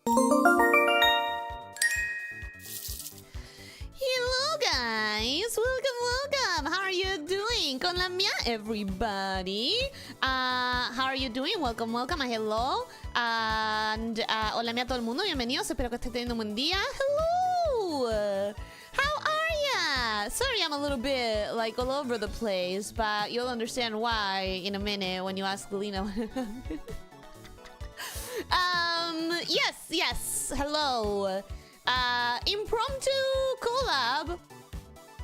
Hello guys, welcome. How are you doing? Con la mia, everybody. How are you doing? Welcome. Hello. And hola mia a todo el mundo, bienvenidos. Espero que estés teniendo un buen día. Hello. How are ya? Sorry, I'm a little bit like all over the place, but you'll understand why in a minute when you ask Lena. Yes. Hello. Impromptu collab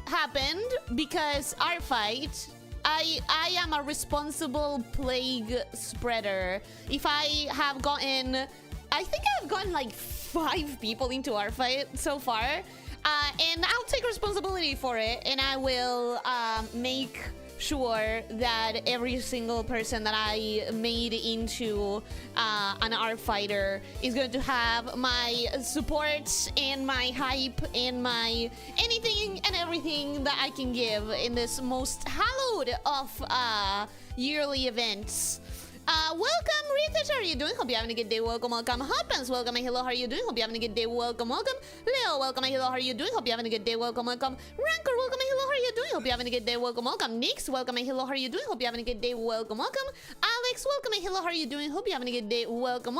happened because Artfight. I am a responsible plague spreader. If I have gotten, I think I've gotten like 5 people into Artfight so far, and I'll take responsibility for it, and I will make sure that every single person that I made into an art fighter is going to have my support and my hype and my anything and everything that I can give in this most hallowed of yearly events. Welcome, Rita, how are you doing? Hope you're having a good day. Welcome. Hoppins, welcome. Hello, how are you doing? Hope you're having a good day. Welcome. Leo, welcome. Hello, how are you doing? Hope you're having a good day. Welcome. Rancor, welcome. Hello, how are you doing? Hope you're having a good day. Welcome. Nix, welcome. Hello, how are you doing? Hope you're having a good day. Welcome. Alex, welcome. Hello, how are you doing? Hope you're having a good day. Welcome.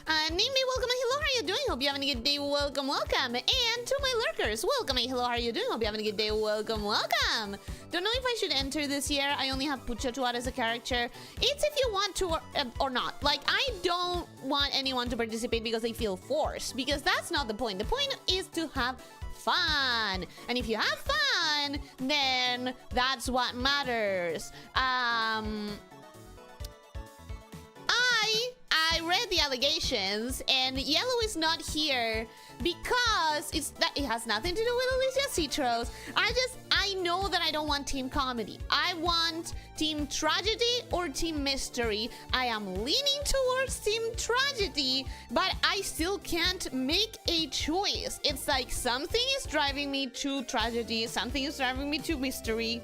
Name me, welcome, hello, how are you doing? Hope you're having a good day, welcome. And to my lurkers, welcome, hello, how are you doing? Hope you're having a good day, welcome. Don't know if I should enter this year. I only have Pucho to add as a character. It's if you want to or not. Like, I don't want anyone to participate because they feel forced, because that's not the point. The point is to have fun, and if you have fun, then that's what matters. I read the allegations, and Yellow is not here because it has nothing to do with Elyssia Citros. I know that I don't want team comedy. I want team tragedy or team mystery. I am leaning towards team tragedy, but I still can't make a choice. It's like something is driving me to tragedy, something is driving me to mystery.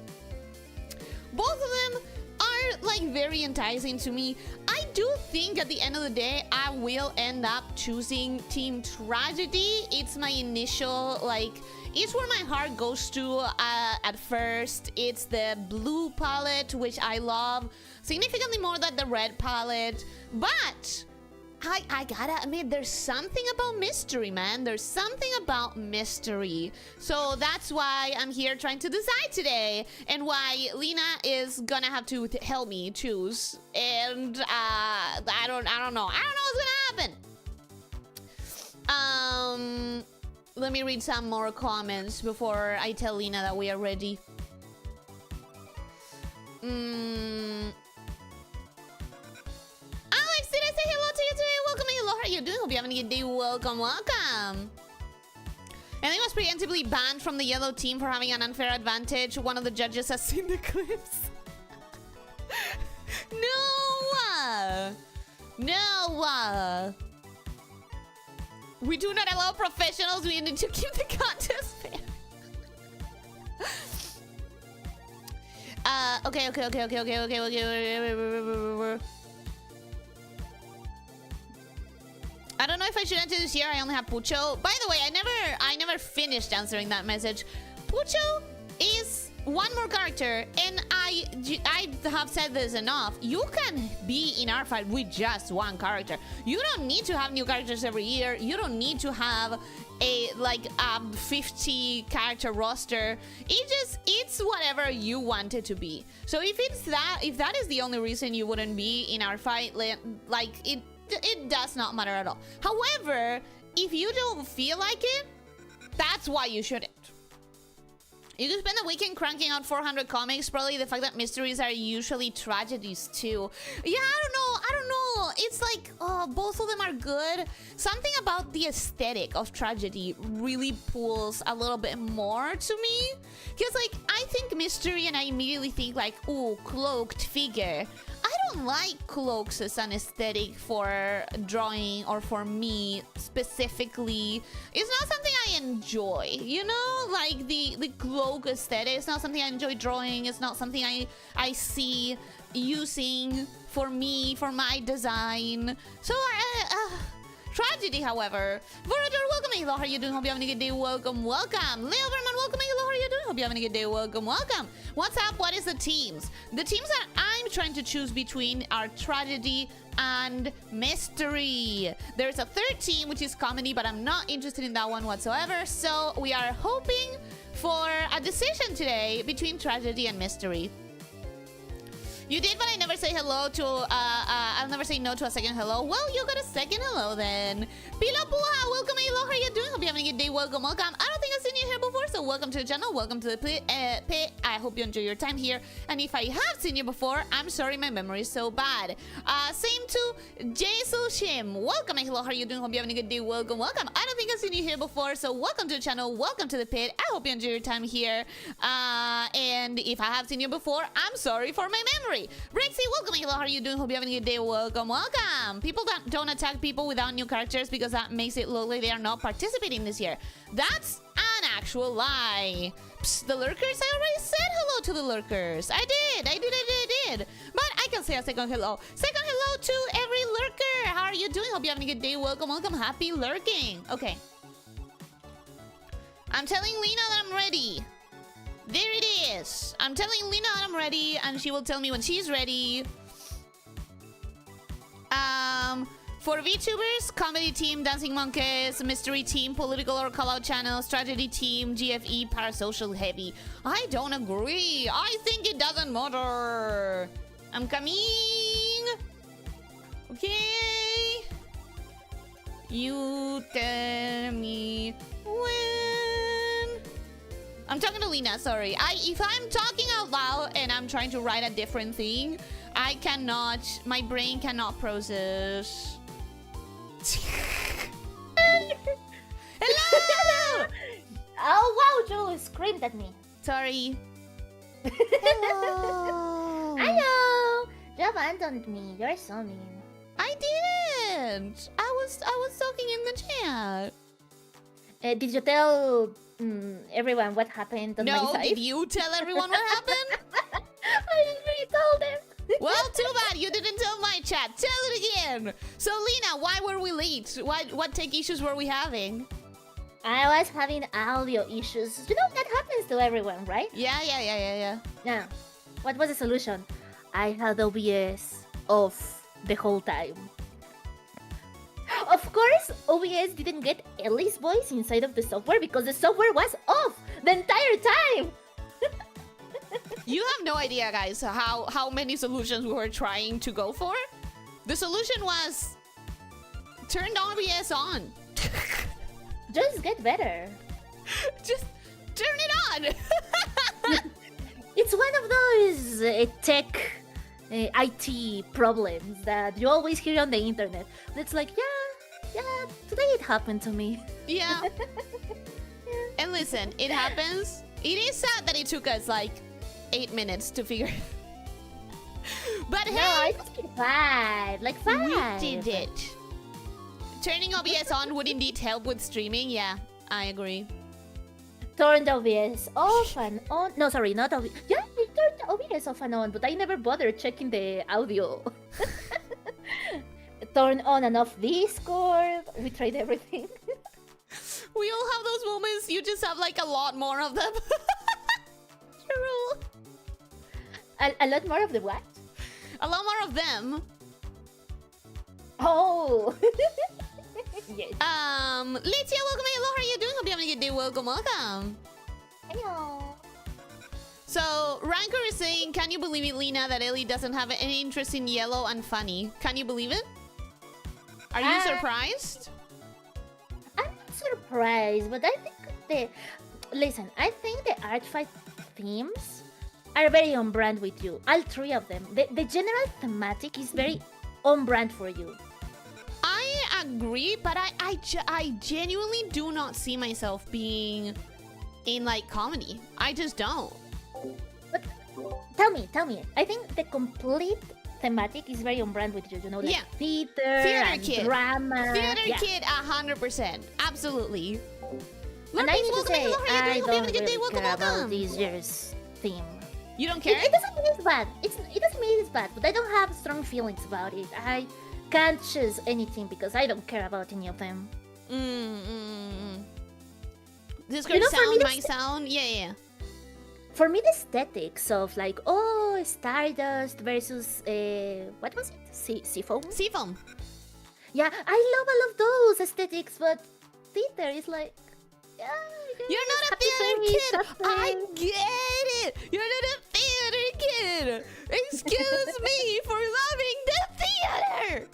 Both of them are like very enticing to me. I do think at the end of the day I will end up choosing team tragedy. It's my initial, like, it's where my heart goes to at first. It's the blue palette, which I love significantly more than the red palette, but I gotta admit, there's something about mystery, man. There's something about mystery. So that's why I'm here trying to decide today, and why Lena is gonna have to help me choose. And I don't know. I don't know what's gonna happen. Let me read some more comments before I tell Lena that we are ready. Alex, did I say hello to you today? Welcome, hello, how are you doing? Hope you're having a good day. Welcome. And he was preemptively banned from the yellow team for having an unfair advantage. One of the judges has seen the clips. No! We do not allow professionals. We need to keep the contest fair. Okay. I don't know if I should enter this year. I only have Pucho. By the way, I never finished answering that message. Pucho is one more character, and I have said this enough. You can be in Artfight with just one character. You don't need to have new characters every year. You don't need to have a 50 character roster. It's whatever you want it to be. So if that is the only reason you wouldn't be in Artfight, like it does not matter at all. However, if you don't feel like it, that's why you shouldn't. You can spend the weekend cranking out 400 comics. Probably the fact that mysteries are usually tragedies too. Yeah, I don't know. It's like, both of them are good. Something about the aesthetic of tragedy really pulls a little bit more to me. Because, like, I think mystery and I immediately think like, ooh, cloaked figure. I don't like cloaks as an aesthetic for drawing, or for me specifically. It's not something I enjoy, you know? Like the cloak aesthetic. It's not something I enjoy drawing. It's not something I see using for me, for my design. So Tragedy, however. Vorador, welcome. Hello, how are you doing? Hope you're having a good day. Welcome, welcome. Leo Verman, welcome. Hello, how are you doing? Hope you're having a good day. Welcome, welcome. What's up? What is the teams? The teams that I'm trying to choose between are Tragedy and Mystery. There's a third team, which is Comedy, but I'm not interested in that one whatsoever. So we are hoping for a decision today between Tragedy and Mystery. You did, but I never say hello to, I'll never say no to a second hello. Well, you got a second hello then. Pila Puha, welcome, hello, how are you doing? Hope you're having a good day, welcome, welcome. I don't think I've seen you here before, so welcome to the channel, welcome to the pit. I hope you enjoy your time here. And if I have seen you before, I'm sorry, my memory is so bad. Same to Jason Shim, welcome, hello, how are you doing? Hope you're having a good day, welcome, welcome. I don't think I've seen you here before, so welcome to the channel, welcome to the pit. I hope you enjoy your time here. And if I have seen you before, I'm sorry for my memory. Rexy, welcome, hello, how are you doing? Hope you're having a good day, welcome, welcome. People that don't attack people without new characters because that makes it look like they are not participating this year. That's an actual lie. Psst, the lurkers, I already said hello to the lurkers. I did. But I can say a second hello. Second hello to every lurker. How are you doing? Hope you're having a good day, welcome, welcome. Happy lurking. Okay. I'm telling Lena that I'm ready. There it is. I'm telling Lena I'm ready, and she will tell me when she's ready. For VTubers, comedy team, dancing monkeys, mystery team, political or call-out channel, strategy team, GFE, parasocial heavy. I don't agree. I think it doesn't matter. I'm coming. Okay. You tell me when. I'm talking to Lena, sorry. If I'm talking out loud and I'm trying to write a different thing, I cannot, my brain cannot process. Hello! Oh wow, Joe screamed at me. Sorry. Hello. Hello! You abandoned me. You're so mean. I didn't. I was talking in the chat. Did you tell everyone what happened on my No, side? did you tell everyone what happened? I already told them. Well, too bad you didn't tell my chat. Tell it again. So, Lena, why were we late? What tech issues were we having? I was having audio issues. You know, that happens to everyone, right? Yeah. Yeah. What was the solution? I had OBS off the whole time. Of course, OBS didn't get Ellie's voice inside of the software because the software was off the entire time. You have no idea, guys, how many solutions we were trying to go for. The solution was turn OBS on. Just get better. Just turn it on. It's one of those tech IT problems that you always hear on the internet. It's like, yeah, today it happened to me. Yeah. And listen, it happens. It is sad that it took us like 8 minutes to figure it. But No, hey, it took 5. Like 5. we did it. Turning OBS on would indeed help with streaming. Yeah, I agree. Turned OBS off and on. No, sorry, not OBS. Yeah, I turned OBS off and on, but I never bothered checking the audio. Turn on and off Discord. We tried everything. We all have those moments. You just have like a lot more of them. True. A lot more of the what? A lot more of them. Oh. Yes. Lydia, welcome. Hello, how are you doing? Hope you're having a good day. Welcome. Hello. So, Ranker is saying, can you believe it, Lena, that Ellie doesn't have any interest in yellow and funny? Can you believe it? Are you surprised? I'm not surprised, but I think I think the Artfight themes are very on brand with you. All 3 of them. The general thematic is very on brand for you. I agree, but I genuinely do not see myself being in like comedy. I just don't. But tell me. I think the complete thematic is very on brand with you. You know, like theater and kid. drama. Theater kid, 100%. Absolutely. And I need to say, I don't really really care about this year's theme. You don't care? It doesn't mean it's bad. It doesn't mean it's bad, but I don't have strong feelings about it. can't choose anything because I don't care about any of them. This You know, for me, sound this- might sound. Yeah. For me, the aesthetics of like, oh, Stardust versus what was it? Seafoam? Seafoam. Yeah, I love all of those aesthetics, but theater is like, yeah, You're not a happy theater face, kid. happy I face. get it. You're not a theater kid. Excuse me for loving the theater.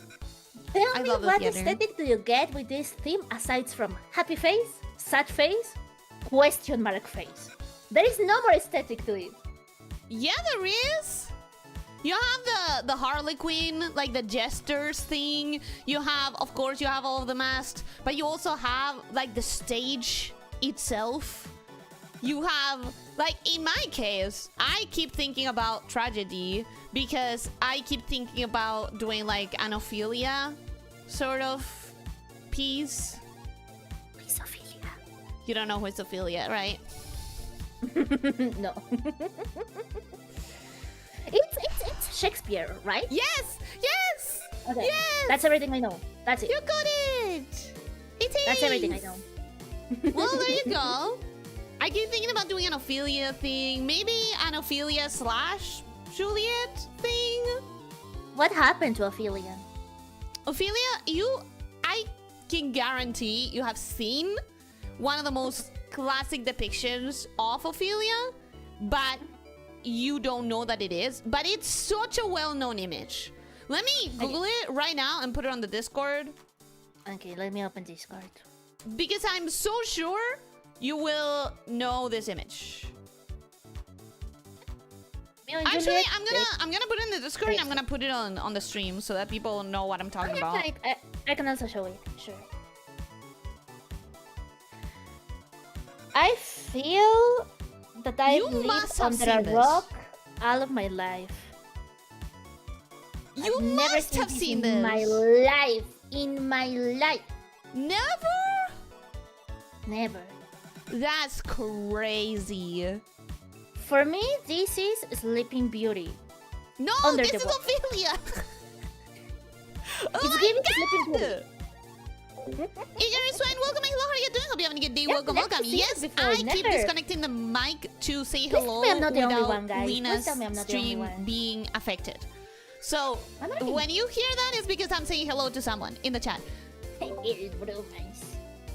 Tell I me love the what theater. aesthetic do you get with this theme aside from happy face, sad face, question mark face? There is no more aesthetic to it. Yeah, there is. You have the Harlequin, like the jesters thing. You have, of course, you have all of the masks, but you also have like the stage itself. You have, like, in my case, I keep thinking about tragedy because I keep thinking about doing like an Ophelia sort of piece. Please, Ophelia. You don't know who is Ophelia, right? No. It's Shakespeare, right? Yes! Yes! Okay. Yes! That's everything I know. That's it. You got it! It is! That's everything I know. Well, there you go. I keep thinking about doing an Ophelia thing. Maybe an Ophelia / Juliet thing. What happened to Ophelia? Ophelia, I can guarantee you have seen one of the most classic depictions of Ophelia, but you don't know that it is. But it's such a well-known image. Let me Google it right now and put it on the Discord, Okay, let me open Discord. because I'm so sure you will know this image. Actually, I'm gonna put it in the Discord and I'm gonna put it on the stream so that people know what I'm talking about. I can also show it, sure. I feel that I've You must lived have under a seen this. rock all of my life. You I've never must have seen in this. my life. In my life. Never? Never. That's crazy. For me, this is Sleeping Beauty. No, Under this the is rock. Ophelia. Oh It's my giving God. Sleeping Beauty. Eager Swine, welcome. Hello, how are you doing? Hope you're having a good day. Yeah, Welcome, never welcome. seen Yes, it before, I keep never. disconnecting the mic to say Please hello tell me I'm not the only without one, guys. Please Lena's tell me I'm not the only stream one. being affected. So, I'm not when you hear that, it's because I'm saying hello to someone in the chat. It is bromance.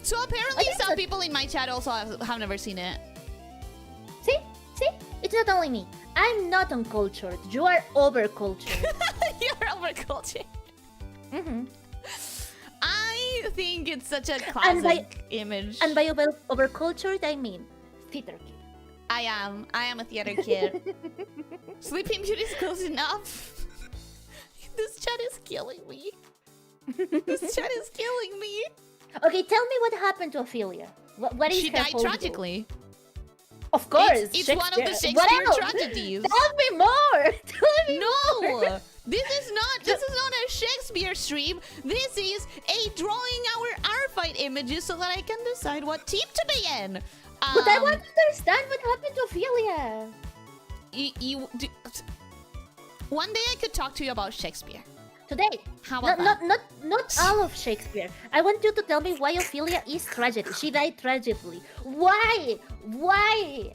So apparently Okay, some so- people in my chat also have never seen it. See? See? It's not only me. I'm not uncultured. You are overcultured. You're overcultured. Mm-hmm. I think it's such a And by- classic image. And by overcultured, I mean theater kid. I am a theater kid. Sleeping Beauty is close enough. This chat is killing me. This chat is killing me. Okay, tell me what happened to Ophelia. What is She her died whole deal? tragically. Of course, It's one of the Shakespeare. Shakespeare What else? tragedies. Tell me more. Tell me more. No, this is not a Shakespeare stream. This is a drawing our Artfight images so that I can decide what team to be in. But I want to understand what happened to Ophelia. One day I could talk to you about Shakespeare. Today. How about Not all of Shakespeare. I want you to tell me why Ophelia is tragedy. She died tragically. Why? Why?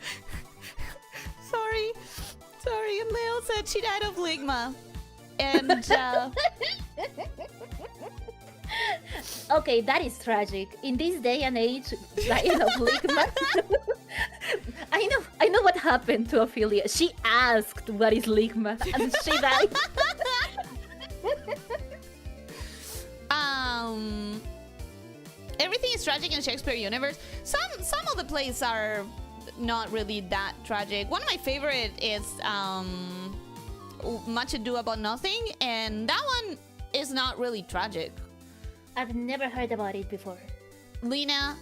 Sorry, and Leo said she died of ligma. And Okay, that is tragic. In this day and age, dying of ligma. I know what happened to Ophelia. She asked what is ligma, and she died. everything is tragic in Shakespeare universe. Some of the plays are not really that tragic. One of my favorite is Much Ado About Nothing, and that one is not really tragic. I've never heard about it before. Lena,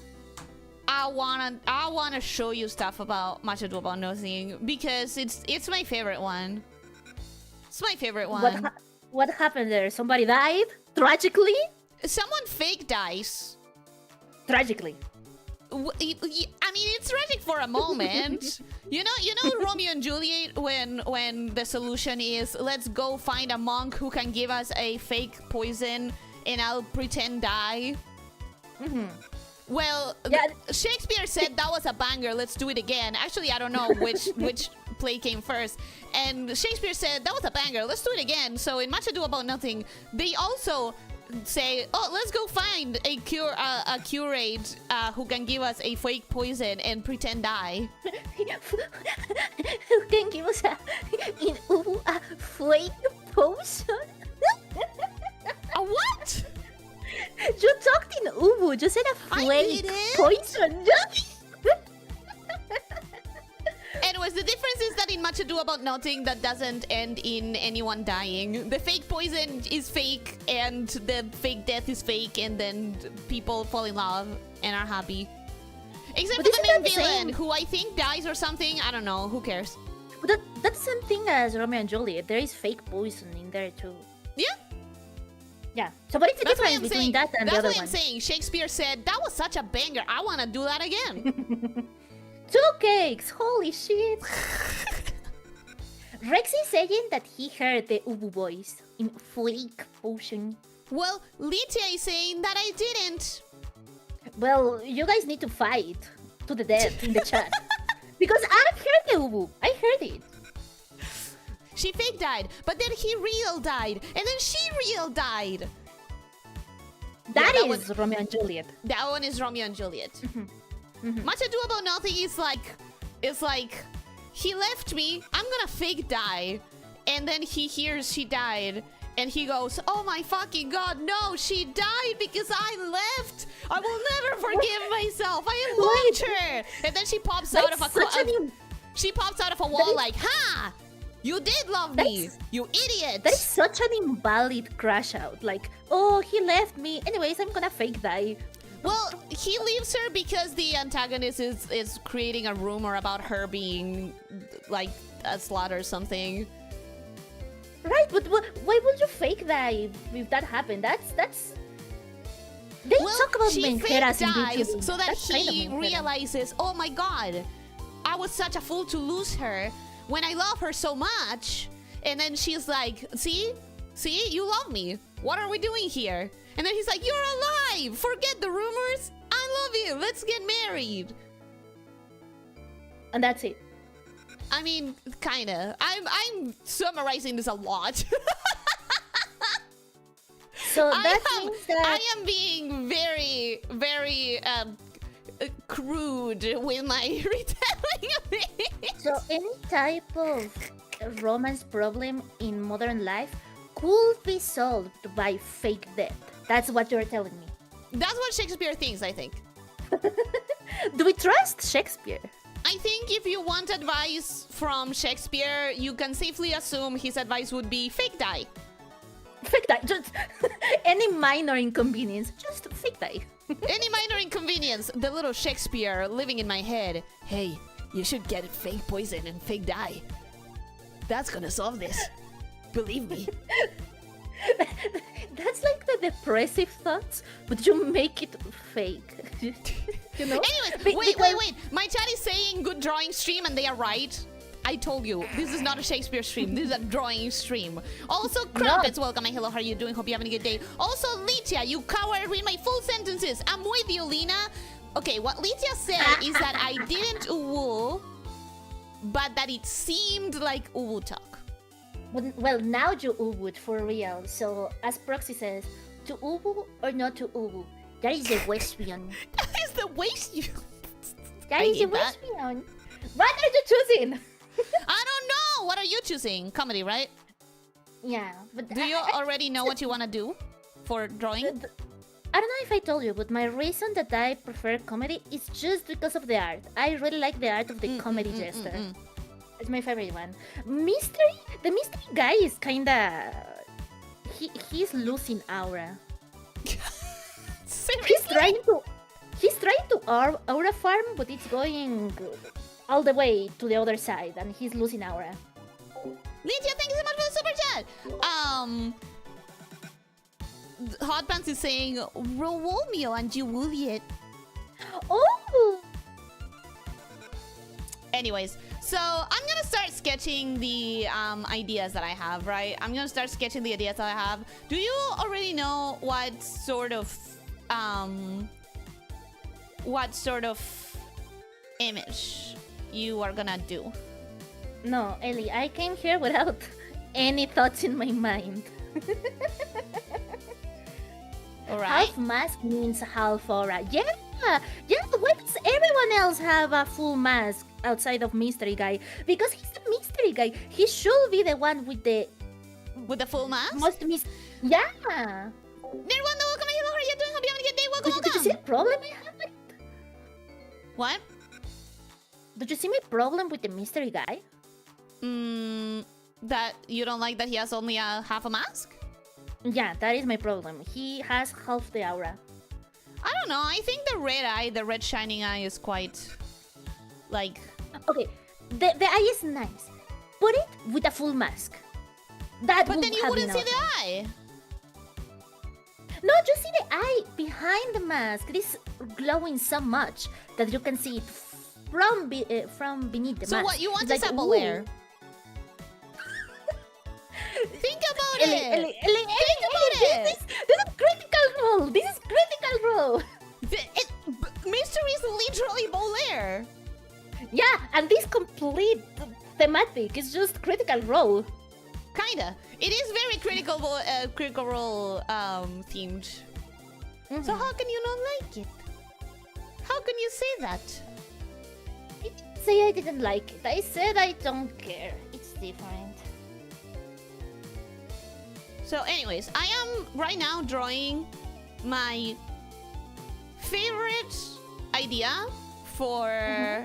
I wanna show you stuff about Much Ado About Nothing because it's my favorite one. It's my favorite one. What happened there? Somebody died? Tragically? Someone fake dies. Tragically. I mean, it's tragic for a moment. you know Romeo and Juliet when the solution is let's go find a monk who can give us a fake poison and I'll pretend die. Well, Yeah. Shakespeare said that was a banger. Let's do it again. Actually, I don't know which play came first. And Shakespeare said that was a banger. Let's do it again. So in Much Ado About Nothing, they also say, oh, let's go find a curate who can give us a fake poison and pretend die. Who can give us a fake potion? A what? You talked in Ubu. You said a flake didn't. poison. Anyways, the difference is that in Much Ado About Nothing, that doesn't end in anyone dying. The fake poison is fake, and the fake death is fake, and then people fall in love and are happy. Except But for the isn't main that the villain, same? who I think dies or something. I don't know. Who cares? But that's the same thing as Romeo and Juliet. There is fake poison in there too. Yeah. Yeah. So what is the That's what difference I'm between saying. that and That's the other what one? I'm saying. Shakespeare said, that was such a banger. I want to do that again. 2 cakes! Holy shit! Rex is saying that he heard the Ubu voice in flake potion. Well, Lydia is saying that I didn't. Well, you guys need to fight to the death in the chat. Because I heard the Ubu. I heard it. She fake died, but then he real died, and then she real died. That that is Romeo and Juliet. That one is Romeo and Juliet. Much Ado About Nothing is like, he left me, I'm gonna fake die. And then he hears she died, and he goes, oh my fucking god, no, she died because I left. I will never forgive myself. I loved her. And then she pops out of a she pops out of a wall like, ha! You did love me, you idiot. That is such an invalid crash out. Like, oh, he left me. Anyways, I'm gonna fake die. Well, he leaves her because the antagonist is creating a rumor about her being like a slut or something. Right, but why would you fake die if that happened? That's. They talk about she menjeras in dies YouTube. so that That's kind of he menjera. realizes, oh my god, I was such a fool to lose her when I love her so much. And then she's like, see, you love me. What are we doing here? And then he's like, you're alive. Forget the rumors. I love you. Let's get married. And that's it. I mean, kinda. I'm summarizing this a lot. So that means that I am being very, very crude with my retelling of it. so any type of romance problem in modern life could be solved by fake death. That's what you're telling me. That's what Shakespeare thinks, I think. Do we trust Shakespeare? I think if you want advice from Shakespeare, you can safely assume his advice would be fake die. Fake die. Just any minor inconvenience. Just fake die. Any minor inconvenience, the little Shakespeare living in my head. Hey, you should get fake poison and fake die. That's gonna solve this. Believe me. That's like the depressive thoughts, but you make it fake. You know? Anyways, wait. My chat is saying good drawing stream and they are right. I told you, this is not a Shakespeare stream. This is a drawing stream. Also, Crumpets, welcome. Hello, how are you doing? Hope you're having a good day. Also, Lydia, you coward, read my full sentences. I'm with you, Lena. Okay, what Lydia said is that I didn't uwu, but that it seemed like uwu talk. Well, now you ubu for real. So, as Proxy says, to ubu or not to ubu? That is the question. That is the waste you... That I is the hate that. question. What are you choosing? I don't know. What are you choosing? Comedy, right? Yeah, but Do you already know what you want to do for drawing? I don't know if I told you, but my reason that I prefer comedy is just because of the art. I really like the art of the comedy jester. It's my favorite one. Mystery? The mystery guy is kinda... He's losing aura. Seriously? He's trying to aura farm, but it's going all the way to the other side, and he's losing aura. Lydia, thank you so much for the super chat. Hot Pants is saying Romeo and Juliet. Oh, Anyways, so I'm gonna start sketching the ideas that I have, right? I'm gonna start sketching the ideas that I have. Do you already know what sort of image you are gonna do? No, Ellie, I came here without any thoughts in my mind. Alright. Half mask means half aura. Yeah! Why does everyone else have a full mask outside of Mystery Guy? Because he's the Mystery Guy. He should be the one with the full mask? most Yeah! Nirwanda, welcome. Hello, how are you doing? Hope you having a good day. Welcome, Did you see the problem I have with it? What? Did you see my problem with the Mystery Guy? That you don't like that he has only a half a mask? Yeah, that is my problem. He has half the aura. I don't know. I think the red eye, the red shining eye is quite, like... Okay, the eye is nice. Put it with a full mask. That But would then you have wouldn't been see the awesome. eye. No, just see the eye behind the mask. It is glowing so much that you can see it from beneath the mask. So what, you want It's to like, sample ooh. layer? Think about it! Ellie, Think about it! This is critical role! This is critical role! Mystery is literally Bolaire. Yeah, and this complete thematic is just critical role. Kinda. It is very critical role themed. So how can you not like it? How can you say that? I didn't say I didn't like it. I said I don't care. It's different. So anyways, I am right now drawing my favorite idea for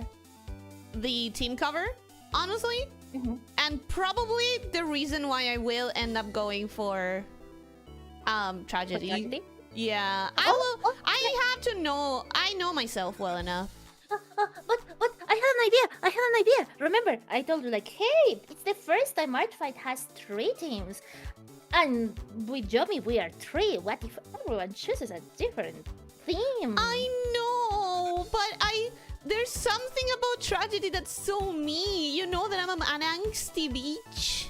the team cover, honestly. And probably the reason why I will end up going for tragedy. Yeah, I will. I have to know. I know myself well enough. But I had an idea. Remember, I told you, like, hey, it's the first time Artfight has 3 teams. And with Yomi, we are 3. What if everyone chooses a different theme? I know, but there's something about tragedy that's so me. You know that I'm an angsty bitch.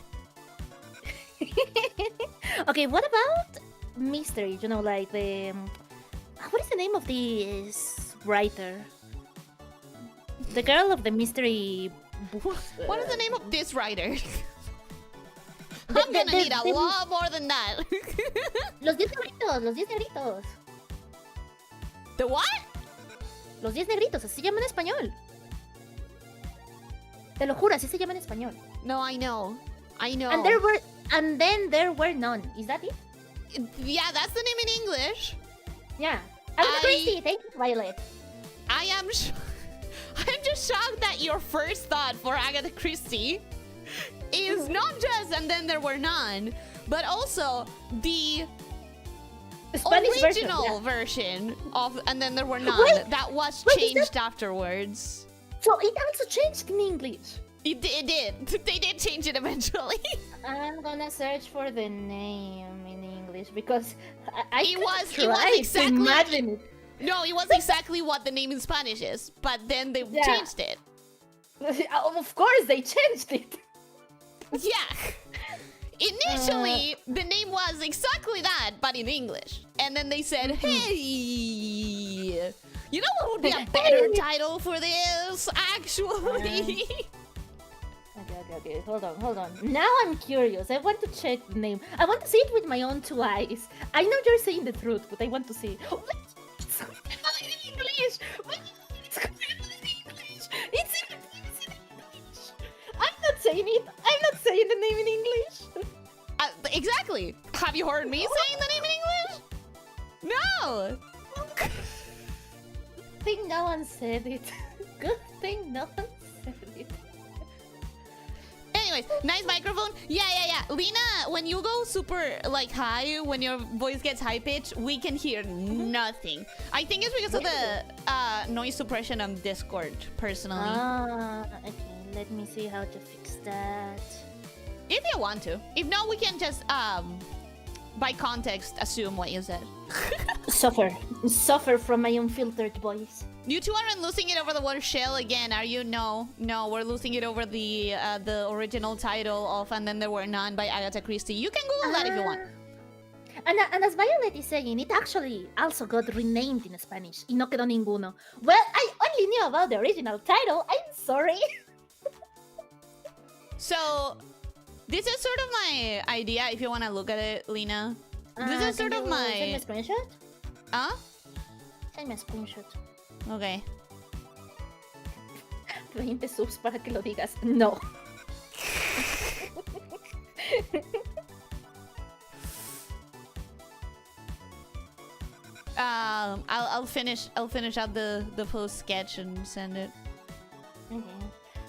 Okay, what about mystery? You know, like the... what is the name of this writer? The girl of the mystery books. What is the name of this writer? I'm gonna need a lot more than that. Los 10 negritos, los 10 negritos. The what? Los 10 negritos, así se llama en español. Te lo juro, así se llama en español. No, I know. I know. And then there were none. Is that it? Yeah, that's the name in English. Yeah. Agatha Christie, thank you, Violet. I am I'm just shocked that your first thought for Agatha Christie is not just and then there were none, but also the Spanish original version of and then there were none. That was changed afterwards. So it also changed in English. It did. They did change it eventually. I'm gonna search for the name in English because I It was to imagine it. No, it was exactly what the name in Spanish is, but then they changed it. Of course, they changed it. Yeah. Initially, the name was exactly that, but in English. And then they said, hey, you know what would be a better title for this, actually? Okay. Hold on. Now I'm curious. I want to check the name. I want to see it with my own 2 eyes. I know you're saying the truth, but I want to see. It's in English. It's in English. It's in English. I'm not saying it. I'm not saying the name in English. Exactly. Have you heard me saying the name in English? No. Good thing no one said it. Good thing no one said it. Anyways, nice microphone. Yeah. Lena, when you go super like high, when your voice gets high pitched, we can hear nothing. I think it's because of the noise suppression on Discord, personally. Okay. Let me see how to fix that. If you want to. If not, we can just by context assume what you said. Suffer from my unfiltered voice. You two aren't losing it over the word shell again, are you? No, we're losing it over the original title of And Then There Were None by Agatha Christie. You can Google that if you want. And as Violet is saying, it actually also got renamed in Spanish. Y no quedó ninguno. Well, I only knew about the original title. I'm sorry. So, this is sort of my idea, if you want to look at it, Lena. This is sort of my... Send me a screenshot? Huh? Send me a screenshot. Okay. 20 subs para que lo digas. No. I'll finish out the post sketch and send it. Okay.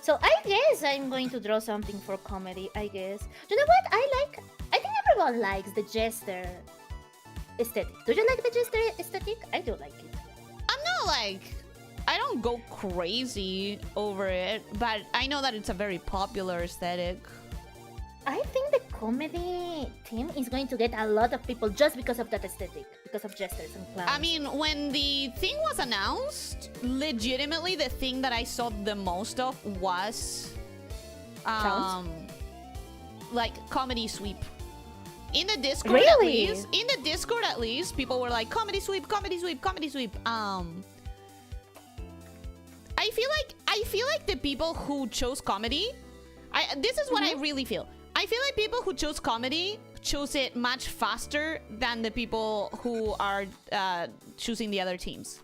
So I guess I'm going to draw something for comedy, I guess. You know what? I think everyone likes the jester aesthetic. Do you like the jester aesthetic? I do like it. I'm not like... I don't go crazy over it, but I know that it's a very popular aesthetic. I think the comedy team is going to get a lot of people just because of that aesthetic, because of jesters and clowns. I mean, when the thing was announced, legitimately the thing that I saw the most of was like comedy sweep. In the Discord, really? at least, people were like comedy sweep, comedy sweep, comedy sweep. I feel like the people who chose comedy, this is what I really feel. I feel like people who chose comedy chose it much faster than the people who are choosing the other teams.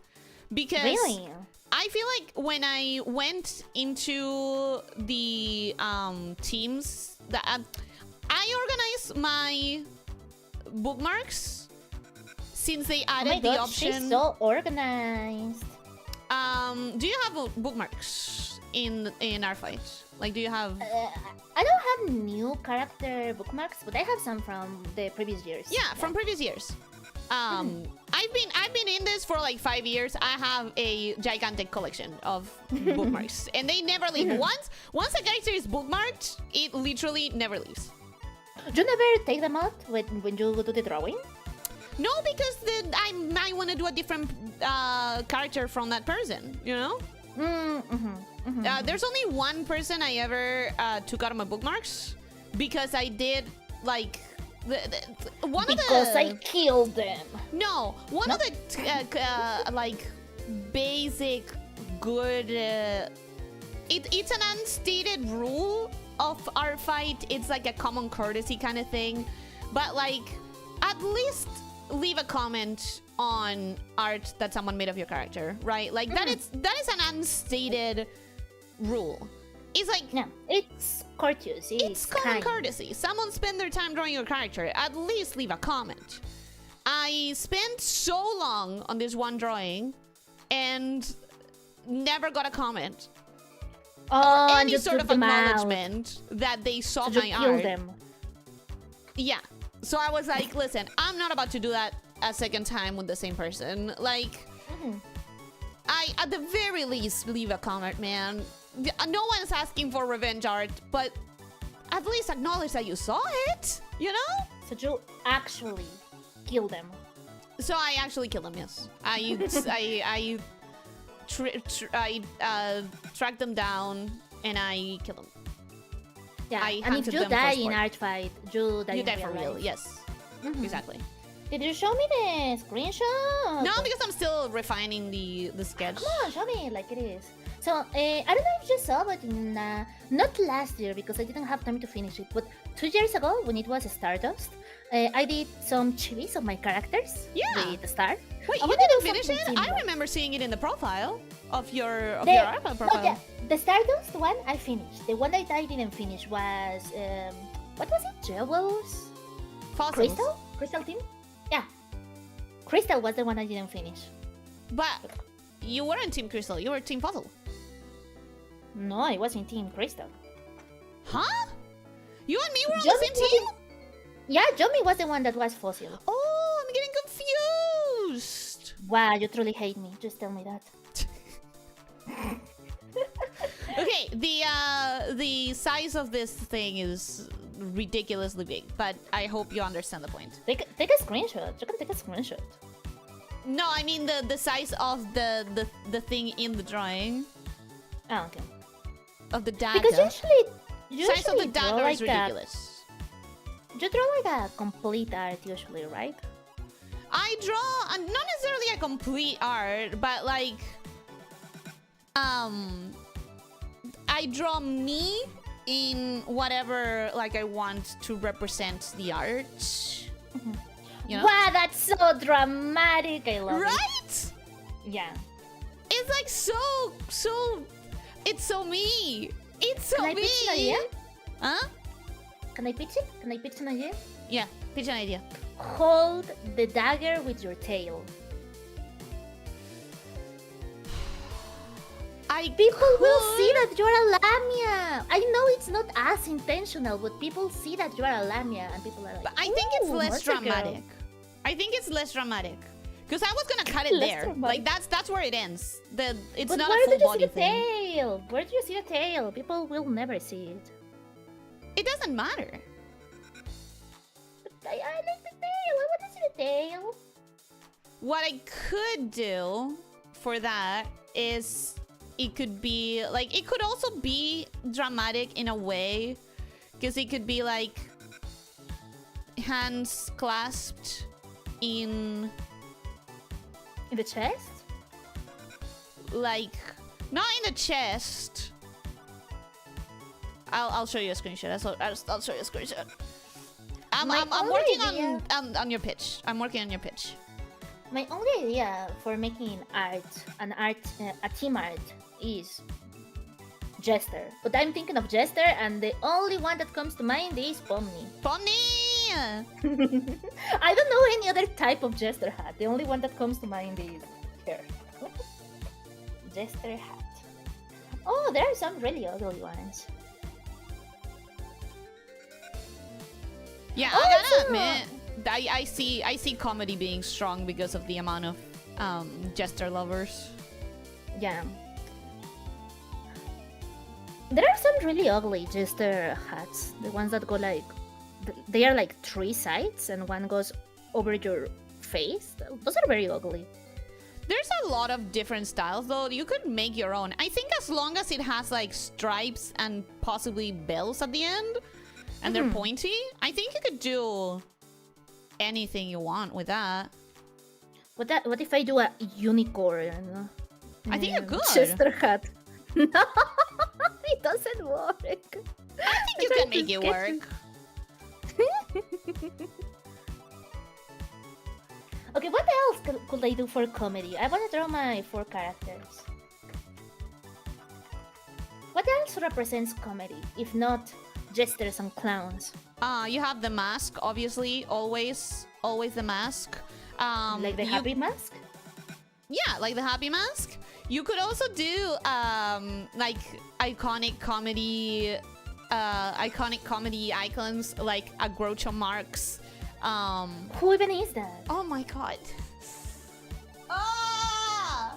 Because really? I feel like when I went into the teams, I organized my bookmarks since they added the option. She's so organized. Do you have bookmarks in Artfight? Like, do you have? I don't have new character bookmarks, but I have some from the previous years. Yeah, from previous years. I've been in this for like 5 years. I have a gigantic collection of bookmarks, and they never leave. Once a character is bookmarked, it literally never leaves. You never take them out when you go to the drawing? No, because then I might want to do a different character from that person, you know? There's only one person I ever took out of my bookmarks because I did like because I killed them. No, one of the like basic good. It's an unstated rule of Artfight. It's like a common courtesy kind of thing, but like at least leave a comment on art that someone made of your character, right? Like that is an unstated rule. It's like it's courteous. It's common courtesy. Someone spent their time drawing your character. At least leave a comment. I spent so long on this one drawing and never got a comment. Oh, or any sort of acknowledgement that they saw my art. Them. Yeah. So I was like, listen, I'm not about to do that a second time with the same person. Like, I, at the very least, leave a comment, man. No one's asking for revenge art, but at least acknowledge that you saw it, you know? So you actually kill them. So I actually kill them, yes. I track them down and I kill them. Yeah, and if you die in Artfight, you die for real. Yes, exactly. Did you show me the screenshot? No, because I'm still refining the sketch. Come on, show me like it is. So, I don't know if you saw, but in, not last year, because I didn't have time to finish it, but 2 years ago, when it was Stardust, I did some chibis of my characters. Yeah. With the star. Wait, you didn't finish it? I remember seeing it in the profile of your Artfight profile. No, yeah, the Stardust one I finished. The one that I didn't finish was, what was it? Jewels? Fossils. Crystal team? Yeah. Crystal was the one I didn't finish. But you weren't Team Crystal, you were Team Fossil. No, I was in Team Crystal. Huh? You and me were on the same team? Yeah, Jomi was the one that was Fossil. Oh, I'm getting confused. Wow, you truly hate me. Just tell me that. Okay, the size of this thing is ridiculously big, but I hope you understand the point. Take a screenshot. You can take a screenshot. No, I mean the size of the thing in the drawing Oh, okay. of the dagger. Because usually size of the you draw dagger is like a, ridiculous. you draw like a complete art usually, right? I draw not necessarily a complete art, but like I draw me in whatever like I want to represent the art. You know? Wow, that's so dramatic. I love it. Right? Yeah. It's like so it's so me. It's so Can I me. pitch an idea? Huh? Can I pitch it? Can I pitch an idea? Yeah, pitch an idea. Hold the dagger with your tail. People will see that you're a lamia. I know it's not as intentional, but people see that you're a lamia, and people are like, But I think it's "Ooh, less what's a girl?" dramatic. I think it's less dramatic. Because I was gonna cut it Less there. dramatic. Like that's where it ends. It's But not where a full did you see body the thing. tail? Where do you see the tail? People will never see it. It doesn't matter. But I like the tail. I want to see the tail. What I could do for that is it could be like it could also be dramatic in a way, because it could be like hands clasped in In the chest? like not in the chest. I'll show you a screenshot. I'll show you a screenshot. I'm only working idea- on your pitch. I'm working on your pitch. My only idea for making a team art is Jester. But I'm thinking of Jester, and the only one that comes to mind is Pomni. Pomni! I don't know any other type of Jester hat. The only one that comes to mind is here. Jester hat. Oh, there are some really ugly ones. Yeah, Oh, I it's gotta admit, I see comedy being strong because of the amount of Jester lovers. Yeah. There are some really ugly Jester hats. The ones that go like... They are like 3 sides and one goes over your face. Those are very ugly. There's a lot of different styles though. You could make your own. I think as long as it has like stripes and possibly bells at the end and they're pointy, I think you could do anything you want with that. What if I do a unicorn? I think you could. Jester hat. No, it doesn't work. I think you can make it work. Okay, what else could I do for comedy? I want to draw my 4 characters. What else represents comedy, if not jesters and clowns? You have the mask, obviously, always the mask. Like the happy mask? Yeah, like the happy mask. You could also do like iconic comedy icons like a Groucho Marx. Who even is that? Oh my god. Ah!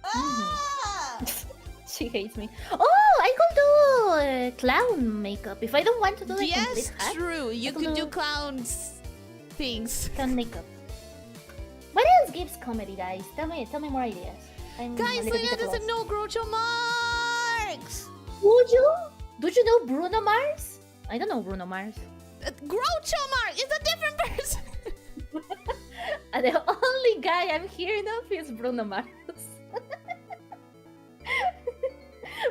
Ah! She hates me. Oh, I could do clown makeup. If I don't want to do the Yes, complete hat, true. You I could do clowns things. clown makeup. What else gives comedy, guys? Tell me more ideas. I'm Guys, a little Lena bit doesn't lost. know Groucho Marx. Would you? Do you know Bruno Mars? I don't know Bruno Mars. Groucho Marx is a different person. The only guy I'm hearing of is Bruno Mars.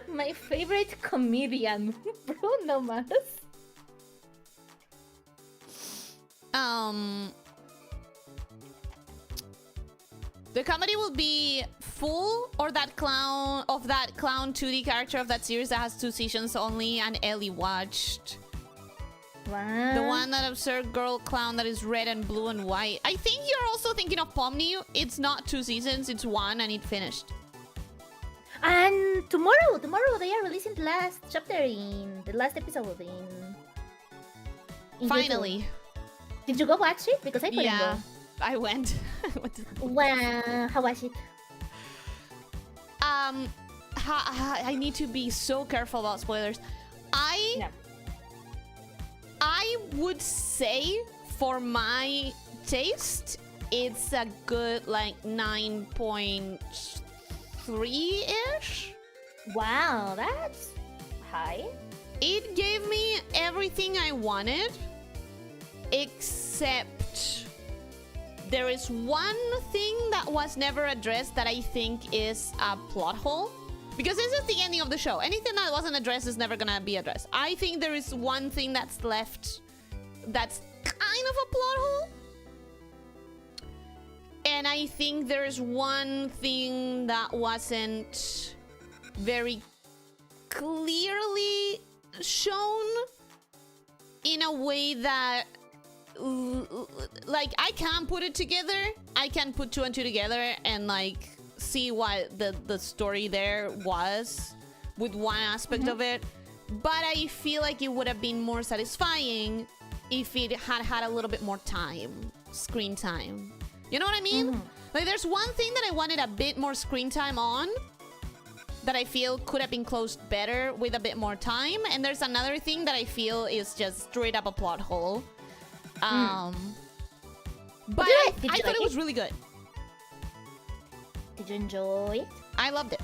My favorite comedian, Bruno Mars. The comedy will be full or that clown 2D character of that series that has 2 seasons only and Ellie watched. Wow. The one that absurd girl clown that is red and blue and white. I think you're also thinking of Pomni. It's not 2 seasons, it's 1 and it finished. And tomorrow they are releasing the last chapter in the last episode in Finally. YouTube. Did you go watch it? Because I couldn't Yeah, go. I went. Wow, how was it? I need to be so careful about spoilers. I would say for my taste, it's a good like 9.3-ish. Wow, that's high. It gave me everything I wanted, except there is one thing that was never addressed that I think is a plot hole. Because this is the ending of the show. Anything that wasn't addressed is never gonna be addressed. I think there is one thing that's left that's kind of a plot hole. And I think there's one thing that wasn't very clearly shown in a way that like I can put it together. I can put two and two together and like see what the story there was with one aspect of it, but I feel like it would have been more satisfying if it had a little bit more screen time. You know what I mean? Like there's one thing that I wanted a bit more screen time on that I feel could have been closed better with a bit more time, and there's another thing that I feel is just straight up a plot hole. But I thought it was really good. Did you enjoy it? I loved it.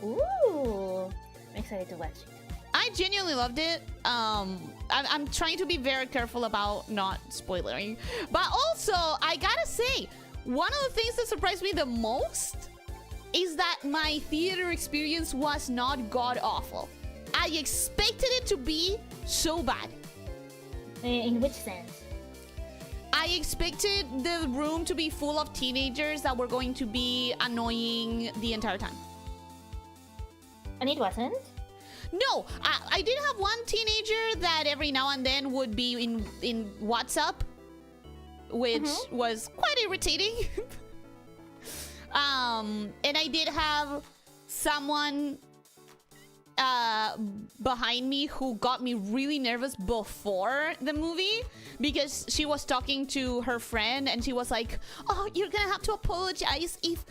Ooh, I'm excited to watch it. I genuinely loved it. I'm trying to be very careful about not spoiling. But also, I gotta say, one of the things that surprised me the most is that my theater experience was not god-awful. I expected it to be so bad. In which sense? I expected the room to be full of teenagers that were going to be annoying the entire time. And it wasn't? No, I did have one teenager that every now and then would be in WhatsApp, which was quite irritating. And I did have someone behind me who got me really nervous before the movie because she was talking to her friend and she was like, oh, you're gonna have to apologize if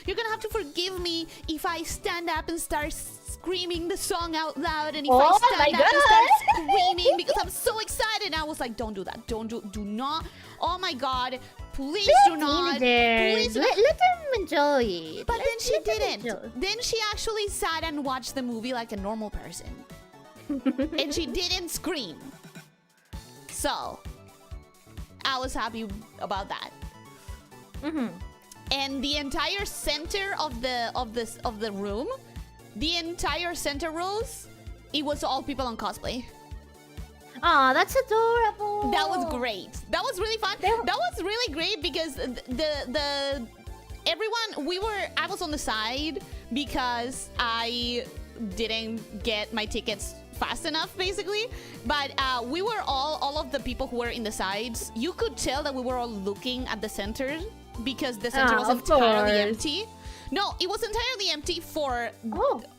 you're gonna have to forgive me if I stand up and start screaming the song out loud, and if I stand up and start screaming because I'm so excited. And I was like, don't do that, do not, oh my god, please do not. Please do not. Let them enjoy it. But then she didn't. Then she actually sat and watched the movie like a normal person. And she didn't scream. So, I was happy about that. And the entire center of the room, the entire center rows, it was all people on cosplay. Oh, that's adorable. That was great. That was really fun. That was really great because I was on the side because I didn't get my tickets fast enough, basically. But we were all of the people who were in the sides, you could tell that we were all looking at the center because the center was entirely empty. No, it was entirely empty for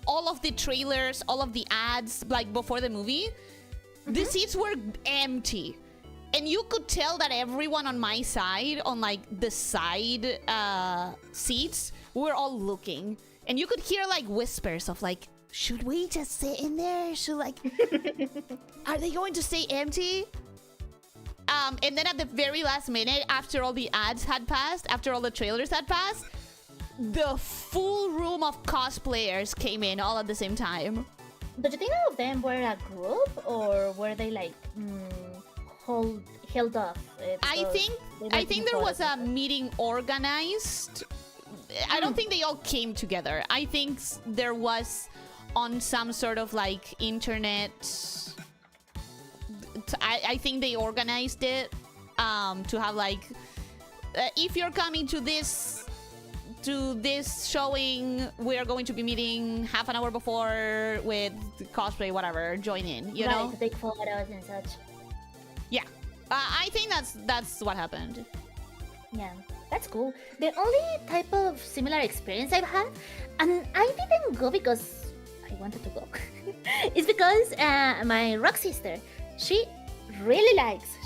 all of the trailers, all of the ads, like before the movie. The seats were empty. And you could tell that everyone on my side, on like the side seats, were all looking. And you could hear like whispers of like, should we just sit in there? Should like, are they going to stay empty? And then at the very last minute, after all the ads had passed, after all the trailers had passed, the full room of cosplayers came in all at the same time. Do you think all of them were a group, or were they like held off? I think there was a meeting organized. I don't think they all came together. I think there was on some sort of like internet. I think they organized it to have like, if you're coming to this showing, we're going to be meeting half an hour before with cosplay, whatever, join in, you know? To take photos and such. Yeah. I think that's what happened. Yeah, that's cool. The only type of similar experience I've had, and I didn't go because I wanted to go, is because my rock sister, she really likes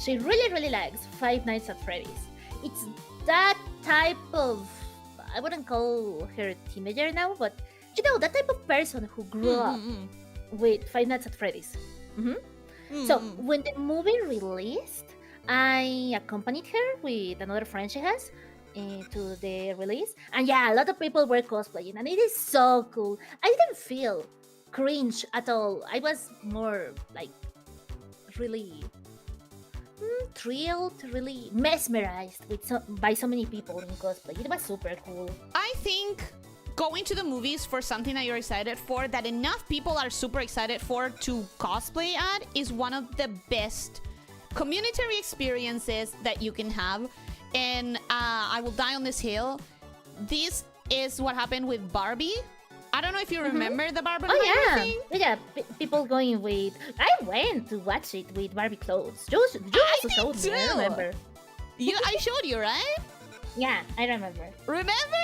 Five Nights at Freddy's. It's that type of, I wouldn't call her teenager now, but you know, that type of person who grew up with Five Nights at Freddy's. So when the movie released, I accompanied her with another friend she has to the release, and yeah, a lot of people were cosplaying, and it is so cool. I didn't feel cringe at all. I was more like really thrilled, really mesmerized with by so many people in cosplay. It was super cool. I think going to the movies for something that you're excited for, that enough people are super excited for to cosplay at, is one of the best community experiences that you can have. And I will die on this hill. This is what happened with Barbie. I don't know if you remember the Barbie thing. Yeah, people going with. I went to watch it with Barbie clothes. You also showed me. I remember. I showed you, right? Yeah, I remember. Remember?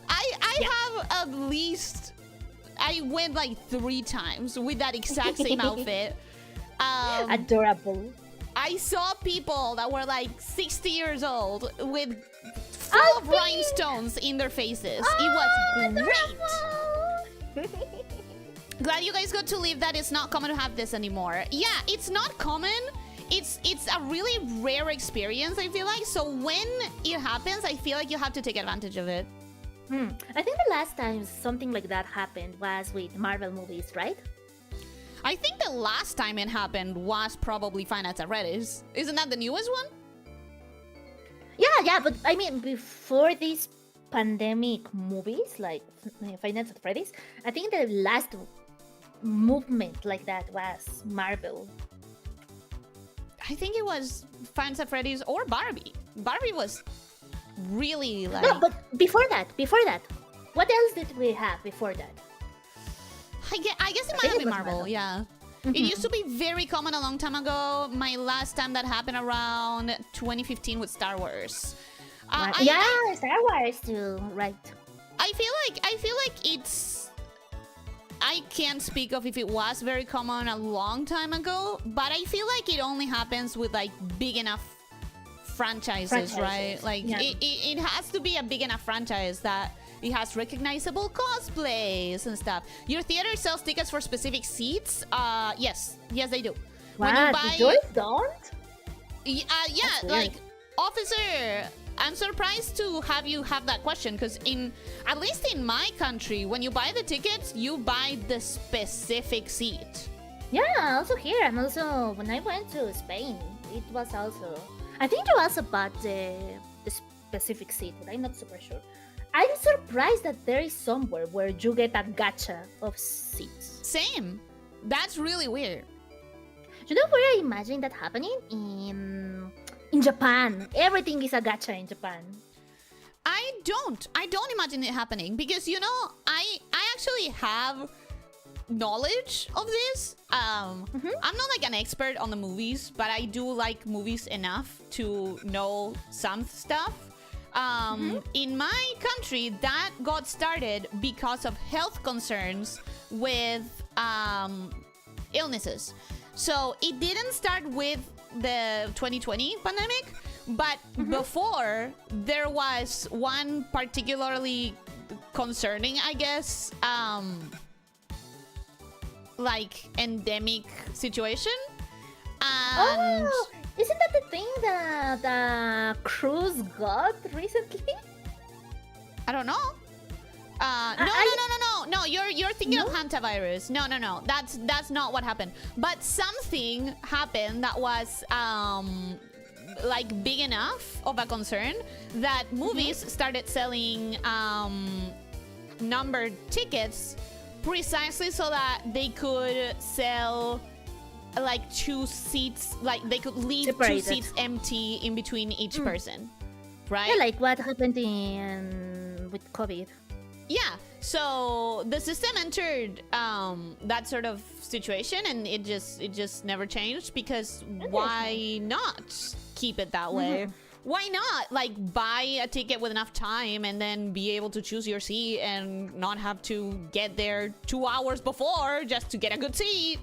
I have at least. I went like 3 times with that exact same outfit. Adorable. I saw people that were like 60 years old with full of rhinestones in their faces. It was great. Glad you guys got to live that. It's not common to have this anymore. Yeah, it's not common. It's a really rare experience, I feel like. So when it happens, I feel like you have to take advantage of it. I think the last time something like that happened was with Marvel movies, right? I think the last time it happened was probably Five Nights at Freddy's. Isn't that the newest one? Yeah, but I mean, before these pandemic movies, like Five Nights at Freddy's, I think the last movement like that was Marvel. I think it was Five Nights at Freddy's or Barbie. Barbie was really like... No, but before that, what else did we have before that? I guess it might have been Marvel, yeah. It used to be very common a long time ago. My last time that happened around 2015 with Star Wars. Star Wars too, right. I feel like it's... I can't speak of if it was very common a long time ago, but I feel like it only happens with like big enough franchises. Right? Like it has to be a big enough franchise that it has recognizable cosplays and stuff. Your theater sells tickets for specific seats? Yes, they do. When you buy... yours don't? Yeah, like, officer, I'm surprised to have you have that question, because at least in my country, when you buy the tickets, you buy the specific seat. Yeah, also here, and also when I went to Spain, it was also... I think you also bought the specific seat, but I'm not super sure. I'm surprised that there is somewhere where you get a gacha of seats. Same. That's really weird. You know where I imagine that happening? In Japan. Everything is a gacha in Japan. I don't imagine it happening, because, you know, I actually have knowledge of this. I'm not like an expert on the movies, but I do like movies enough to know some stuff. In my country, that got started because of health concerns with illnesses. So it didn't start with the 2020 pandemic, but before, there was one particularly concerning, I guess, like endemic situation. And isn't that the thing that the cruise got recently? I don't know. No. You're thinking of hantavirus. No. That's not what happened. But something happened that was like big enough of a concern that movies started selling numbered tickets precisely so that they could sell like 2 seats, like they could leave separated. 2 seats empty in between each person, right? Yeah, like what happened with COVID. Yeah, so the system entered that sort of situation, and it just never changed, because why not keep it that way? Why not like buy a ticket with enough time and then be able to choose your seat and not have to get there 2 hours before just to get a good seat?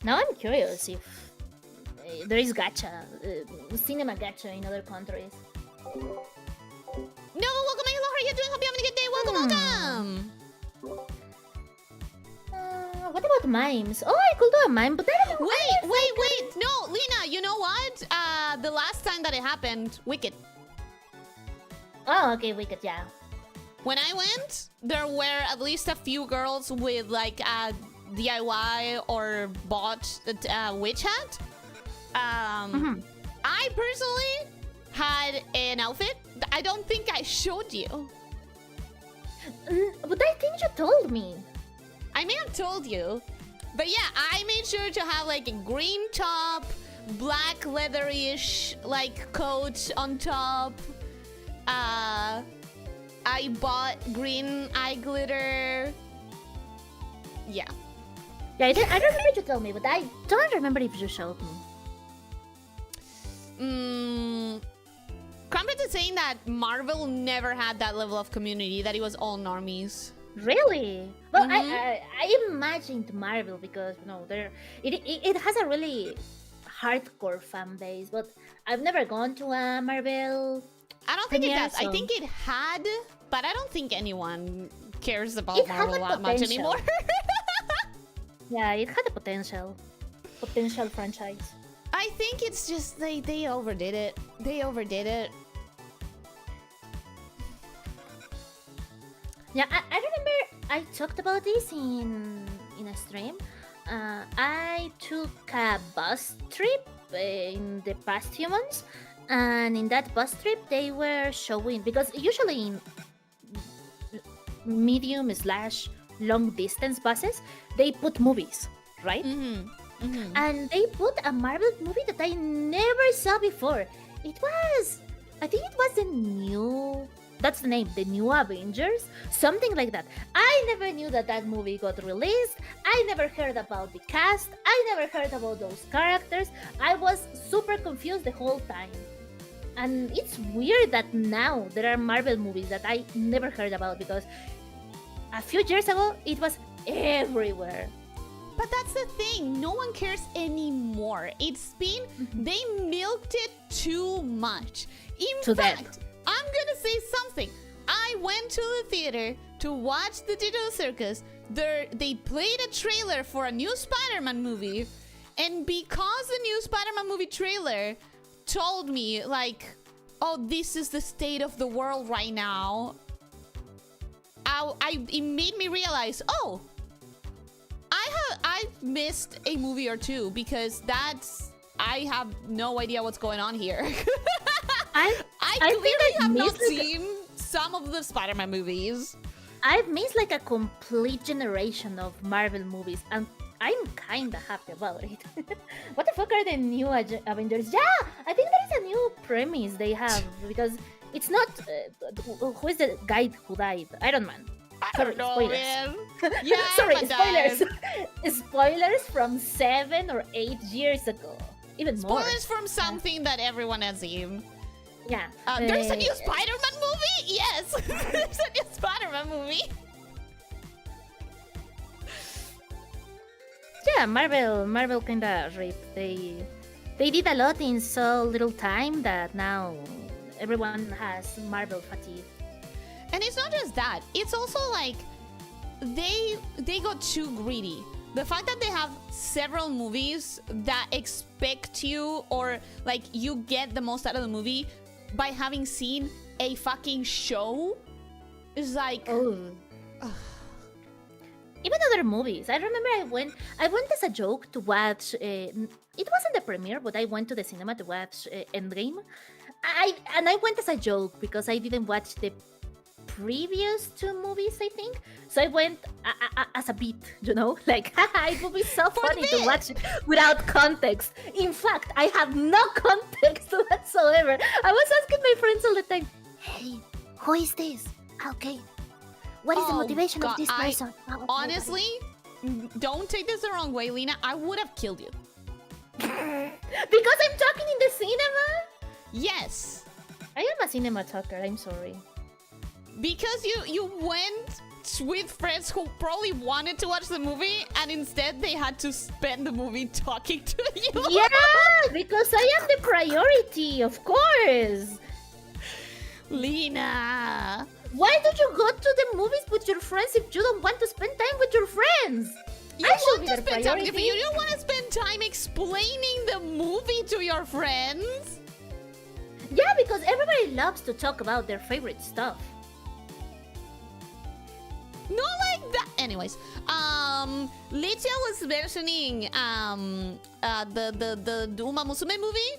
Now I'm curious if there is gacha, cinema gacha in other countries. No, welcome, hello, how are you doing? Hope you're having a good day. Welcome. What about mimes? Oh, I could do a mime, but I don't know. Wait. No, Lena, you know what? The last time that it happened, Wicked. Oh, okay, Wicked, yeah. When I went, there were at least a few girls with like a DIY or bought witch hat. I personally had an outfit. I don't think I showed you. But I think you told me. I may have told you. But yeah, I made sure to have like a green top, black leather-ish like coat on top. I bought green eye glitter. Yeah. Yeah, I don't remember you told me, but I don't remember if you showed me. Crumpet is saying that Marvel never had that level of community, that it was all normies. Really? Well, I imagined Marvel because it has a really hardcore fan base, but I've never gone to a Marvel. I don't think it does. So... I think it had, but I don't think anyone cares about Marvel that much anymore. Yeah, it had a potential franchise. I think it's just they overdid it. They overdid it. Yeah, I remember I talked about this in a stream. I took a bus trip in the past few months, and in that bus trip they were showing, because usually in medium/long distance buses they put movies, right? And they put a Marvel movie that I never saw before. I think it was that's the name, the new Avengers, something like that. I never knew that movie got released. I never heard about the cast. I never heard about those characters. I was super confused the whole time. And it's weird that now there are Marvel movies that I never heard about, because a few years ago it was everywhere. But that's the thing, no one cares anymore. It's been, they milked it too much. In fact, I'm gonna say something. I went to the theater to watch the Digital Circus. They played a trailer for a new Spider-Man movie. And because the new Spider-Man movie trailer told me, like, oh, this is the state of the world right now, it made me realize, oh, I've missed a movie or two, because I have no idea what's going on here. I clearly have not seen some of the Spider-Man movies. I've missed like a complete generation of Marvel movies, and I'm kinda happy about it. What the fuck are the new Avengers? Yeah, I think there is a new premise they have, because it's not who is the guy who died? Iron Man. I don't know, man. Yeah, sorry, spoilers. Spoilers from 7 or 8 years ago. Even more. Spoilers from something that everyone has seen. Yeah. There's a new Spider-Man movie? Yes! There's a new Spider-Man movie. Yeah, Marvel kinda ripped. They did a lot in so little time that now everyone has Marvel fatigue. And it's not just that. It's also like they got too greedy. The fact that they have several movies that expect you, or like you get the most out of the movie by having seen a fucking show, is like... Oh. Even other movies. I remember I went as a joke to watch... it wasn't the premiere, but I went to the cinema to watch Endgame. I went as a joke because I didn't watch the previous 2 movies, I think. So I went as a bit, like, it would be so funny to watch it without context. In fact, I have no context whatsoever. I was asking my friends all the time, hey, who is this? Okay, what is the motivation of this person? Honestly, don't take this the wrong way, Lena. I would have killed you. Because I'm talking in the cinema? Yes. I am a cinema talker, I'm sorry. Because you went with friends who probably wanted to watch the movie, and instead they had to spend the movie talking to you. Yeah, because I am the priority, of course. Lena. Why do you go to the movies with your friends if you don't want to spend time with your friends? You I should want be to their spend time. priority. You don't want to spend time explaining the movie to your friends. Yeah, because everybody loves to talk about their favorite stuff. Not like that. Anyways, Lydia was mentioning the Uma Musume movie,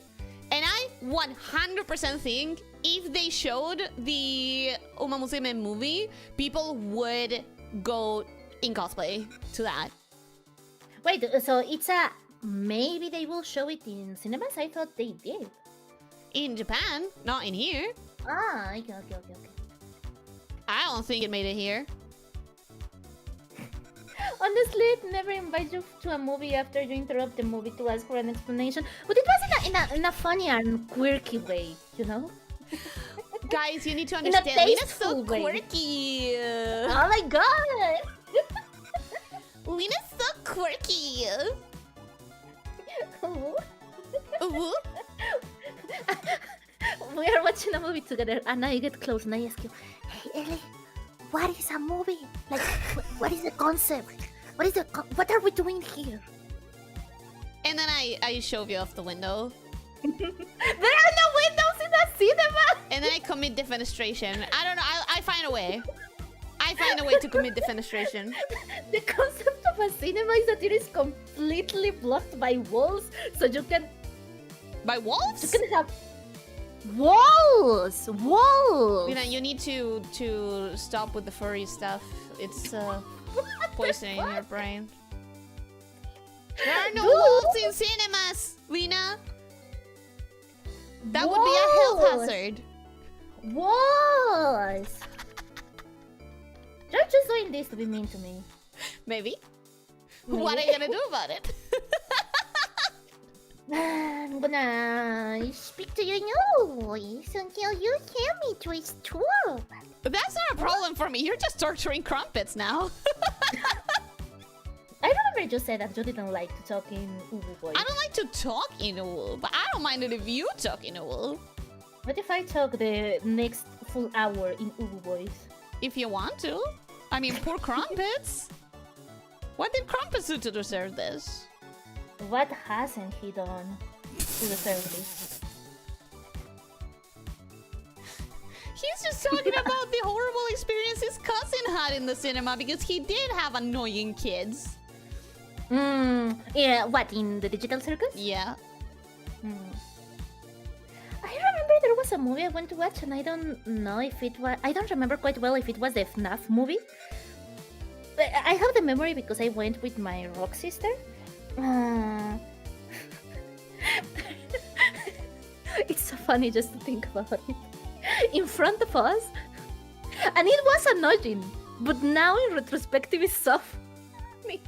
and I 100% think if they showed the Uma Musume movie, people would go in cosplay to that. Wait, so it's a maybe they will show it in cinemas? I thought they did. In Japan, not in here. Ah, okay. I don't think it made it here. Honestly, I'd never invite you to a movie after you interrupt the movie to ask for an explanation. But it was in a funny and quirky way, you know? Guys, you need to In a understand. Lena's so tasteful way. quirky. Oh my god! Lena's so quirky. Ooh. Ooh. We are watching a movie together, and I get close and I ask you, "Hey Ellie, what is a movie? Like, what is the concept? What are we doing here?" And then I shove you off the window. There are no windows in the cinema. And then I commit defenestration. I don't know. I find a way. I find a way to commit defenestration. The concept of a cinema is that it is completely blocked by walls, so you can By wolves? have walls. You know, you need to stop with the furry stuff. It's poisoning your brain. There are no wolves in cinemas, Lena. That would be a health Walls. hazard. Walls. You're just doing this to be mean to me. Maybe. Maybe. What are you gonna do about it? I'm gonna speak to your nose until you tell me to stop. That's not a problem for me. You're just torturing crumpets now. I remember you said that you didn't like to talk in Ubu voice. I don't like to talk in a wool, but I don't mind it if you talk in a wool. What if I talk the next full hour in Ubu voice? If you want to. I mean, poor crumpets. What did Crumpets do to deserve this? What hasn't he done to deserve this? He's just talking about the horrible experience his cousin had in the cinema because he did have annoying kids. Yeah, what, in the digital circus? Yeah. I remember there was a movie I went to watch and I don't know if it was... I don't remember quite well if it was the FNAF movie. But I have the memory because I went with my rock sister. It's so funny just to think about it. In front of us. And it was annoying. But now in retrospective it's so funny.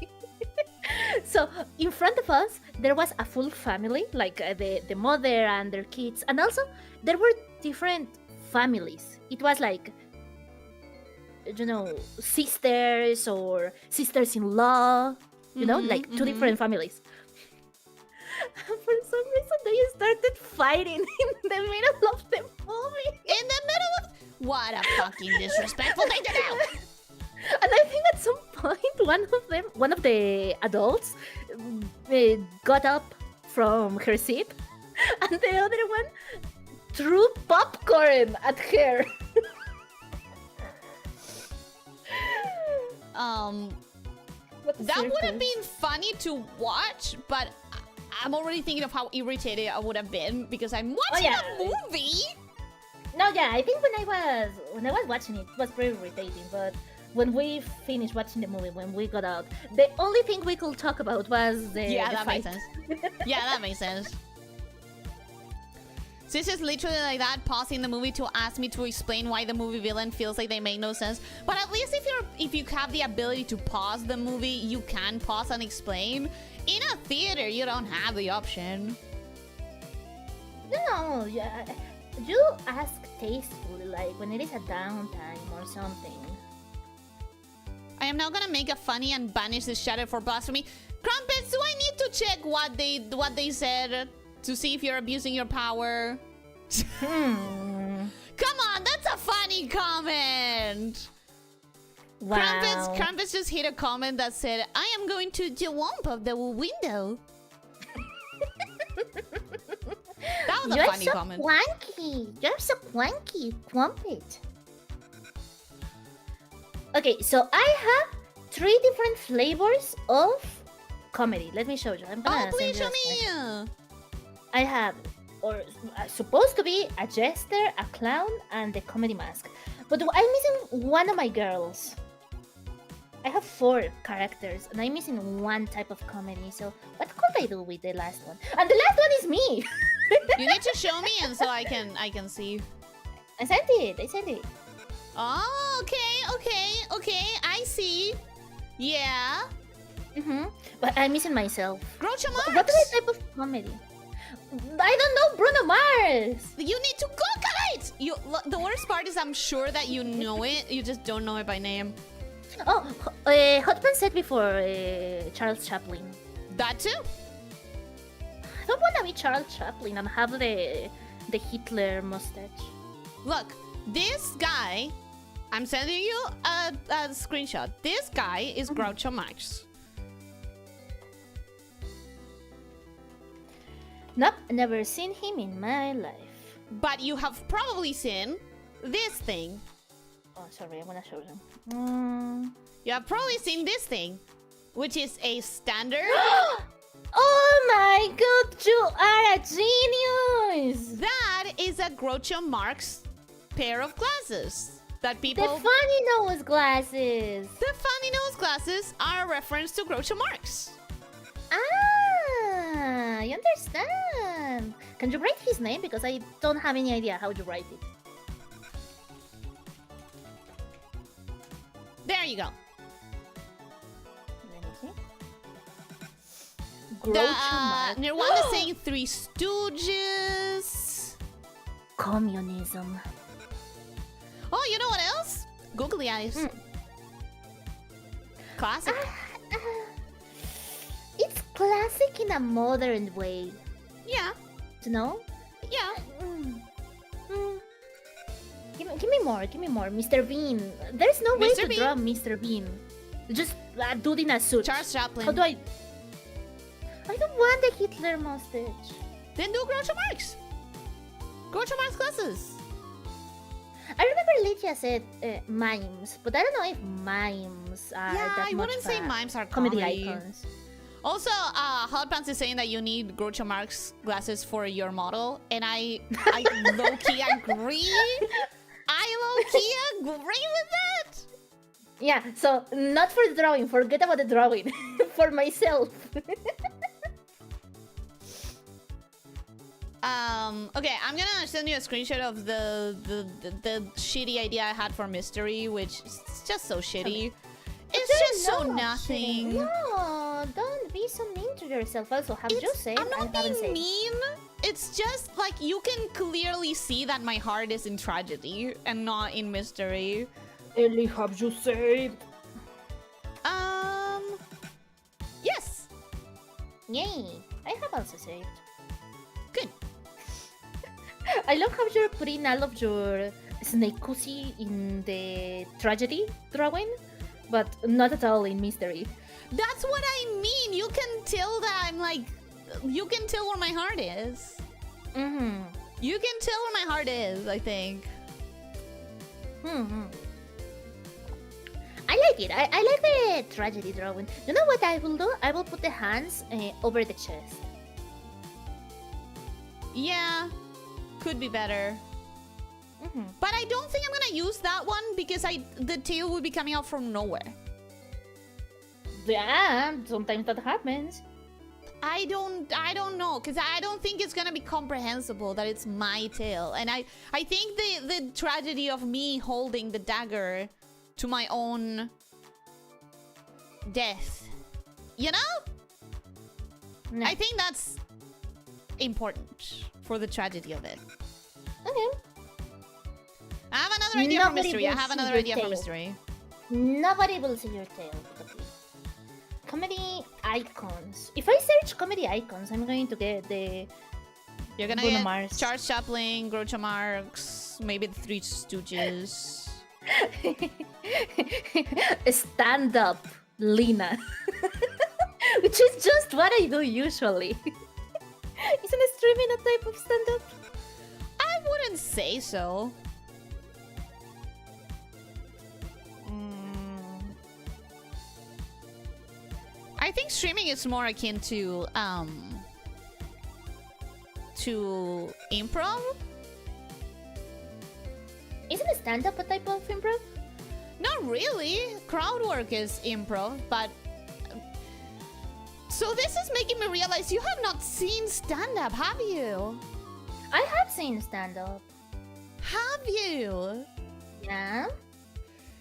So in front of us there was a full family, like the mother and their kids, and also there were different families. It was like, you know, sisters or sisters-in-law, you know, like two different families. And for some reason they started fighting in the middle of the movie. In the middle of... What a fucking disrespectful thing to do! And I think at some point one of the adults got up from her seat and the other one threw popcorn at her. That would have been funny to watch, but I'm already thinking of how irritated I would have been because I'm watching a movie. No, yeah, I think when I was watching it, it was pretty irritating, but when we finished watching the movie, when we got out, the only thing we could talk about was the that fight. makes sense. Yeah, that makes sense. So it's just literally like that, pausing the movie to ask me to explain why the movie villain feels like they make no sense. But at least if you have the ability to pause the movie, you can pause and explain. In a theater, you don't have the option. No, yeah, you ask tastefully, like when it is a downtime or something. I am now gonna make a funny and banish this shadow for blasphemy. Crumpets, do I need to check what they said to see if you're abusing your power? Come on, that's a funny comment. Wow. Krampus just hit a comment that said, I am going to jump of the window. That was a funny comment. You're so quanky. Quampit. Okay, so I have 3 different flavors of comedy. Let me show you. I'm gonna Please show send you a me. I have, or supposed to be, a jester, a clown, and the comedy mask. But I'm missing one of my girls. I have 4 characters, and I'm missing one type of comedy. So what could I do with the last one? And the last one is me. You need to show me, and so I can see. I sent it. Oh, okay. I see. Yeah. But I'm missing myself. Groucho Marx. What other type of comedy? I don't know Bruno Mars. You need to Google it. The worst part is I'm sure that you know it. You just don't know it by name. Oh, Hotman said before Charles Chaplin. That too. I don't want to be Charles Chaplin and have the Hitler mustache. Look, this guy. I'm sending you a screenshot. This guy is Groucho Marx. Nope, never seen him in my life. But you have probably seen this thing. Oh, sorry, I'm gonna show them. You have probably seen this thing, which is a standard. Oh my god, you are a genius! That is a Groucho Marx pair of glasses that people. The funny nose glasses. The funny nose glasses are a reference to Groucho Marx. Ah, I understand. Can you write his name? Because I don't have any idea how to write it. There you go. Let me see. Nirwanda saying Three Stooges. Communism. Oh, you know what else? Googly eyes. Classic. It's classic in a modern way. Yeah. You know? Yeah. Give me more, Mr. Bean. There's no way Mr. to Bean? draw Mr. Bean. Just a dude in a suit. Charles Chaplin. How do I don't want the Hitler mustache. Then do Groucho Marx. Groucho Marx glasses. I remember Lydia said mimes, but I don't know if mimes are that I much wouldn't say mimes are comedy comedy. icons. Also, Hot Pants is saying that you need Groucho Marx glasses for your model, and I low-key agree. I low-key agree with that. Yeah, so not for the drawing. Forget about the drawing. For myself. Okay, I'm gonna send you a screenshot of the shitty idea I had for mystery, which is just so shitty. It's just so nothing. No, don't be so mean to yourself. Also, have you said? I'm not being mean. It's just like you can clearly see that my heart is in tragedy and not in mystery. Ellie, have you saved? Yes. Yay! I have also saved. Good. I love how you're putting all of your snake pussy in the tragedy drawing, but not at all in mystery. That's what I mean. You can tell that I'm like, you can tell where my heart is. You can tell where my heart is, I think. I like it. I like the tragedy drawing. You know what I will do? I will put the hands over the chest. Yeah, could be better. But I don't think I'm gonna use that one because the tail will be coming out from nowhere. Yeah, sometimes that happens. I don't know, because I don't think it's gonna be comprehensible that it's my tail. And I think the tragedy of me holding the dagger to my own death, you know? No. I think that's important for the tragedy of it. Okay. I have another idea for mystery. Nobody will see your tail. Comedy icons. If I search comedy icons, I'm going to get the You're gonna Bruno get Mars. Charles Chaplin, Groucho Marx, maybe the Three Stooges. Stand up, Lina. Which is just what I do usually. Isn't streaming a type of stand up? I wouldn't say so. I think streaming is more akin to improv. Isn't stand up a type of improv? Not really. Crowd work is improv, but so this is making me realize you have not seen stand-up, have you? I have seen stand up. Have you? Yeah.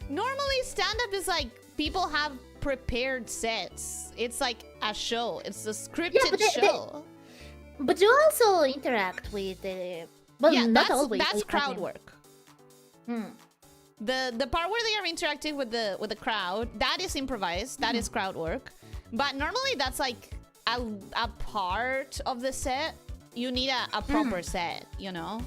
Normally, stand-up is like people have prepared sets. It's like a show. It's a scripted show. But you also interact with the. Well, yeah, not always. That's crowd work. Hmm. The part where they are interacting with the crowd, that is improvised. That is crowd work. But normally that's like a part of the set. You need a proper set, you know?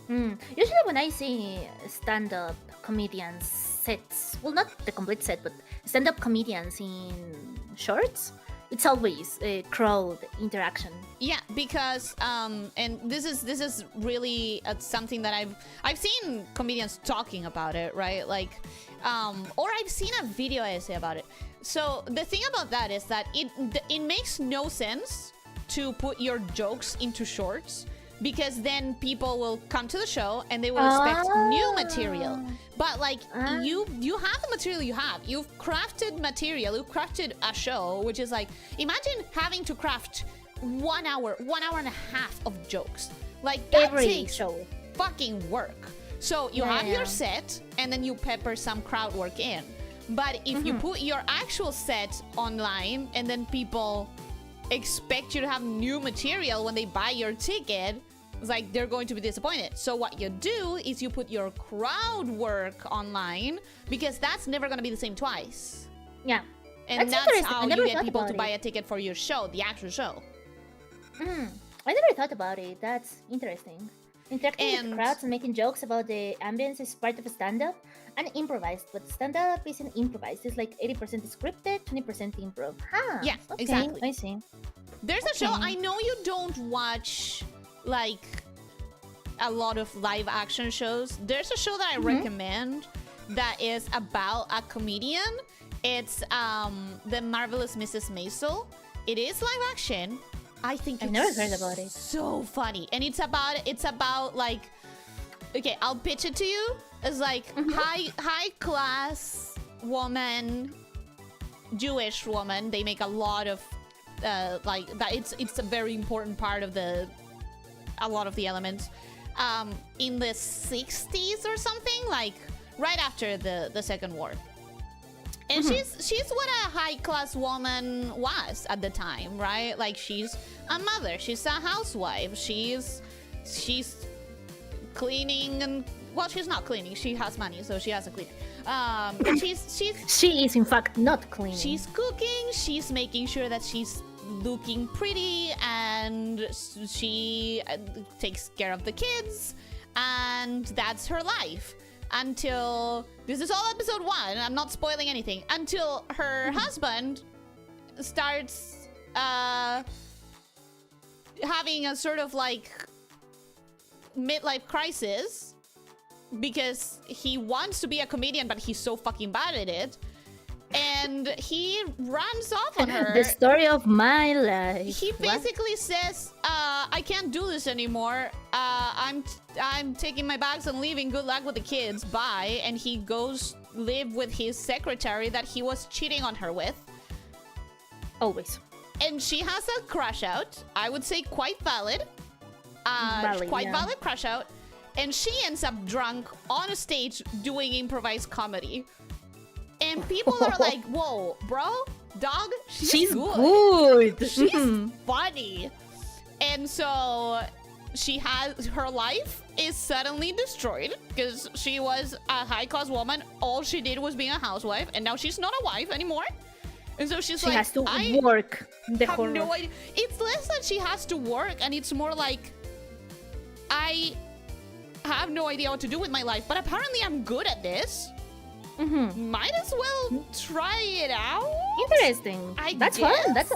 Usually when I see stand-up comedians sets, well, not the complete set, but stand-up comedians in shorts, it's always a crowd interaction. Yeah, because and this is really something that I've seen comedians talking about it, right? Like, or I've seen a video essay about it. So the thing about that is that it makes no sense to put your jokes into shorts, because then people will come to the show and they will expect new material. But like you have the material you have. You've crafted material. You've crafted a show, which is like, imagine having to craft 1 hour and a half of jokes. Like that takes fucking work. So you have your set and then you pepper some crowd work in. But if you put your actual set online and then people expect you to have new material when they buy your ticket, it's like they're going to be disappointed. So what you do is you put your crowd work online, because that's never going to be the same twice. Yeah. And that's how you get people to buy a ticket for your show, the actual show. I never thought about it. That's interesting. Interacting with crowds and making jokes about the ambience is part of stand-up and improvised, but stand-up isn't improvised. It's like 80% scripted, 20% improv. Yeah, okay, exactly. I see. There's a show, I know you don't watch like a lot of live action shows. There's a show that I recommend that is about a comedian. It's The Marvelous Mrs. Maisel. It is live action. I think I've never heard about it. So funny. And it's about like, okay, I'll pitch it to you. It's like high class woman, Jewish woman. They make a lot of like that. It's a very important part of a lot of the elements. In the 60s or something, like right after the Second War. And she's what a high-class woman was at the time, right? Like, she's a mother, she's a housewife, she's cleaning, and well, she's not cleaning, she has money, so she has a cleaner. But she is in fact not cleaning. She's cooking, she's making sure that she's looking pretty, and she takes care of the kids, and that's her life. Until, this is all episode 1, I'm not spoiling anything, until her husband starts having a sort of like midlife crisis, because he wants to be a comedian but he's so fucking bad at it, and he runs off on her. The story of my life. He basically says, I can't do this anymore. I'm taking my bags and leaving. Good luck with the kids. Bye. And he goes live with his secretary that he was cheating on her with. Always. And she has a crush out. I would say quite valid. Valid crush out. And she ends up drunk on a stage doing improvised comedy. And people are like, whoa, bro, dog, she's good. She's funny. And so her life is suddenly destroyed, because she was a high-class woman. All she did was being a housewife, and now she's not a wife anymore. And so she has to work. I have no idea. It's less that she has to work, and it's more like, have no idea what to do with my life, but apparently I'm good at this. Might as well try it out. Interesting. That's fun. guess.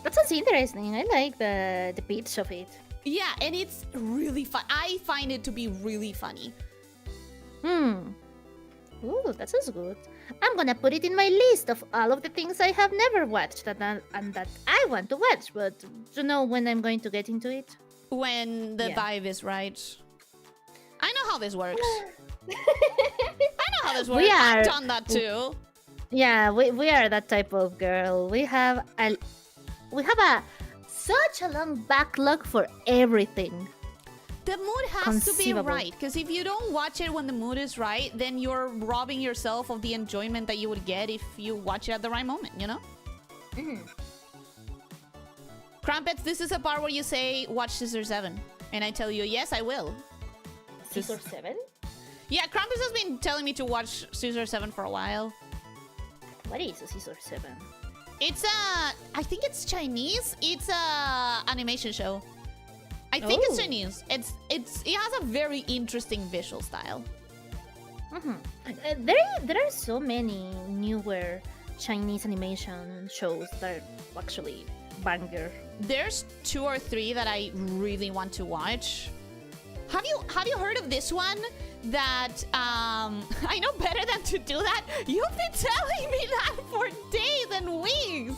That sounds interesting. I like the pitch of it. Yeah, and it's really fun. I find it to be really funny. Ooh, that sounds good. I'm gonna put it in my list of all of the things I have never watched and that I want to watch, but to know when I'm going to get into it. When the vibe is right. I know how this works. I've done that too. Yeah, we are that type of girl. We have such a long backlog for everything. The mood has to be right, because if you don't watch it when the mood is right, then you're robbing yourself of the enjoyment that you would get if you watch it at the right moment, you know? Crumpets, this is a part where you say, watch Scissor 7. And I tell you, yes, I will. Scissor 7? Yeah, Crumpets has been telling me to watch Scissor 7 for a while. What is a Scissor 7? It's I think it's Chinese. It's a animation show. I think it's Chinese. It has a very interesting visual style. There are so many newer Chinese animation shows that are actually banger. There's 2 or 3 that I really want to watch. Have you heard of this one? That I know better than to do that. You've been telling me that for days and weeks.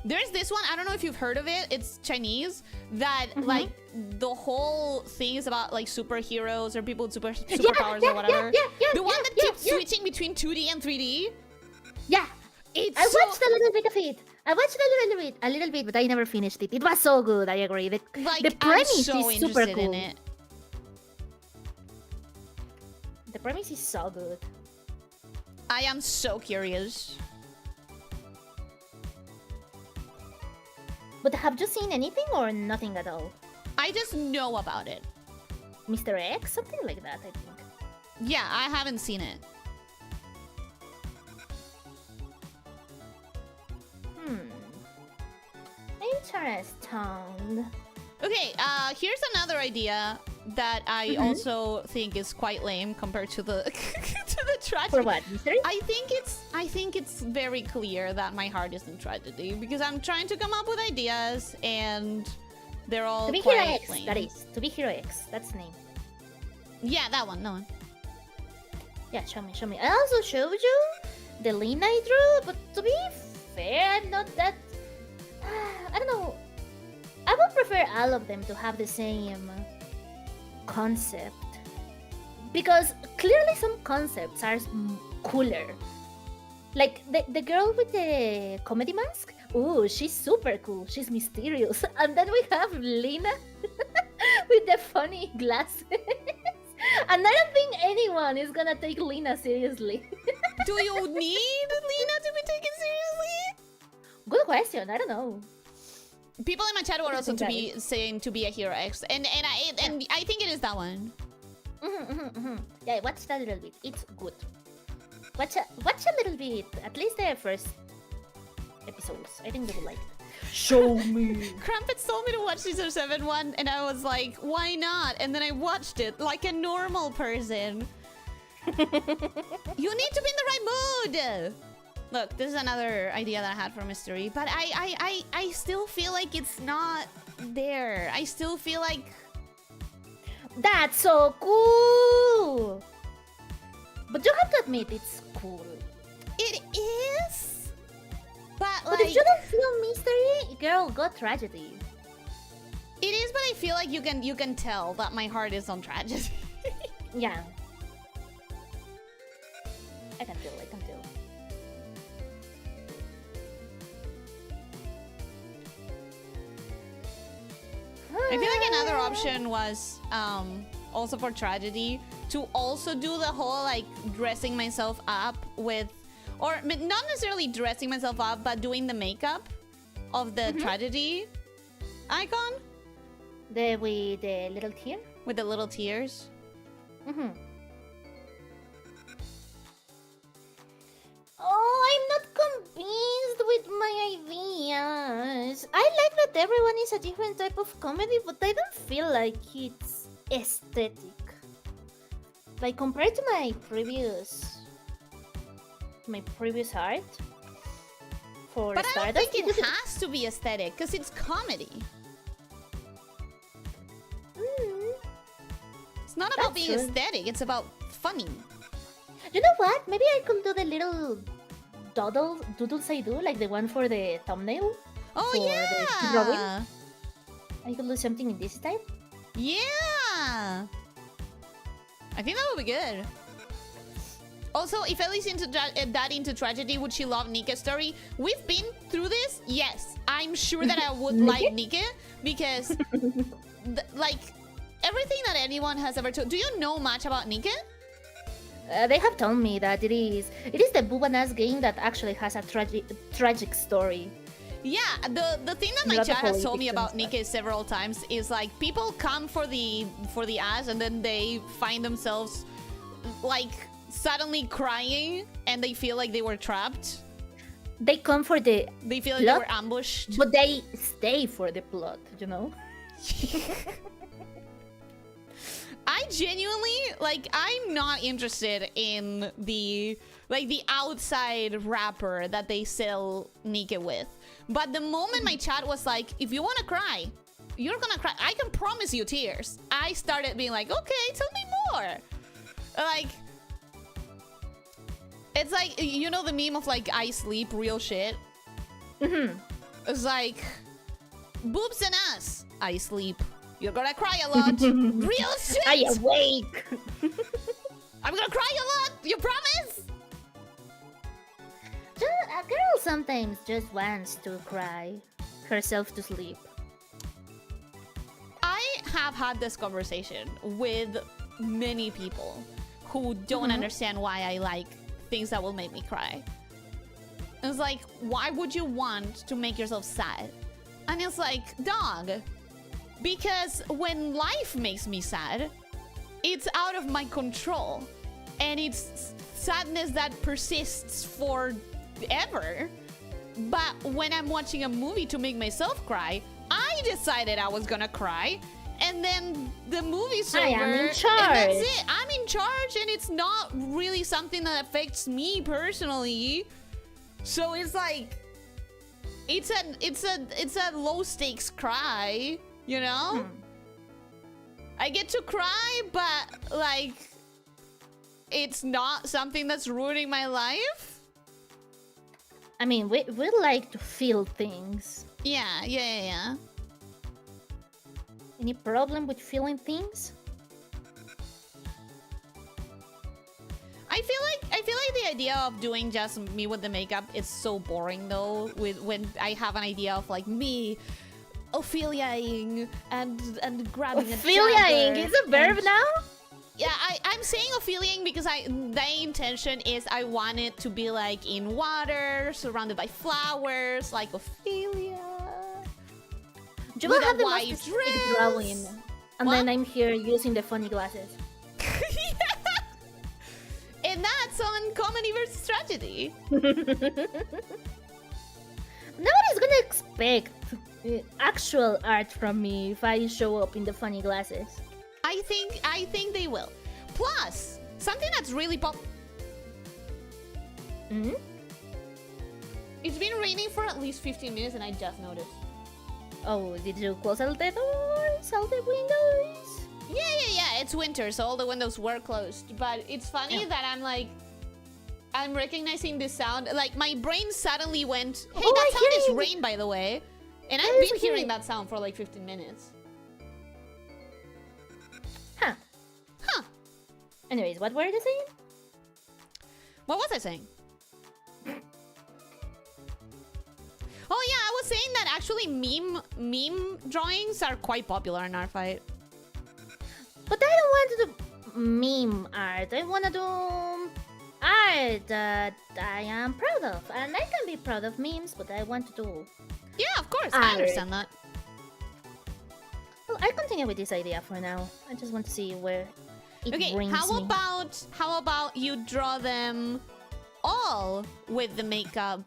There's this one. I don't know if you've heard of it. It's Chinese. That like the whole thing is about like superheroes or people with superpowers or whatever. The one that keeps switching between 2D and 3D. Yeah. I watched a little bit of it. I watched a little bit, but I never finished it. It was so good. I agree. The premise is super cool. In it. The premise is so good. I am so curious. But have you seen anything or nothing at all? I just know about it. Mr. X? Something like that, I think. Yeah, I haven't seen it. Interesting. Okay, here's another idea that I also think is quite lame compared to the to the tragedy. For what, mystery? I think it's very clear that my heart is in tragedy because I'm trying to come up with ideas and they're all To be quite Hero X, lame. that is. To be Hero X, that's the name. Yeah, that one, no one. Yeah, show me. I also showed you the Lena I drew, but to be fair, I'm not that... I don't know. I would prefer all of them to have the same concept. Because clearly some concepts are cooler. Like the girl with the comedy mask. Ooh, she's super cool. She's mysterious. And then we have Lena with the funny glasses. And I don't think anyone is gonna take Lena seriously. Do you need Lena to be taken seriously? Good question. I don't know. People in my chat were also saying to be a Hero X, and I think it is that one. Yeah, watch that a little bit. It's good. Watch a little bit. At least the first episodes. I think they will like it. Show me. Crumpets told me to watch Caesar 7 one, and I was like, why not? And then I watched it like a normal person. You need to be in the right mood. Look, this is another idea that I had for mystery, but I still feel like it's not there. I still feel like... That's so cool! But you have to admit, it's cool. It is? But if you don't feel mystery, girl, go tragedy. It is, but I feel like you can tell that my heart is on tragedy. Yeah. I can tell. I feel like another option was also for tragedy to also do the whole like dressing myself up with, or not necessarily dressing myself up, but doing the makeup of the tragedy icon. With the little tear? With the little tears. Oh, I'm not convinced with my ideas. I like that everyone is a different type of comedy, but I don't feel like it's aesthetic. Like compared to my previous art for But I don't Stardust, think it has to be aesthetic, because it's comedy. It's not about That's being true. aesthetic, it's about funny. You know what? Maybe I could do the little doodles I do, like the one for the thumbnail. Oh, For the yeah! drawing? I could do something in this style. Yeah! I think that would be good. Also, if Ellie's that into tragedy, would she love Nika's story? We've been through this. Yes, I'm sure that I would like Nika because, like, everything that anyone has ever told. Do you know much about Nika? They have told me that it is the Boobanas game that actually has a tragic story. Yeah, the thing that my Not the chat has told me politics and about stuff. Nika several times is like people come for the ass and then they find themselves like suddenly crying and they feel like they were trapped. They come for the They feel like plot, they were ambushed. but they stay for the plot, you know? I genuinely, like, I'm not interested in the outside wrapper that they sell Nika with. But the moment my chat was like, if you want to cry, you're gonna cry. I can promise you tears. I started being like, okay, tell me more. Like, it's like, you know the meme of like, I sleep, real shit? Mm-hmm. It's like, boobs and ass, I sleep. You're gonna cry a lot. Real shit! I awake! I'm gonna cry a lot, you promise? A girl sometimes just wants to cry herself to sleep. I have had this conversation with many people who don't understand why I like things that will make me cry. It's like, why would you want to make yourself sad? And it's like, dog, because when life makes me sad, it's out of my control. And it's sadness that persists forever. But when I'm watching a movie to make myself cry, I decided I was gonna cry. And then the movie's over. I am in charge. And that's it. I'm in charge, and it's not really something that affects me personally. So it's like, it's a low stakes cry, you know? I get to cry, but like, it's not something that's ruining my life. I mean, we like to feel things. Yeah. Any problem with feeling things? I feel like the idea of doing just me with the makeup is so boring though. When I have an idea of like me Opheliaing and grabbing Opheliaing a is a verb now? Yeah, I'm saying Opheliaing because the intention is I want it to be like in water, surrounded by flowers, like Ophelia. You will With a have the white most specific dress. drawing. And What? then I'm here using the funny glasses. And that's on comedy versus tragedy. Nobody's gonna expect actual art from me if I show up in the funny glasses. I think they will. Plus, something that's really Hmm? It's been raining for at least 15 minutes and I just noticed. Oh, did you close all the doors, all the windows? Yeah, it's winter, so all the windows were closed. But it's funny that I'm recognizing this sound. Like, my brain suddenly went, hey, Oh, that I sound hear is it. rain, by the way. And I I've also been hear hearing it. that sound for like 15 minutes. Huh. Anyways, what were you saying? What was I saying? Oh yeah, I was saying that actually meme drawings are quite popular in Artfight. But I don't want to do meme art. I want to do art that I am proud of. And I can be proud of memes, but I want to do... Yeah, of course, I understand that. Well, I'll continue with this idea for now. I just want to see where it Okay, brings how me. about you draw them all with the makeup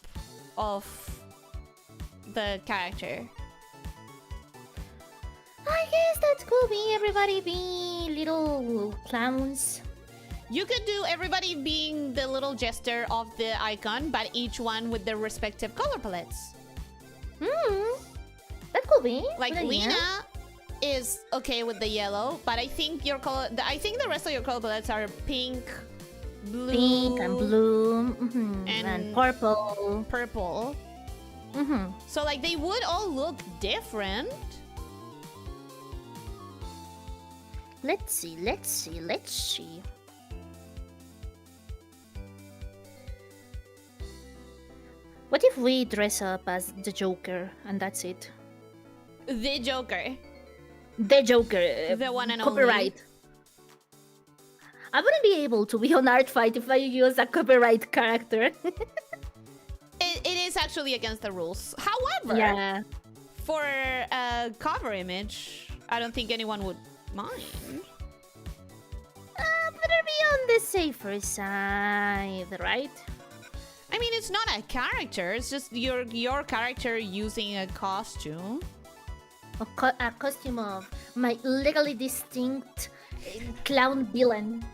of the character. I guess that could be everybody being little clowns. You could do everybody being the little jester of the icon, but each one with their respective color palettes. That could be. Like Good idea. Lena is okay with the yellow, but I think your color, I think the rest of your color palettes are pink, blue, Pink and blue, and and purple. purple. So like they would all look different. Let's see. What if we dress up as the Joker and that's it? The Joker. The Joker. The one and copyright. I wouldn't be able to be on Artfight if I use a copyright character. It is actually against the rules. However, Yeah. for a cover image, I don't think anyone would mind. Better be on the safer side, right? I mean, it's not a character. It's just your character using a costume. A costume of my legally distinct clown villain.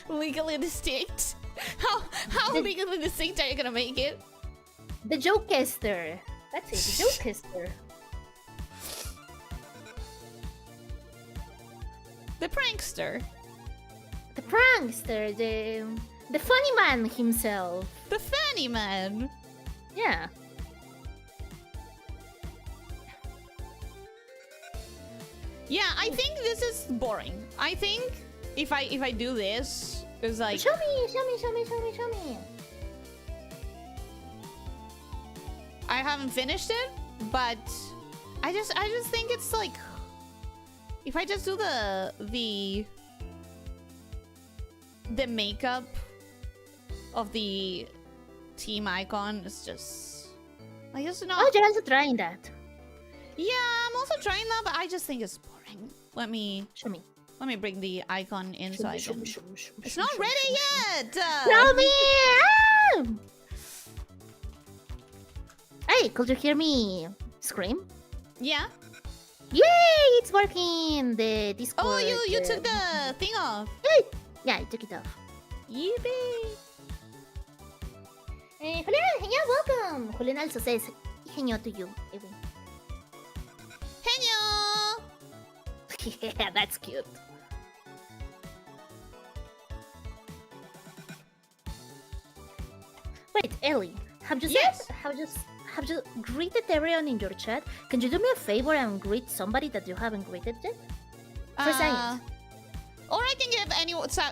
Legally distinct. How legally distinct are you gonna make it? The Jokester. That's it, the Jokester. The prankster. The prankster, the funny man himself. The fanny man. Yeah. Yeah, I think this is boring. I think if I do this, it's like Show me. I haven't finished it, but I just think it's like if I just do the makeup of the team icon, it's just like it's not. Oh, you're also trying that. Yeah, I'm also trying that, but I just think it's boring. Let me bring the icon in so I can. It's not ready yet. Show me! Ah! Hey, could you hear me scream? Yeah. Yay! It's working. The Discord. Oh, you took the thing off. Yay! Yeah, I took it off. Yippee! Julian, yeah, welcome. Julian also says "Genio" to you. Ewan. Henyo! Yeah, that's cute. Wait, Ellie, have you Yes. said, have you greeted everyone in your chat? Can you do me a favor and greet somebody that you haven't greeted yet? For science. Or I can give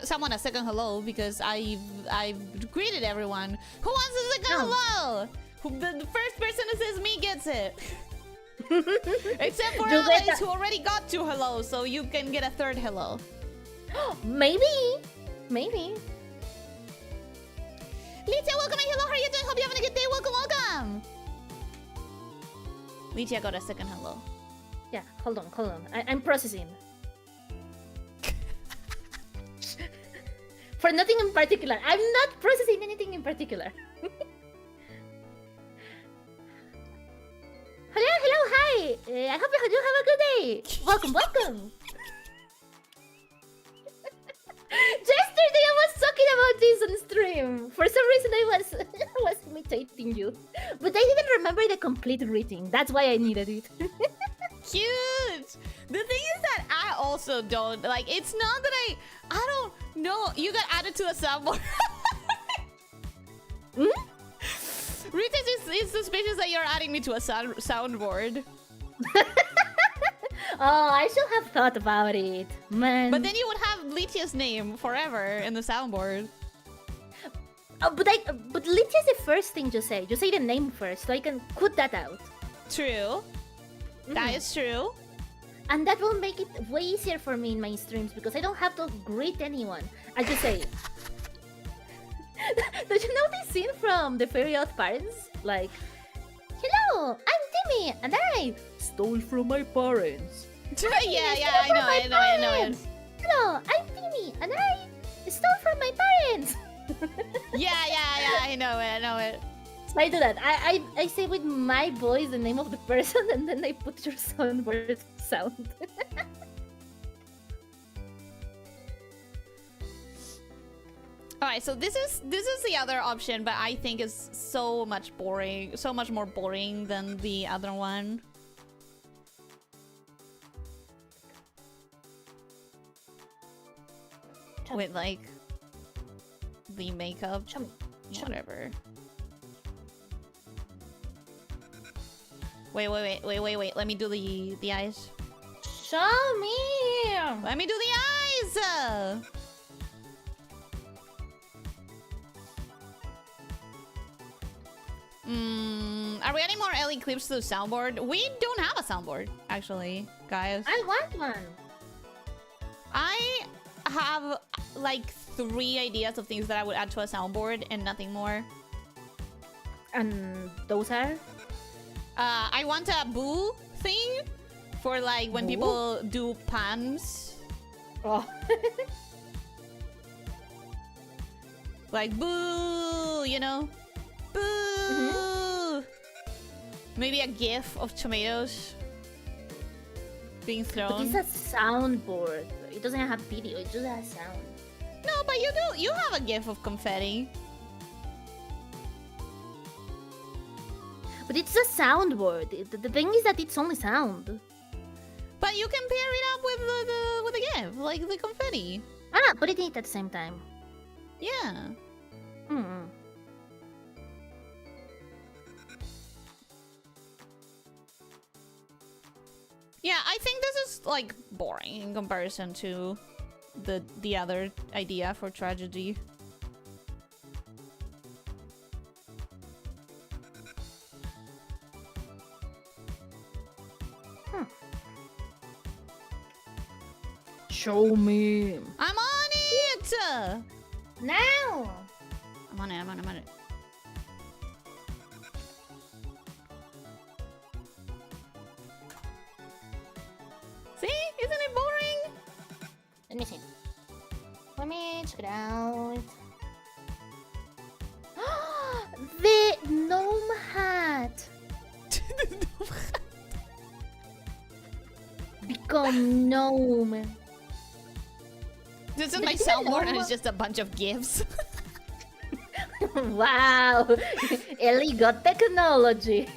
someone a second hello because I've greeted everyone. Who wants a second hello? The first person who says me gets it. Except for You get Alice, who already got 2 hellos, so you can get a 3rd hello. Maybe. Lydia, welcome and hello. How are you doing? Hope you're having a good day. Welcome. Lydia got a second hello. Yeah, hold on. I'm processing. For nothing in particular. I'm not processing anything in particular. Hello, hi. I hope you have a good day. Welcome. Yesterday I was talking about this on stream. For some reason I was imitating you, but I didn't remember the complete greeting. That's why I needed it. Cute. The thing is that I also don't like. It's not that I don't know. You got added to a soundboard. Rita is suspicious that you're adding me to a soundboard. Oh, I should have thought about it, man. But then you would have Lydia's name forever in the soundboard. But Lydia is the first thing you say. You say the name first, so I can cut that out. True. That is true. And that will make it way easier for me in my streams because I don't have to greet anyone. I just say. Did you know this scene from The Fairy Odd Parents? Like, hello, I'm Timmy, and I stole from my parents. Yeah, I know it. Hello, I'm Timmy, and I stole from my parents. Yeah, I know it. So I do that. I say with my voice the name of the person, and then I put your soundboard sound. Alright, so this is the other option, but I think is so much more boring than the other one. With like the makeup, whatever. Wait. Let me do the eyes. Show me. Let me do the eyes. Are we adding more Ellie clips to the soundboard? We don't have a soundboard, actually, guys. I want one. I have like 3 ideas of things that I would add to a soundboard and nothing more. And those are? I want a boo thing for like when Boo? people do pans. Oh. Like boo, you know? Boo! Maybe a gif of tomatoes being But thrown. it's a soundboard. It doesn't have video, it just has sound. No, but you have a gif of confetti. But it's a soundboard. The thing is that it's only sound. But you can pair it up with the gif, like the confetti. Ah, put it in at the same time. Yeah. Hmm. Yeah, I think this is like boring in comparison to the other idea for tragedy. Show me. I'm on it! Now. I'm on it. See? Isn't it boring? Let me see. Let me check it out. The gnome hat. Become gnome. This is But my isn't it soundboard and normal? it's just a bunch of gifs. Wow. Ellie got technology.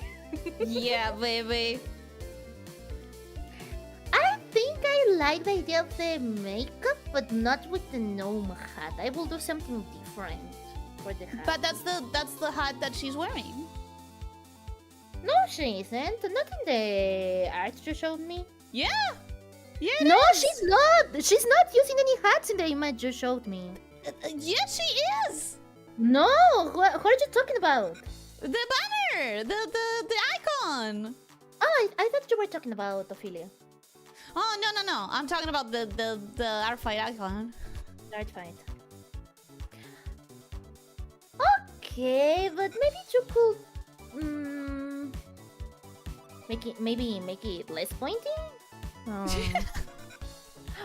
Yeah, baby. I think I like the idea of the makeup, but not with the gnome hat. I will do something different for the hat. But that's the hat that she's wearing. No, she isn't. Not in the art you showed me. Yeah. Yeah, it No, is. she's not. She's not using any hats in the image you showed me. Yes, she is. No, what are you talking about? The banner, the icon. Oh, I thought you were talking about Ophelia. Oh no! I'm talking about the Artfight icon. Artfight. Okay, but maybe you could make it less pointy.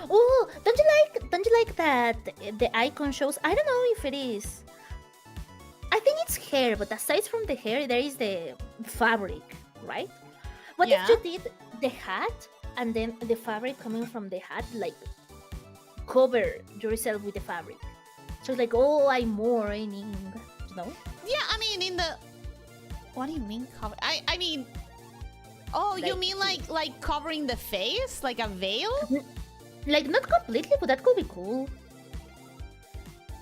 Oh, don't you like that the icon shows? I don't know if it is. I think it's hair, but aside from the hair, there is the fabric, right? What Yeah. if you did the hat and then the fabric coming from the hat, like cover yourself with the fabric? So like, oh, I'm mourning, you know? Yeah, I mean in the. What do you mean cover? I mean. Oh, you Like- mean like covering the face, like a veil? Like not completely, but that could be cool.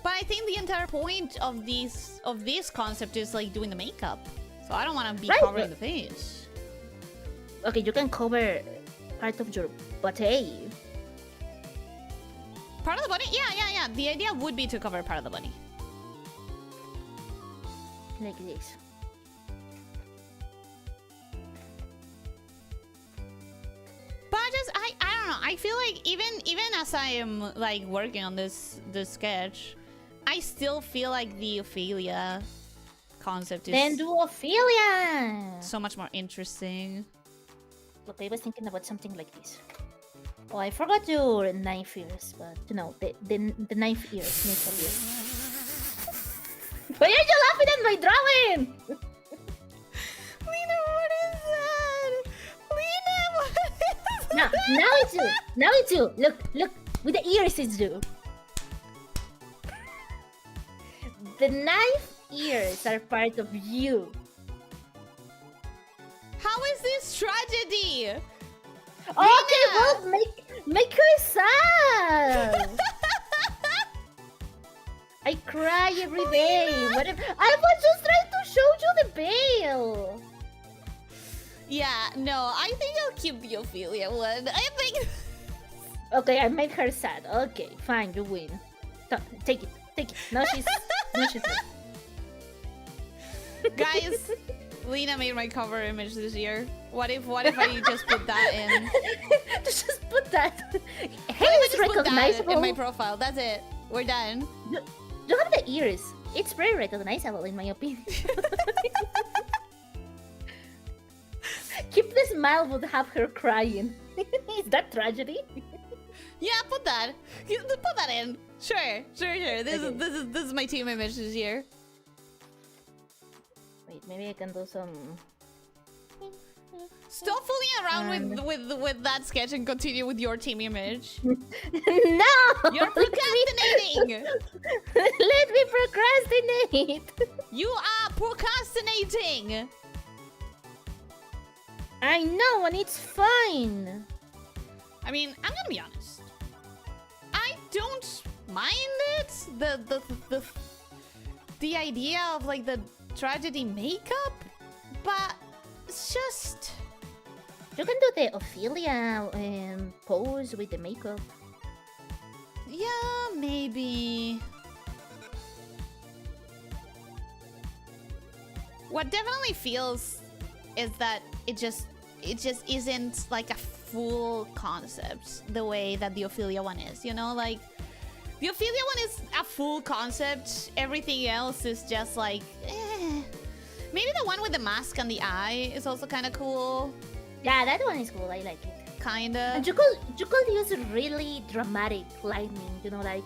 But I think the entire point of this concept is like doing the makeup. So I don't want to be Right, covering but- the face. Okay, you can cover part of your body. Part of the body? Yeah. The idea would be to cover part of the body. Like this. But I don't know. I feel like even as I am like working on this sketch, I still feel like the Ophelia concept is Then do Ophelia! so much more interesting. Look, I was thinking about something like this. Oh, I forgot your knife ears, but you know, the knife ears, nasal ears. Why are you laughing at my drawing? now it's you. Now it's you. Look, with the ears it's you. The knife ears are part of you. How is this tragedy? Okay, well, make her sad. I cry every day. What if I was just trying to show you the veil? Yeah, no, I think I'll keep the Ophelia one. I think. Okay, I made her sad. Okay, fine, you win. Take it. No, she's Guys, Lena made my cover image this year. What if I just put that in? Just put that. Hey, What if I it's just put that recognizable. in my profile? That's it. We're done. You have the ears. It's very recognizable, in my opinion. Keep the smile, would have her crying. Is that tragedy? Yeah, put that. Put that in. Sure. This is my team image this year. Wait, maybe I can do some. Stop fooling around with that sketch and continue with your team image. No! You're procrastinating. Let me procrastinate. You are procrastinating. I know, and it's fine. I mean, I'm gonna be honest. I don't mind it. The idea of like the tragedy makeup, but it's just. You can do the Ophelia pose with the makeup. Yeah, maybe. What definitely feels is that it just isn't like a full concept the way that the Ophelia one is, you know? Like, the Ophelia one is a full concept. Everything else is just like, eh. Maybe the one with the mask and the eye is also kind of cool. Yeah, that one is cool. I like it. Kinda. And you could use really dramatic lighting, you know, like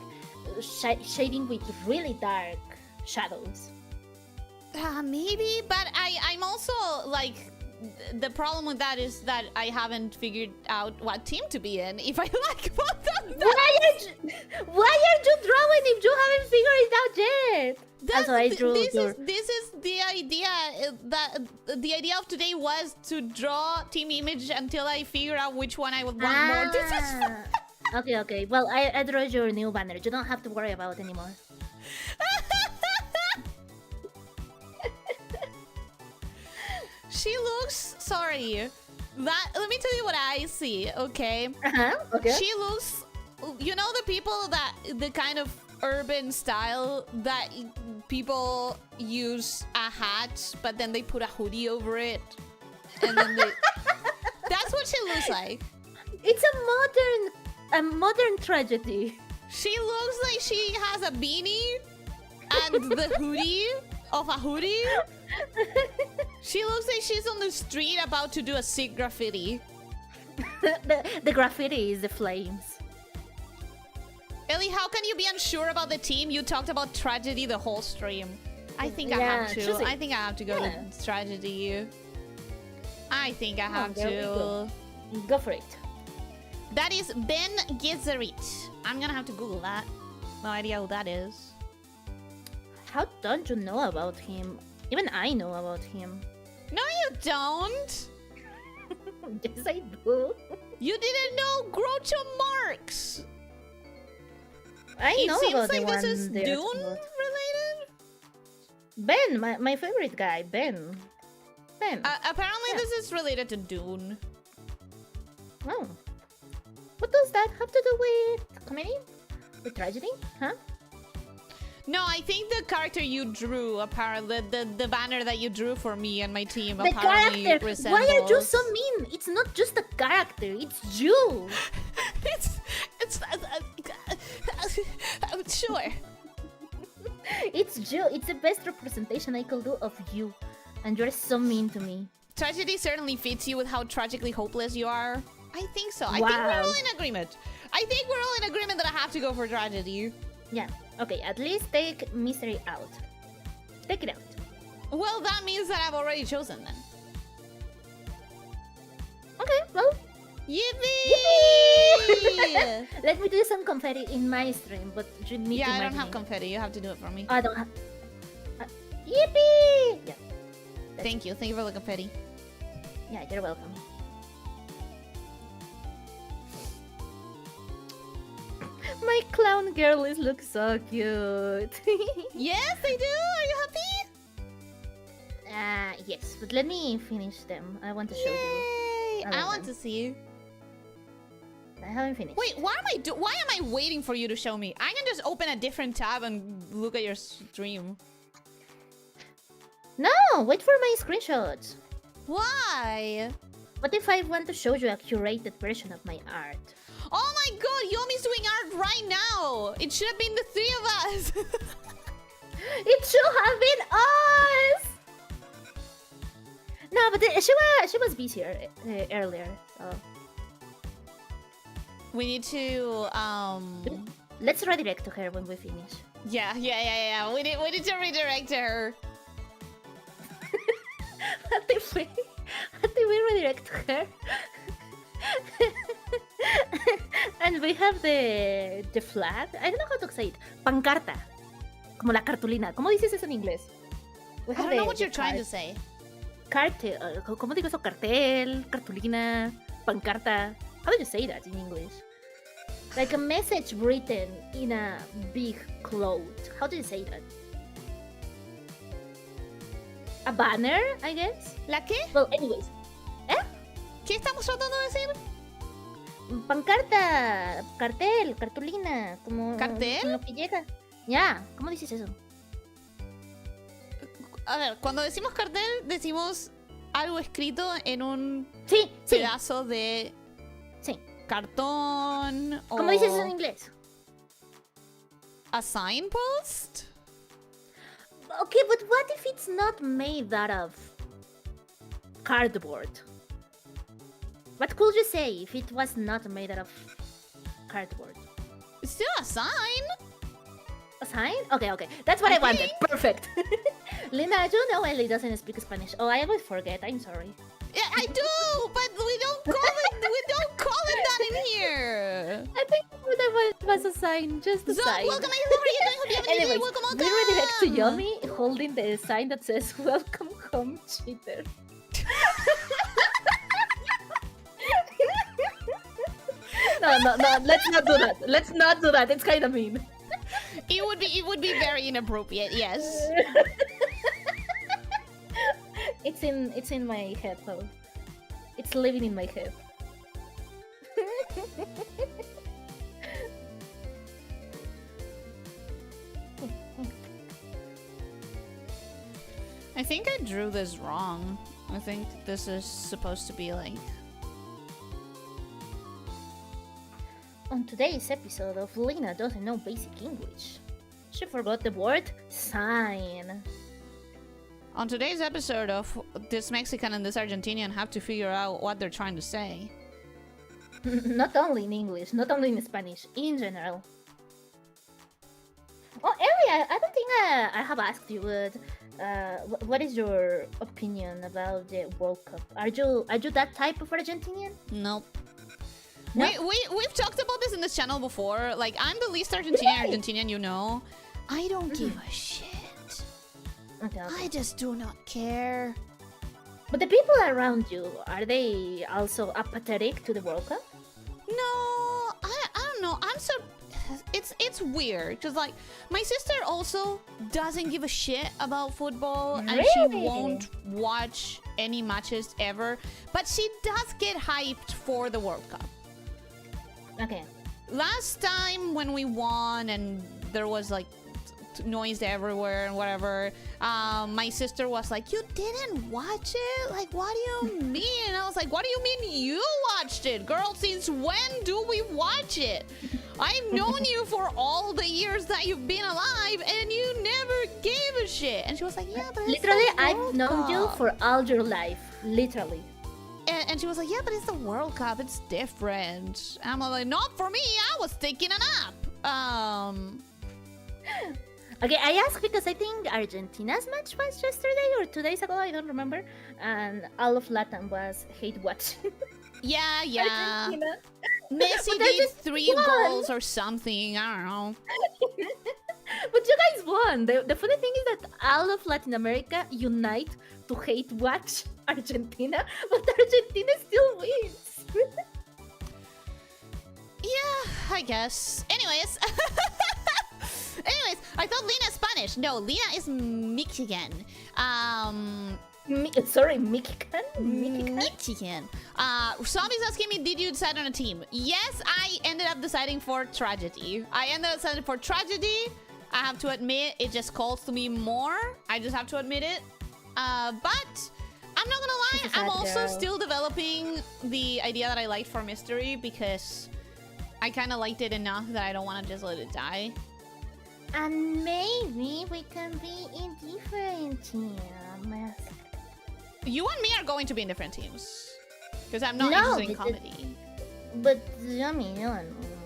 shading with really dark shadows. Maybe, but I'm also like, the problem with that is that I haven't figured out what team to be in. If I like both of them. Why are you drawing if you haven't figured it out yet? Also, I drew this is the idea that the idea of today was to draw team image until I figure out which one I would want more. This is Okay. Well, I drew your new banner. You don't have to worry about it anymore. She looks sorry. Let me tell you what I see, okay? Okay. She looks, you know, the people that the kind of urban style that people use a hat, but then they put a hoodie over it, and then they. That's what she looks like. It's a modern tragedy. She looks like she has a beanie and the hoodie of a hoodie. She looks like she's on the street about to do a sick graffiti. the graffiti is the flames. Ellie, how can you be unsure about the team? You talked about tragedy the whole stream. I think I have to. I think I have to go to tragedy. I think I have to. Go for it. That is Ben Gesserit. I'm gonna have to Google that. No idea who that is. How don't you know about him? Even I know about him. No, you don't. Yes, I do. You didn't know Groucho Marx. I know about the one. It seems like this is Dune related. Ben, my favorite guy, Ben. Apparently, this is related to Dune. Oh. What does that have to do with comedy? With tragedy? Huh? No, I think the character you drew, apparently, the banner that you drew for me and my team, the apparently character. resembles... Why are you so mean? It's not just a character. It's you. it's sure. It's you. It's the best representation I could do of you, and you're so mean to me. Tragedy certainly fits you with how tragically hopeless you are. I think so. I think we're all in agreement. I think we're all in agreement that I have to go for tragedy. Yeah. Okay, at least take misery out. Take it out. Well, that means that I've already chosen then. Okay, well, Yippee! Let me do some confetti in my stream, but you need to Yeah, I don't merge have me. confetti. You have to do it for me. I don't have. Yippee! Yeah. Thank you. Thank you for the confetti. Yeah, you're welcome. My clown girlies look so cute. Yes, they do. Are you happy? Yes, but let me finish them. I want to show you. Yay! I I love want them. to see you. I haven't finished. Wait, why am I waiting for you to show me? I can just open a different tab and look at your stream. No, wait for my screenshots. Why? What if I want to show you a curated version of my art? Oh my god, Yomi's doing art right now! It should have been the three of us! It should have been us! No, but she was busier earlier, so... We need to, Let's redirect to her when we finish. Yeah. We need to redirect her. What if we redirect to her? And we have the flag. I don't know how to say it. Pancarta. Como la cartulina. ¿Cómo dices eso en inglés? We I have don't know the- what the you're trying card- to say. Cartel. ¿Cómo digo eso? Cartel, cartulina, pancarta. How do you say that in English? Like a message written in a big cloth. How do you say that? A banner, I guess? ¿La qué? Well, anyways. ¿Qué estamos tratando de decir? Pancarta, cartel, cartulina, como... ¿Cartel? Con lo que llega. Ya, ¿cómo dices eso? A ver, cuando decimos cartel, decimos algo escrito en un Sí, sí, pedazo de sí. cartón o ¿Cómo dices eso en inglés? a signpost. Okay, but what if it's not made out of cardboard? What could you say if it was not made out of cardboard? It's still a sign. A sign? Okay, okay. That's what I wanted. Perfect. Lina, you know Ellie doesn't speak Spanish. Oh, I always forget. I'm sorry. Yeah, I do, but we don't call it. We don't call it that in here. I think that was a sign, just a So, sign. welcome, how are you doing? Hope you have a good day. Anyways, Welcome, we redirect to welcome. Yomi holding the sign that says "Welcome home, cheater." No, let's not do that. Let's not do that. It's kind of mean. It would be very inappropriate. Yes. It's in my head though. It's living in my head. I think I drew this wrong. I think this is supposed to be like. On today's episode of Lina Doesn't Know Basic English, she forgot the word sign. On today's episode of this Mexican and this Argentinian have to figure out what they're trying to say. Not only in English, not only in Spanish, in general. Oh, Ellie, I don't think I have asked you, but what is your opinion about the World Cup? Are you that type of Argentinian? Nope. No? We've talked about this in this channel before. Like, I'm the least Argentinian Really? Argentinian you know. I don't give a shit. Okay, okay. I just do not care. But the people around you, are they also apathetic to the World Cup? No, I don't know. I'm so it's weird because like my sister also doesn't give a shit about football and she Really? won't watch any matches ever, but she does get hyped for the World Cup. Okay. Last time when we won and there was like noise everywhere and whatever, my sister was like, you didn't watch it? Like, what do you mean? And I was like, what do you mean you watched it? Girl, since when do we watch it? I've known you for all the years that you've been alive and you never gave a shit. And she was like, yeah, but it's Literally, the I've World known you Cup." for all your life. Literally. And she was like, yeah, but it's the World Cup. It's different. And I'm like, not for me. I was taking a nap. Okay, I asked because I think Argentina's match was yesterday or 2 days ago, I don't remember. And all of Latin was hate watching. Yeah. Argentina. Messi But they did just 3 won. goals or something. I don't know. But you guys won. The funny thing is that all of Latin America unite to hate watch Argentina, but Argentina still wins. Yeah, I guess. Anyways. I thought Lina is Spanish. No, Lina is Mexican. Sorry, Mexican? Mexican. Zombie's asking me, did you decide on a team? Yes, I ended up deciding for Tragedy. I have to admit, it just calls to me more. I just have to admit it. But I'm not gonna lie, I'm also still developing the idea that I liked for Mystery because I kind of liked it enough that I don't want to just let it die. And maybe we can be in different teams. You and me are going to be in different teams. Because I'm not interested in comedy. But Yummy,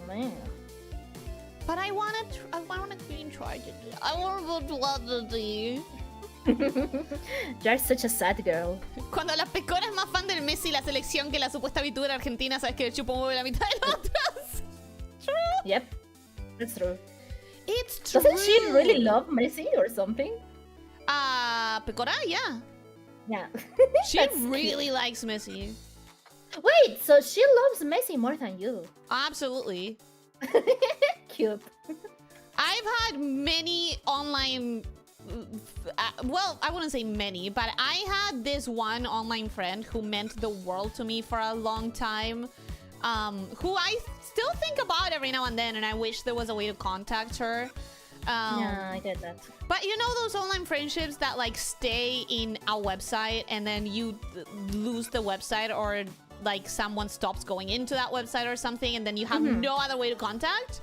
man. But I want to be in Tragedy. I want to go to Tragedy. You're such a sad girl. Cuando la pecora es más fan del Messi y la selección que la supuesta VTuber argentina, sabes que el chupo mueve la mitad de otras. True. Yep, that's true. It's true. Doesn't she really love Messi or something? Pecora, yeah. Yeah. She really likes Messi. Wait, so she loves Messi more than you? Absolutely. Cute. I've had many online... well, I wouldn't say many, but I had this one online friend who meant the world to me for a long time. Who I still think about every now and then, and I wish there was a way to contact her. Yeah, I get that. But you know those online friendships that like stay in a website and then you lose the website, or like someone stops going into that website or something, and then you have no other way to contact?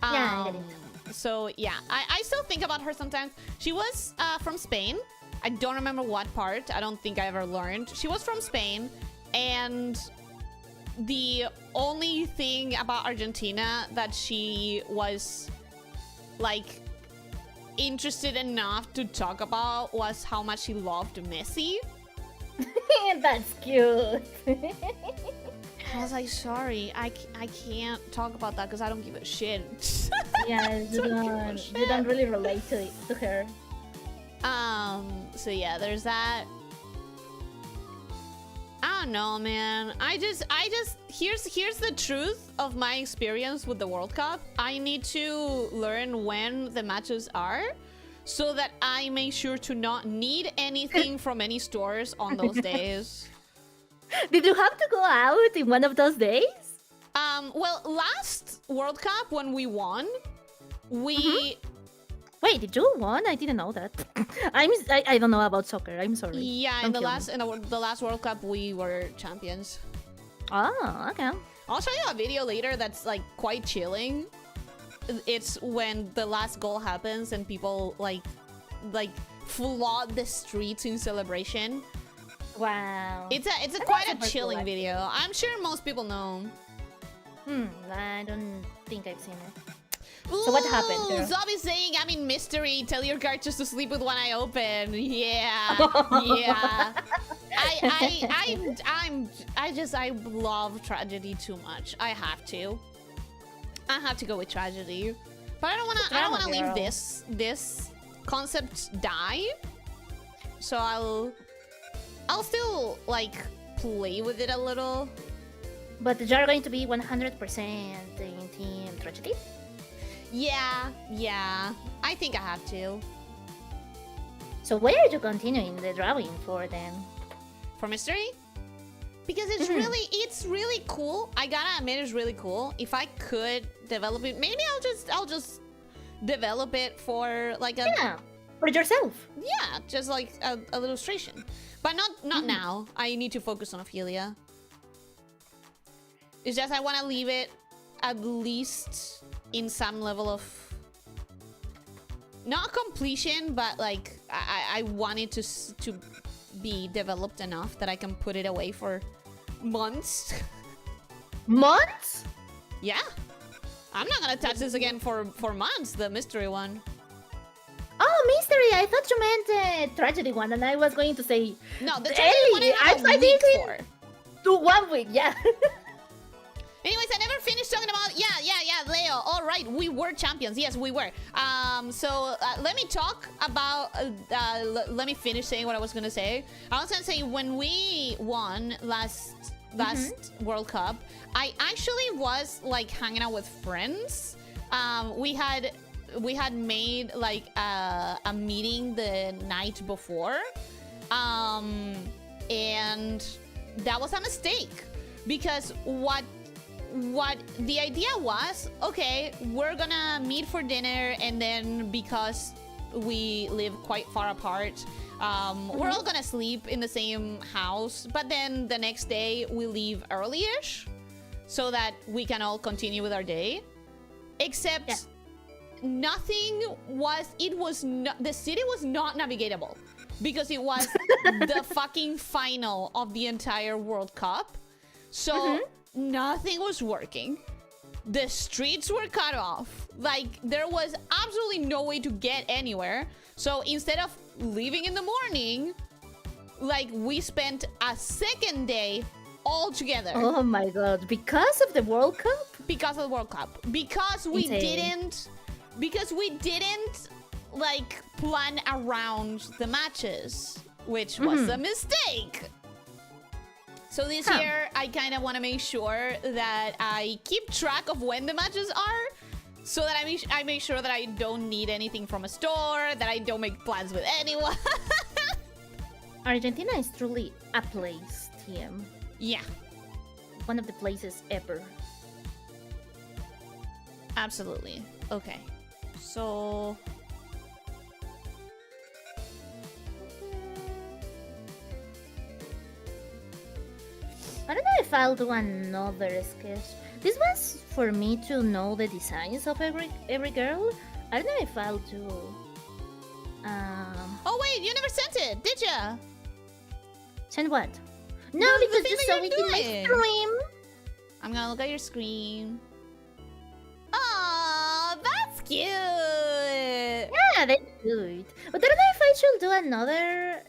Yeah, I get it. So yeah, I still think about her sometimes. She was from Spain. I don't remember what part. I don't think I ever learned. She was from Spain, and the only thing about Argentina that she was like interested enough to talk about was how much she loved Messi. That's cute. I was like, sorry, I can't talk about that because I don't give a shit. Yeah, you don't really relate to her. So yeah, there's that. I don't know, man. I just here's the truth of my experience with the World Cup. I need to learn when the matches are so that I make sure to not need anything from any stores on those days. Did you have to go out in one of those days? Well, last World Cup when we won, we Wait, did you won? I didn't know that. I don't know about soccer. I'm sorry. yeah, in the last World Cup we were champions. Oh, okay. I'll show you a video later that's like quite chilling. It's when the last goal happens and people like flood the streets in celebration. Wow. It's quite a chilling video. I'm sure most people know. I don't think I've seen it. Ooh, So what happened, girl? Zombie saying I'm in Mystery. Tell your characters to sleep with one eye open. Yeah, yeah. I love Tragedy too much. I have to go with Tragedy. But I don't wanna leave this concept die. So I'll still like play with it a little. But you're going to be 100% in Team Tragedy? Yeah. I think I have to. So where are you continuing the drawing for then? For Mystery? Because it's really cool. I gotta admit, it's really cool. If I could develop it, maybe I'll just develop it for like a... Yeah, for yourself. Yeah, just like a illustration. But not now. I need to focus on Ophelia. It's just I want to leave it at least in some level of... not completion, but like I want it to be developed enough that I can put it away for months. Months? Yeah. I'm not gonna touch this again for months, the Mystery one. Oh, Mystery! I thought you meant Tragedy one, and I was going to say... No, the Tragedy one I have a week for. To 1 week, yeah. Anyways, I never finished talking about... Yeah, Leo. All right, we were champions. Yes, we were. So let me talk about... let me finish saying what I was going to say. I was going to say, when we won last World Cup, I actually was, like, hanging out with friends. We had made, like, a meeting the night before. And that was a mistake. Because what the idea was, okay, we're gonna meet for dinner, and then because we live quite far apart, we're all gonna sleep in the same house, but then the next day we leave early-ish so that we can all continue with our day. Except nothing was, the city was not navigatable because it was the fucking final of the entire World Cup. So nothing was working. The streets were cut off. Like, there was absolutely no way to get anywhere. So instead of leaving in the morning, like, we spent a second day all together. Oh my god, because of the World Cup? Because of the World Cup. Because we didn't, like, plan around the matches, which was a mistake. So this year, I kind of want to make sure that I keep track of when the matches are, so that I make sure that I don't need anything from a store, that I don't make plans with anyone. Argentina is truly a place, TM. Yeah. One of the places ever. Absolutely. Okay. So... I don't know if I'll do another sketch. This was for me to know the designs of every girl. I don't know if I'll do... Oh wait, you never sent it, did ya? Send what? No, because you saw it in my stream. I'm gonna look at your screen. Aw, that's cute! Yeah, that's good. But I don't know if I should do another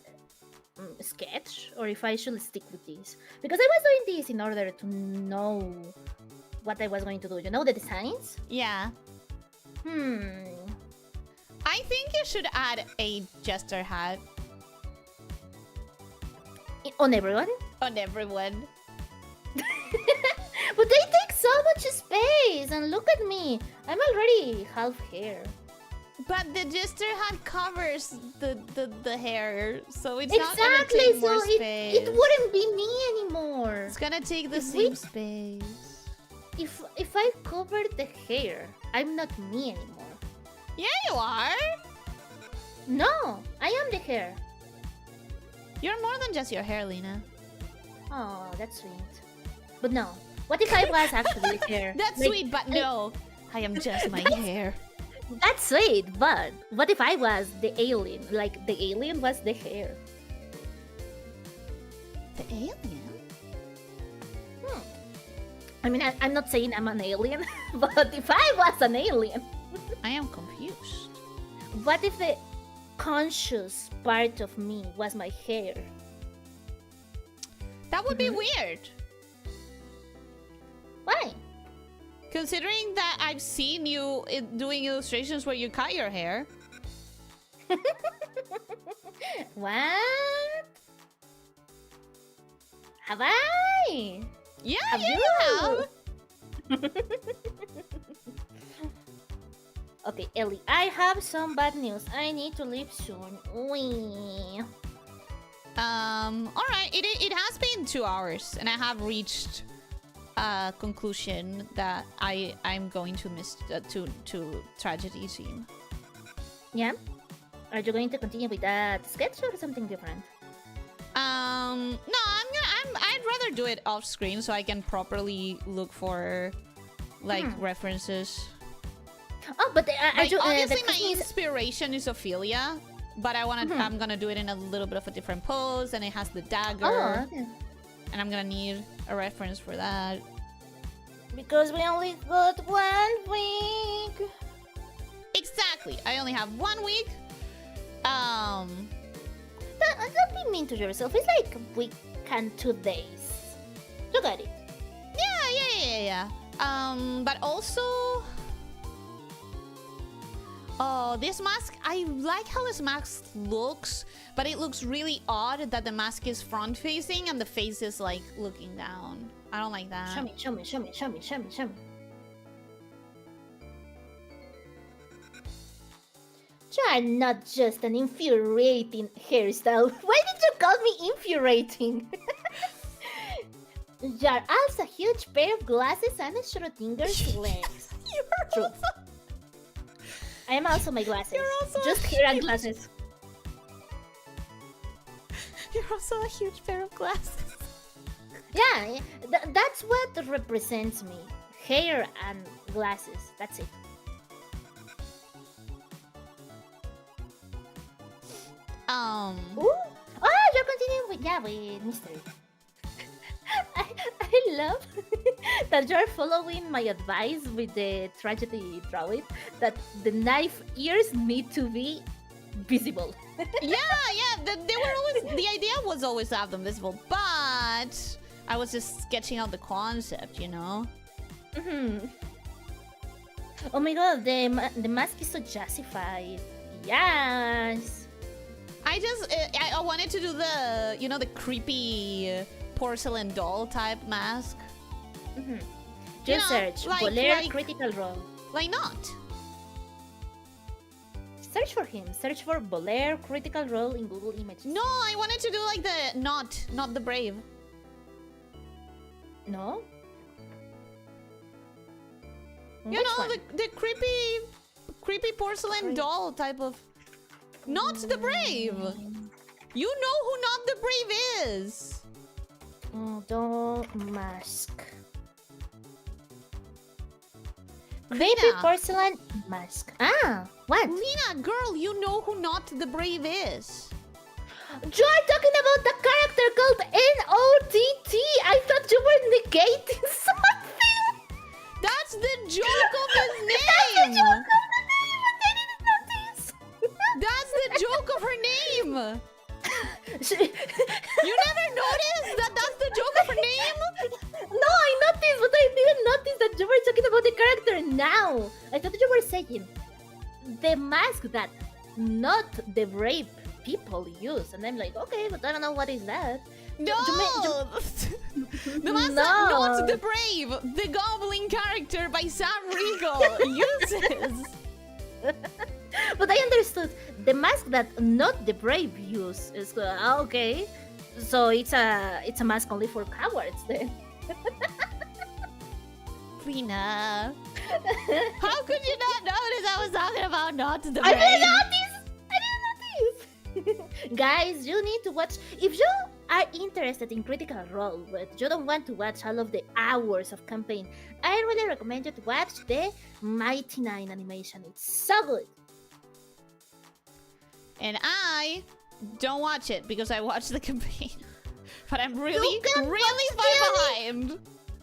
sketch or if I should stick with this. Because I was doing this in order to know what I was going to do. You know, the designs? Yeah. I think you should add a jester hat. On everyone? On everyone. But they take so much space, and look at me. I'm already half hair. But the jester hat covers the hair, so it's exactly, not gonna take more so space. It wouldn't be me anymore. It's gonna take the same space. If I covered the hair, I'm not me anymore. Yeah, you are. No, I am the hair. You're more than just your hair, Lena. Oh, that's sweet. But no, what if I was actually the hair? That's like, sweet, but no. I am just my hair. That's sweet, but what if I was the alien? Like, the alien was the hair. The alien? I mean, I'm not saying I'm an alien, but if I was an alien... I am confused. What if the conscious part of me was my hair? That would be weird. Why? Considering that I've seen you doing illustrations where you cut your hair. What? Have I? Yeah, have you have. Okay, Ellie, I have some bad news. I need to leave soon. Wee. Alright, it has been 2 hours, and I have reached a conclusion that I'm going to miss to Tragedy Team. Yeah? Are you going to continue with that sketch or something different? No, I'd rather do it off screen so I can properly look for like references. Oh, but like, obviously my inspiration is Ophelia, but I'm gonna do it in a little bit of a different pose, and it has the dagger. Oh, okay. And I'm gonna need a reference for that. Because we only got 1 week. Exactly. I only have 1 week. Don't be mean to yourself. It's like a week and 2 days. You got it. Yeah. But also... Oh, this mask, I like how this mask looks, but it looks really odd that the mask is front-facing and the face is, like, looking down. I don't like that. Show me. You are not just an infuriating hairstyle. Why did you call me infuriating? You are also a huge pair of glasses and a Schrodinger's lens. You're also... I am also my glasses. You're also just hair and glasses. You're also a huge pair of glasses. Yeah, that's what represents me. Hair and glasses. That's it. Ooh. Oh, you're continuing with mystery. I love that you're following my advice with the tragedy drawing that the knife ears need to be visible. yeah. They were always... The idea was always to have them visible, but I was just sketching out the concept, you know? Oh my god, the mask is so justified. Yes. I wanted to do the, you know, the creepy porcelain doll type mask. Just search Bolaire critical role. Why not? Search for him. Search for Bolaire critical role in Google Images. No, I wanted to do like the not the brave. No? You know, the creepy porcelain doll type of... Not the brave! You know who Not the Brave is! Doll mask. Baby porcelain mask. Ah, what? Lina, girl, you know who Not the Brave is. You're talking about the character called NOTT. I thought you were negating something. That's the joke of his name. That's the joke of the name. I didn't notice. That's the joke of her name. You never noticed that that's the joke of her name? No, I noticed, but I didn't notice that you were talking about the character now. I thought you were saying the mask that not the brave people use, and I'm like, okay, but I don't know what is that. No, the mask that Not the Brave, the goblin character by Sam Riegel uses. But I understood the mask that Not the Brave use is okay. So it's a mask only for cowards then. Lina, how could you not notice I was talking about Not the Brave? I didn't notice. Guys, you need to watch. If you are interested in Critical Role, but you don't want to watch all of the hours of campaign, I really recommend you to watch the Mighty 9 animation. It's so good. And I don't watch it because I watch the campaign. But I'm really far behind.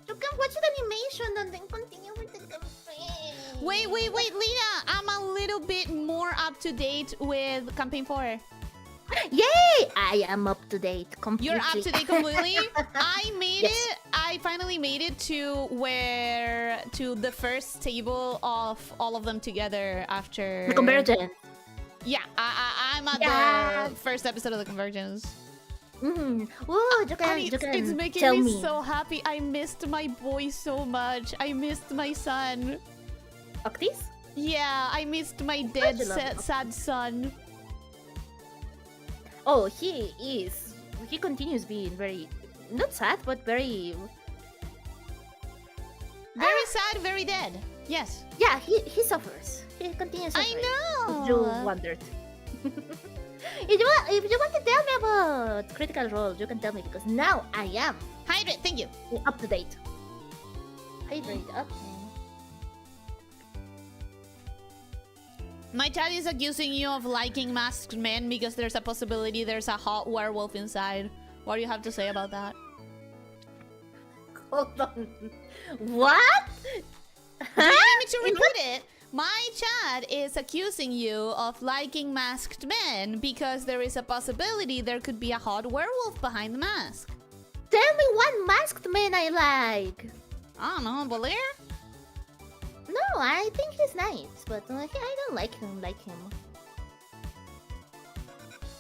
You can watch the animation and then continue with the campaign. Wait, Lina. I'm a little bit more up to date with campaign 4. Yay! I am up to date completely. You're up to date completely? I made it. I finally made it to the first table of all of them together after... The Convergence. Yeah, I'm at the first episode of the Convergence. Ooh, you can it's making tell me so happy. I missed my boy so much. I missed my son. Octis? Yeah, I missed my dead sad son. Oh, he continues being very, not sad, but very sad, very dead. Yes. Yeah, he suffers. He continues suffering. I know. If you wondered. If you want to tell me about Critical Role, you can tell me because now I am. Hydrate, thank you. Up to date. Hydrate, okay. My chat is accusing you of liking masked men because there's a possibility there's a hot werewolf inside. What do you have to say about that? Hold on. What? Do you need me to repeat it? My chat is accusing you of liking masked men because there is a possibility there could be a hot werewolf behind the mask. Tell me one masked man I like. I don't know, Belair? No, I think he's nice, but I don't like him.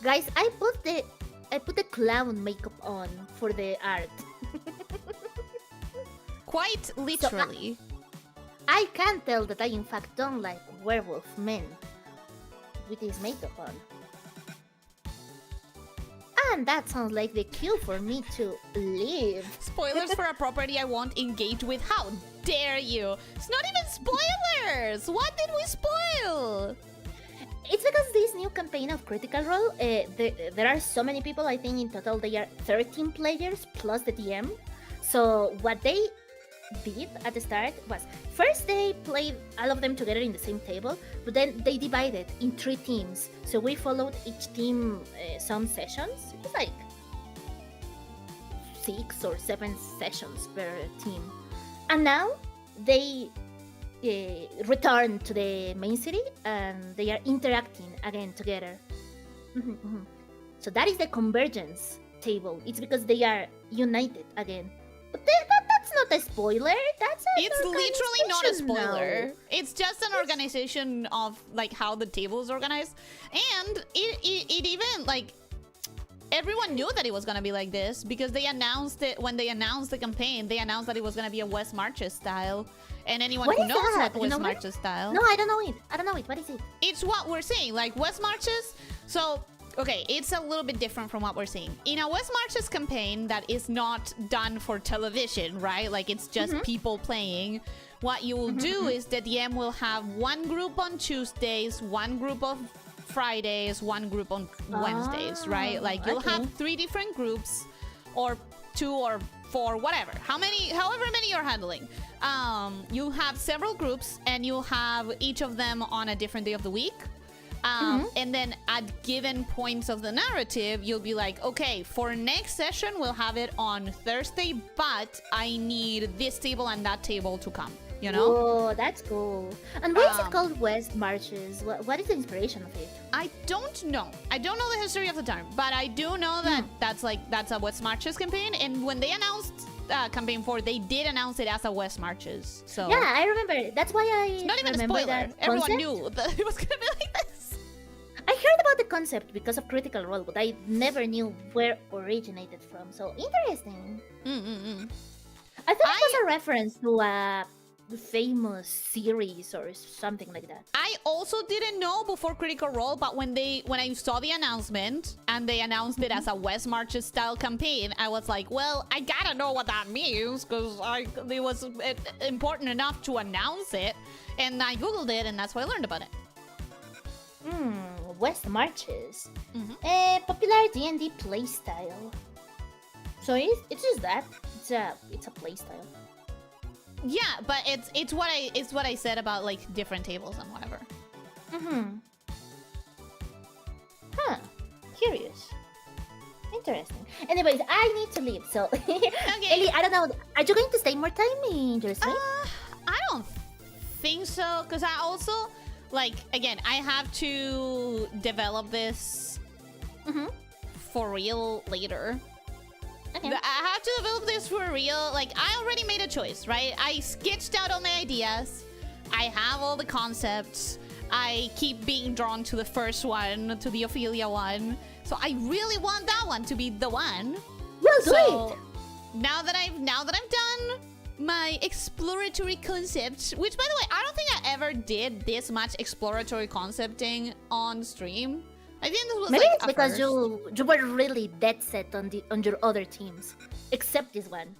Guys, I put the clown makeup on for the art. Quite literally. I can tell that I in fact don't like werewolf men with his makeup on. And that sounds like the cue for me to leave. Spoilers for a property I won't engage with. How dare you? It's not even spoilers! What did we spoil? It's because this new campaign of Critical Role, there are so many people. I think in total they are 13 players plus the DM. So what they did at the start was first they played all of them together in the same table, but then they divided in 3 teams. So we followed each team some sessions. It was like 6 or 7 sessions per team, and now they return to the main city and they are interacting again together. So that is the convergence table. It's because they are united again. But that's not a spoiler. It's literally not a spoiler. now. It's just an organization of like how the table is organized, and it even like everyone knew that it was gonna be like this because they announced it when they announced the campaign. They announced that it was gonna be a West Marches style, and anyone What who is knows that? what West Marches style. No, I don't know it. What is it? It's what we're seeing, like West Marches. So, okay, it's a little bit different from what we're seeing. In a West Marches campaign that is not done for television, right? Like, it's just people playing. What you will do is the DM will have one group on Tuesdays, one group on Fridays, one group on Wednesdays, right? Like, you'll have 3 different groups, or 2 or 4, whatever. However many you're handling. You have several groups, and you'll have each of them on a different day of the week. And then at given points of the narrative, you'll be like, okay, for next session, we'll have it on Thursday, but I need this table and that table to come, you know? Oh, that's cool. And why is it called West Marches? What is the inspiration of it? I don't know. I don't know the history of the term, but I do know that that's a West Marches campaign. And when they announced campaign 4, they did announce it as a West Marches. So yeah, I remember. That's why I it's not even a remember spoiler. that Everyone concept. knew that it was gonna be like this. I heard about the concept because of Critical Role, but I never knew where it originated from. So interesting. I thought it was a reference to a famous series or something like that. I also didn't know before Critical Role, but when I saw the announcement and they announced it as a West Marches style campaign, I was like, well, I gotta know what that means because it was important enough to announce it, and I googled it, and that's why I learned about it. West Marches. Popular D&D playstyle. So it's just that. It's a playstyle. Yeah, but it's what I said about like different tables and whatever. Huh. Curious. Interesting. Anyways, I need to leave, so Okay. Ellie, I don't know. Are you going to stay more time in your stream? I don't think so, because I also like, again, I have to develop this for real later. Okay. I have to develop this for real. Like, I already made a choice, right? I sketched out all my ideas. I have all the concepts. I keep being drawn to the first one, to the Ophelia one. So I really want that one to be the one. Well, do it. Now that I've done my exploratory concepts, which, by the way, I don't think I ever did this much exploratory concepting on stream. I think this was Maybe like it's because you were really dead set on your other teams, except this one.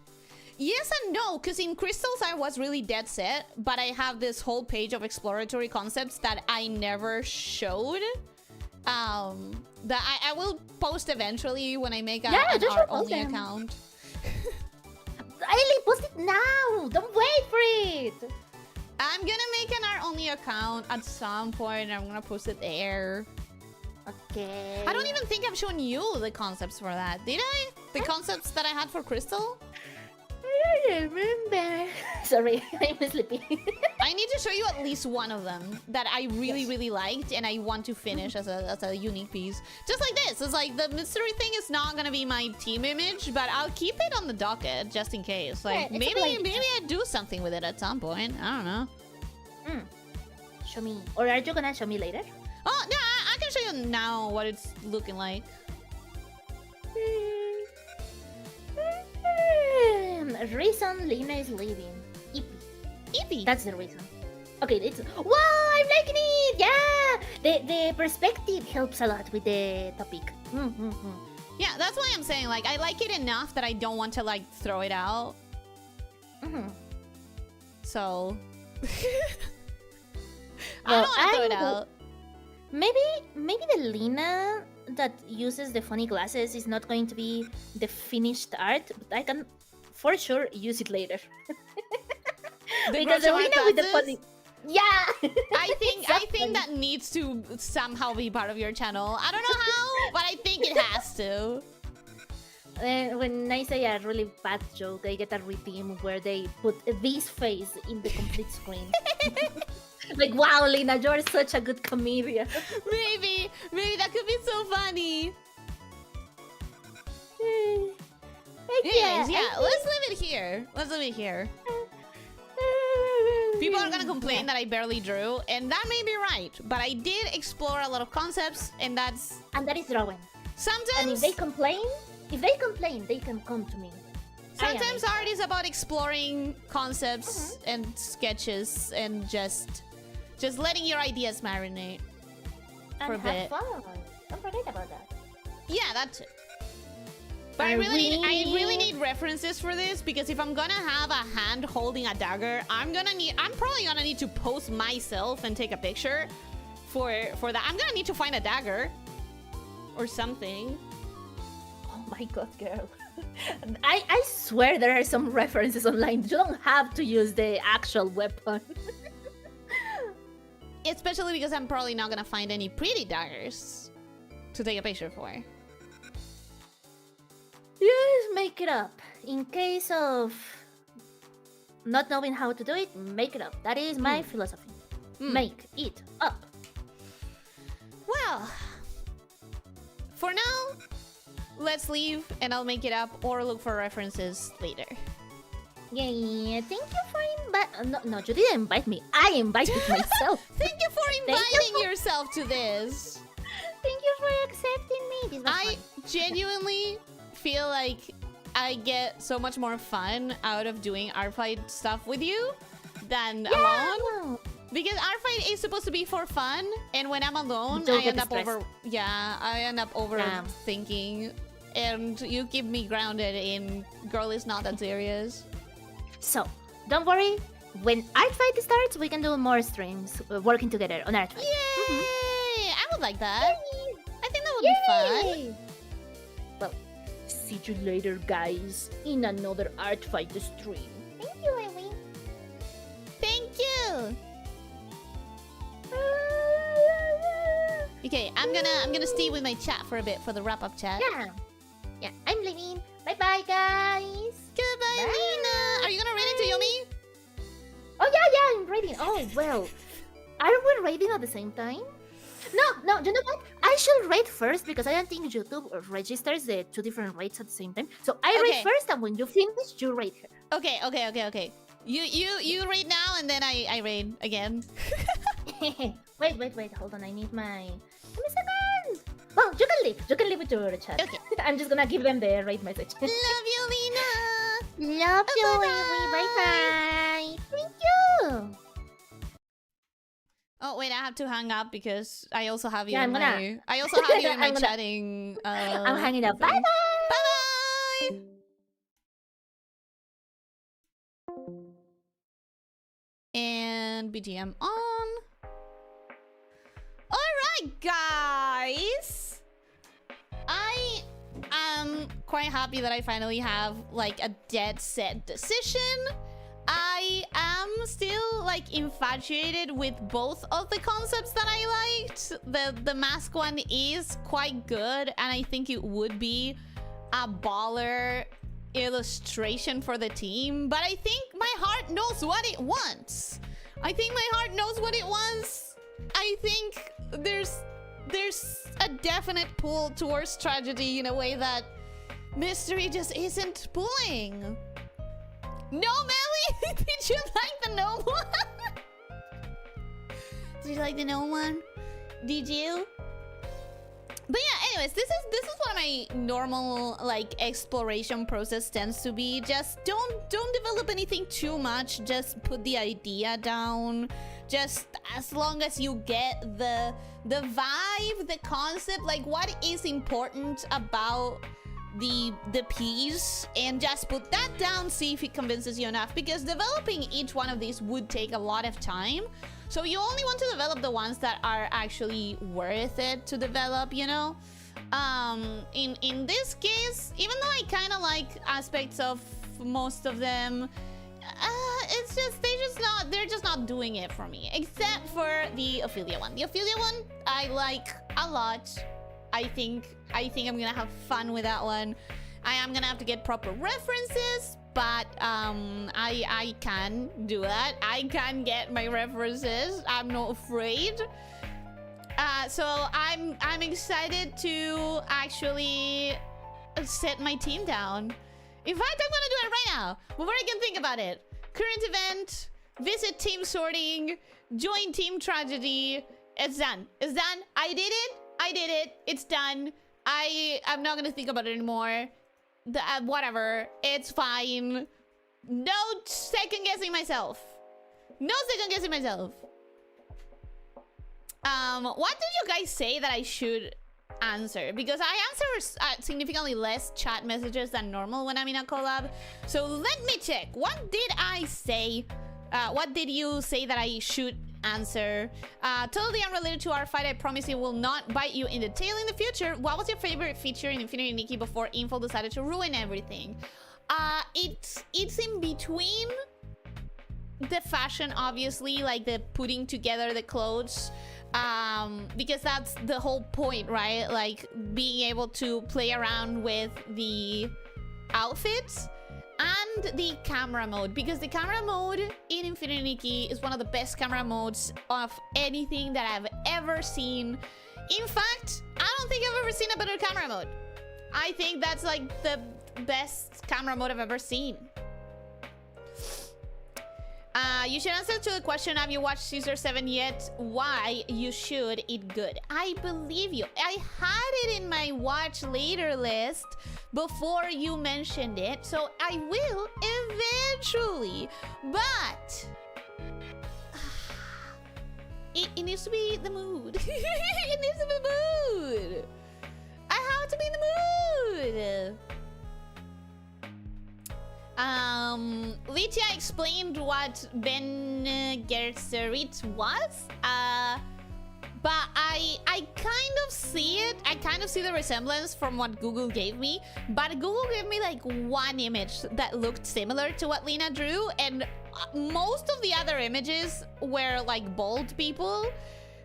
Yes and no, because in Crystals I was really dead set, but I have this whole page of exploratory concepts that I never showed. That I will post eventually when I make an art-only account. Eileen, post it now! Don't wait for it! I'm gonna make an art-only account at some point, and I'm gonna post it there. Okay. I don't even think I've shown you the concepts for that. Did I? The concepts that I had for Crystal? I don't remember. Sorry, I'm sleepy. I need to show you at least one of them that I really liked and I want to finish as a unique piece. Just like this. It's like the mystery thing is not gonna be my team image, but I'll keep it on the docket just in case. Like Yeah, maybe I do something with it at some point. I don't know. Show me. Or are you gonna show me later? Oh no, I can show you now what it's looking like. Reason Lena is leaving. Eepy. That's the reason. Okay, it's wow, I'm liking it. Yeah, the perspective helps a lot with the topic. Yeah, that's why I'm saying like I like it enough that I don't want to like throw it out. So I don't want to throw it out. Maybe the Lena that uses the funny glasses is not going to be the finished art, but I can for sure use it later. Because the Lena with the funny, yeah. I think that needs to somehow be part of your channel. I don't know how, but I think it has to. When I say a really bad joke, I get a redeem where they put this face in the complete screen. Like, wow, Lena, you're such a good comedian. Maybe that could be so funny. Anyways, yeah, let's leave it here. Let's leave it here. People are gonna complain that I barely drew, and that may be right. But I did explore a lot of concepts, and that is drawing. Sometimes, and if they complain, they can come to me. Sometimes art is about exploring concepts and sketches and just letting your ideas marinate for a bit. Fun. Don't forget about that. Yeah, that's it. But I really need references for this because if I'm gonna have a hand holding a dagger, I'm probably gonna need to pose myself and take a picture for that. I'm gonna need to find a dagger or something. Oh my god, girl. I swear there are some references online. You don't have to use the actual weapon. Especially because I'm probably not gonna find any pretty daggers to take a picture for. Just make it up. In case of not knowing how to do it, make it up. That is my philosophy. Make it up. Well, for now, let's leave and I'll make it up or look for references later. Yeah, thank you for no, you didn't invite me. I invited myself. Thank you for inviting yourself to this. Thank you for accepting me. This was I fun. genuinely feel like I get so much more fun out of doing Artfight stuff with you than alone. Because Artfight is supposed to be for fun, and when I'm alone, I end up overthinking, and you keep me grounded in girl is not that serious. So, don't worry. When Artfight starts, we can do more streams working together on Artfight. Yay! I would like that. I think that would be fun. Well, see you later, guys, in another Artfight stream. Thank you, Eileen. Thank you. Okay, I'm gonna stay with my chat for a bit for the wrap-up chat. Yeah, I'm leaving. Bye-bye, guys. Goodbye, Lena. Are you gonna raid into Yomi? Oh, yeah, I'm raiding. Oh, well. Are we raiding at the same time? No, you know what? I should raid first because I don't think YouTube registers the two different raids at the same time. So I raid first, and when you finish, you raid her. Okay. You raid now, and then I raid again. Wait. Hold on. I need my... Give me a second. Well, you can leave. You can leave it to your chat. Okay. I'm just gonna give them the raid message. Love you, Lena. Love you, Amy. Bye-bye. Thank you. Oh wait, I have to hang up because I also have you. Yeah, I also have you in my chatting. I'm hanging up. Bye bye. Bye bye. And BGM on. Alright, guys! I am quite happy that I finally have, like, a dead set decision. I am still, like, infatuated with both of the concepts that I liked. The mask one is quite good, and I think it would be a baller illustration for the team, but I think my heart knows what it wants. I think my heart knows what it wants. I think there's a definite pull towards tragedy in a way that mystery just isn't pulling. No, Melly! Did you like the gnome one? Did you like the gnome one? Did you? But yeah, anyways, this is what my normal like exploration process tends to be. Just don't develop anything too much. Just put the idea down. Just as long as you get the vibe, the concept, like what is important about the piece, and just put that down, see if it convinces you enough, because developing each one of these would take a lot of time. So you only want to develop the ones that are actually worth it to develop, you know? In this case, even though I kind of like aspects of most of them, it's just they're just not doing it for me, except for the Ophelia one. The Ophelia one I like a lot. I think I'm gonna have fun with that one. I am gonna have to get proper references, but I can do that. I can get my references. I'm not afraid. So I'm excited to actually set my team down. In fact, I'm gonna do it right now before I can think about it. Current event, visit team sorting, join team tragedy. It's done. It's done. I did it. It's done. I'm not gonna think about it anymore. Whatever. It's fine. No second guessing myself. No second guessing myself. What did you guys say that I should answer? Because I answer significantly less chat messages than normal when I'm in a collab. So let me check. What did I say? What did you say that I should answer? Totally unrelated to Artfight. I promise it will not bite you in the tail in the future. What was your favorite feature in Infinity Nikki before Info decided to ruin everything? It's in between the fashion, obviously, like the putting together the clothes. Because that's the whole point, right? Like being able to play around with the outfits and the camera mode, because the camera mode in Infinity Nikki is one of the best camera modes of anything that I've ever seen. In fact, I don't think I've ever seen a better camera mode. I think that's like the best camera mode I've ever seen. You should answer to the question, have you watched Caesar 7 yet? Why you should, it good. I believe you. I had it in my watch later list before you mentioned it, so I will eventually. But it needs to be the mood. It needs to be the mood. I have to be in the mood. Lydia explained what Ben Gesserit was, but I kind of see it. I kind of see the resemblance from what Google gave me, but Google gave me like one image that looked similar to what Lena drew, and most of the other images were like bald people.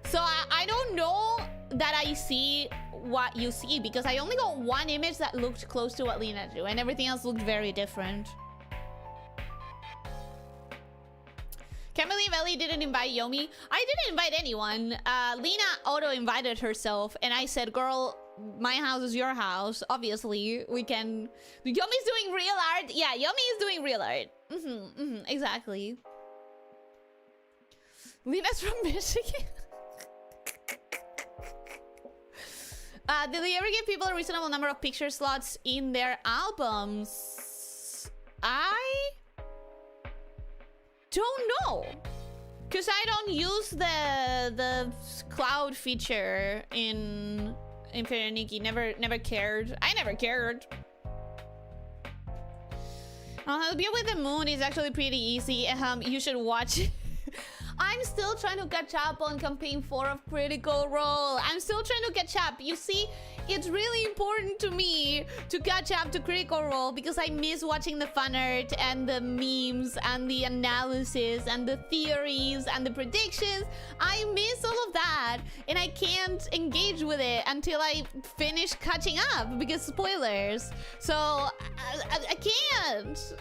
So I don't know that I see what you see, because I only got one image that looked close to what Lena drew, and everything else looked very different. Can't believe Ellie didn't invite Yomi. I didn't invite anyone. Lena auto-invited herself, and I said, girl, my house is your house. Obviously, we can... Yomi's doing real art. Yeah, Yomi is doing real art. Exactly. Lena's from Michigan. Did they ever give people a reasonable number of picture slots in their albums? I don't know, because I don't use the cloud feature in Infinity Nikki. Never cared. I never cared. Be with the moon is actually pretty easy. You should watch it. I'm still trying to catch up on campaign 4 of Critical Role. I'm still trying to catch up. You see, it's really important to me to catch up to Critical Role because I miss watching the fan art and the memes and the analysis and the theories and the predictions. I miss all of that and I can't engage with it until I finish catching up because spoilers. So I can't.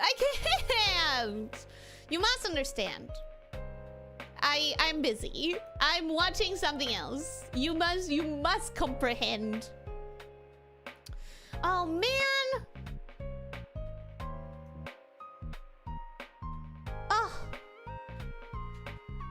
I can't. You must understand. I'm busy. I'm watching something else. You must comprehend. Oh man.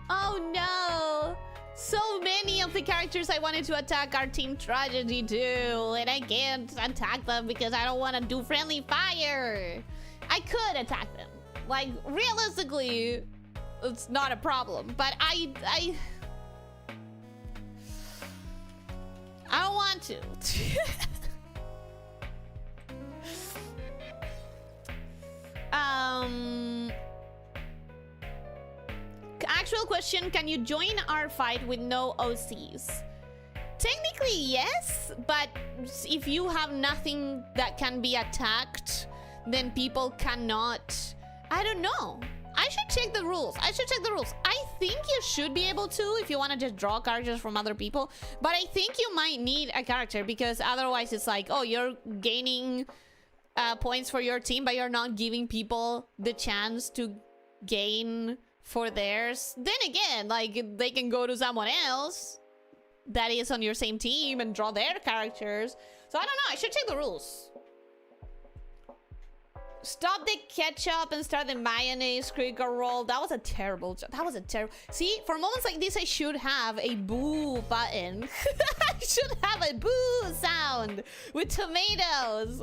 Oh no. So many of the characters I wanted to attack are Team Tragedy too, and I can't attack them because I don't want to do friendly fire. I could attack them. Like realistically, it's not a problem, but I don't want to. Actual question, can you join Artfight with no OCs? Technically yes, but if you have nothing that can be attacked, then people cannot. I don't know. I should check the rules. I think you should be able to if you want to just draw characters from other people. But I think you might need a character because otherwise it's like, oh, you're gaining points for your team, but you're not giving people the chance to gain for theirs. Then again, like they can go to someone else that is on your same team and draw their characters. So I don't know. I should check the rules. Stop the ketchup and start the mayonnaise Critical Role. That was a terrible job. That was a terrible... See, for moments like this, I should have a boo button. I should have a boo sound with tomatoes.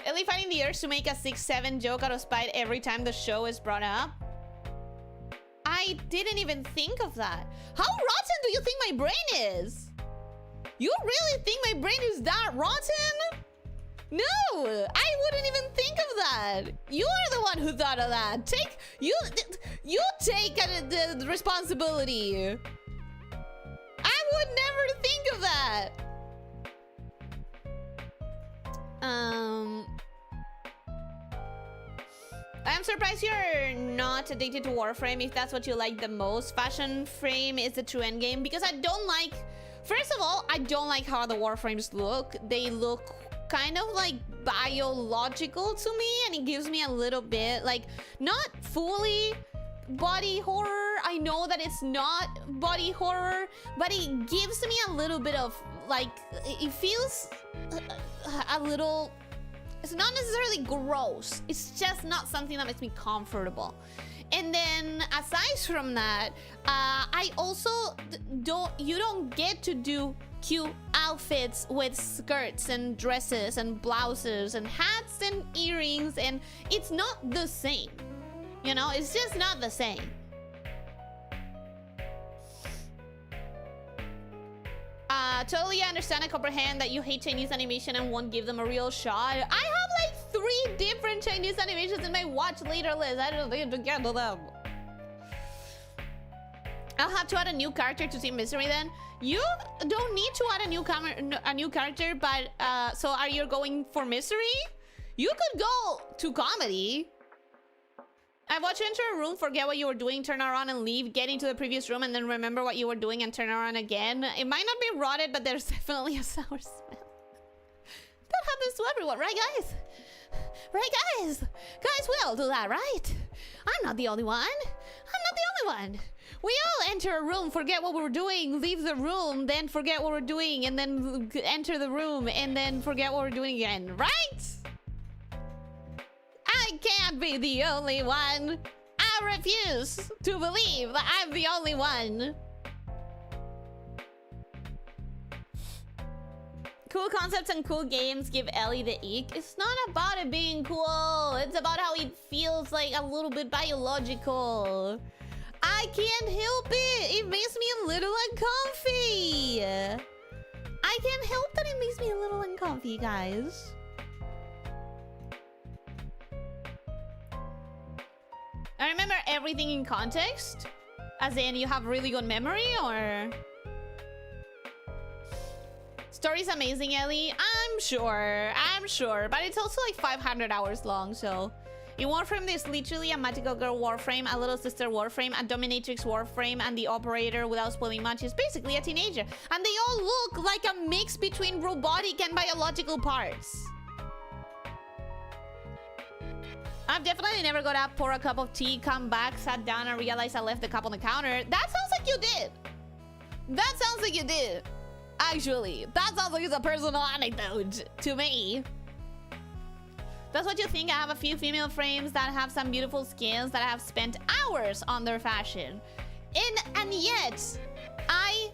Ellie finding the urge to make a 6-7 joke out of spite every time the show is brought up. I didn't even think of that. How rotten do you think my brain is? You really think my brain is that rotten? No, I wouldn't even think of that. You are the one who thought of that. You take the responsibility. I would never think of that. I'm surprised you're not addicted to Warframe if that's what you like the most. Fashion Frame is the true endgame because I don't like... First of all, I don't like how the Warframes look. They look kind of like biological to me, and it gives me a little bit like not fully body horror. I know that it's not body horror, but it gives me a little bit of like, it feels a little... It's not necessarily gross. It's just not something that makes me comfortable. And then aside from that, I also you don't get to do cute outfits with skirts and dresses and blouses and hats and earrings, and it's not the same. You know, it's just not the same. Totally understand and comprehend that you hate Chinese animation and won't give them a real shot. I have like 3 different Chinese animations in my watch later list. I don't think to get to them. I'll have to add a new character to Team Misery then. You don't need to add a new character, but so are you going for Misery? You could go to comedy. I watched you enter a room, forget what you were doing, turn around and leave, get into the previous room, and then remember what you were doing and turn around again. It might not be rotted, but there's definitely a sour smell. That happens to everyone, right guys? Right guys? Guys, we all do that, right? I'm not the only one. I'm not the only one. We all enter a room, forget what we were doing, leave the room, then forget what we're doing, and then enter the room, and then forget what we're doing again, right? I can't be the only one. I refuse to believe that I'm the only one. Cool concepts and cool games give Ellie the ick. It's not about it being cool. It's about how it feels like a little bit biological. I can't help it. It makes me a little uncomfy. I can't help that it makes me a little uncomfy, guys. I remember everything in context. As in, you have really good memory, or... Story's amazing, Ellie. I'm sure. But it's also like 500 hours long, so... In Warframe, there's literally a Magical Girl Warframe, a Little Sister Warframe, a Dominatrix Warframe, and the Operator, without spoiling much, is basically a teenager. And they all look like a mix between robotic and biological parts. I've definitely never got up, pour a cup of tea, come back, sat down, and realized I left the cup on the counter. That sounds like you did. That sounds like you did. Actually, that sounds like it's a personal anecdote to me. That's what you think. I have a few female frames that have some beautiful skins that I have spent hours on their fashion. And yet, I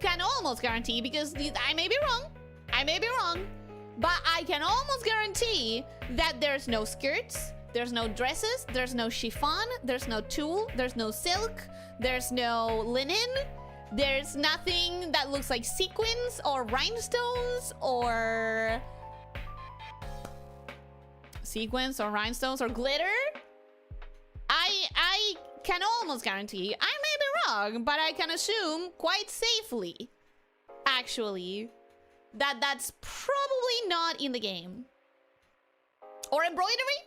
can almost guarantee, because I may be wrong, but I can almost guarantee that there's no skirts, there's no dresses, there's no chiffon, there's no tulle, there's no silk, there's no linen, there's nothing that looks like sequins or rhinestones or... sequins or rhinestones or glitter. I can almost guarantee, I may be wrong, but I can assume quite safely, actually, that that's probably not in the game. Or embroidery?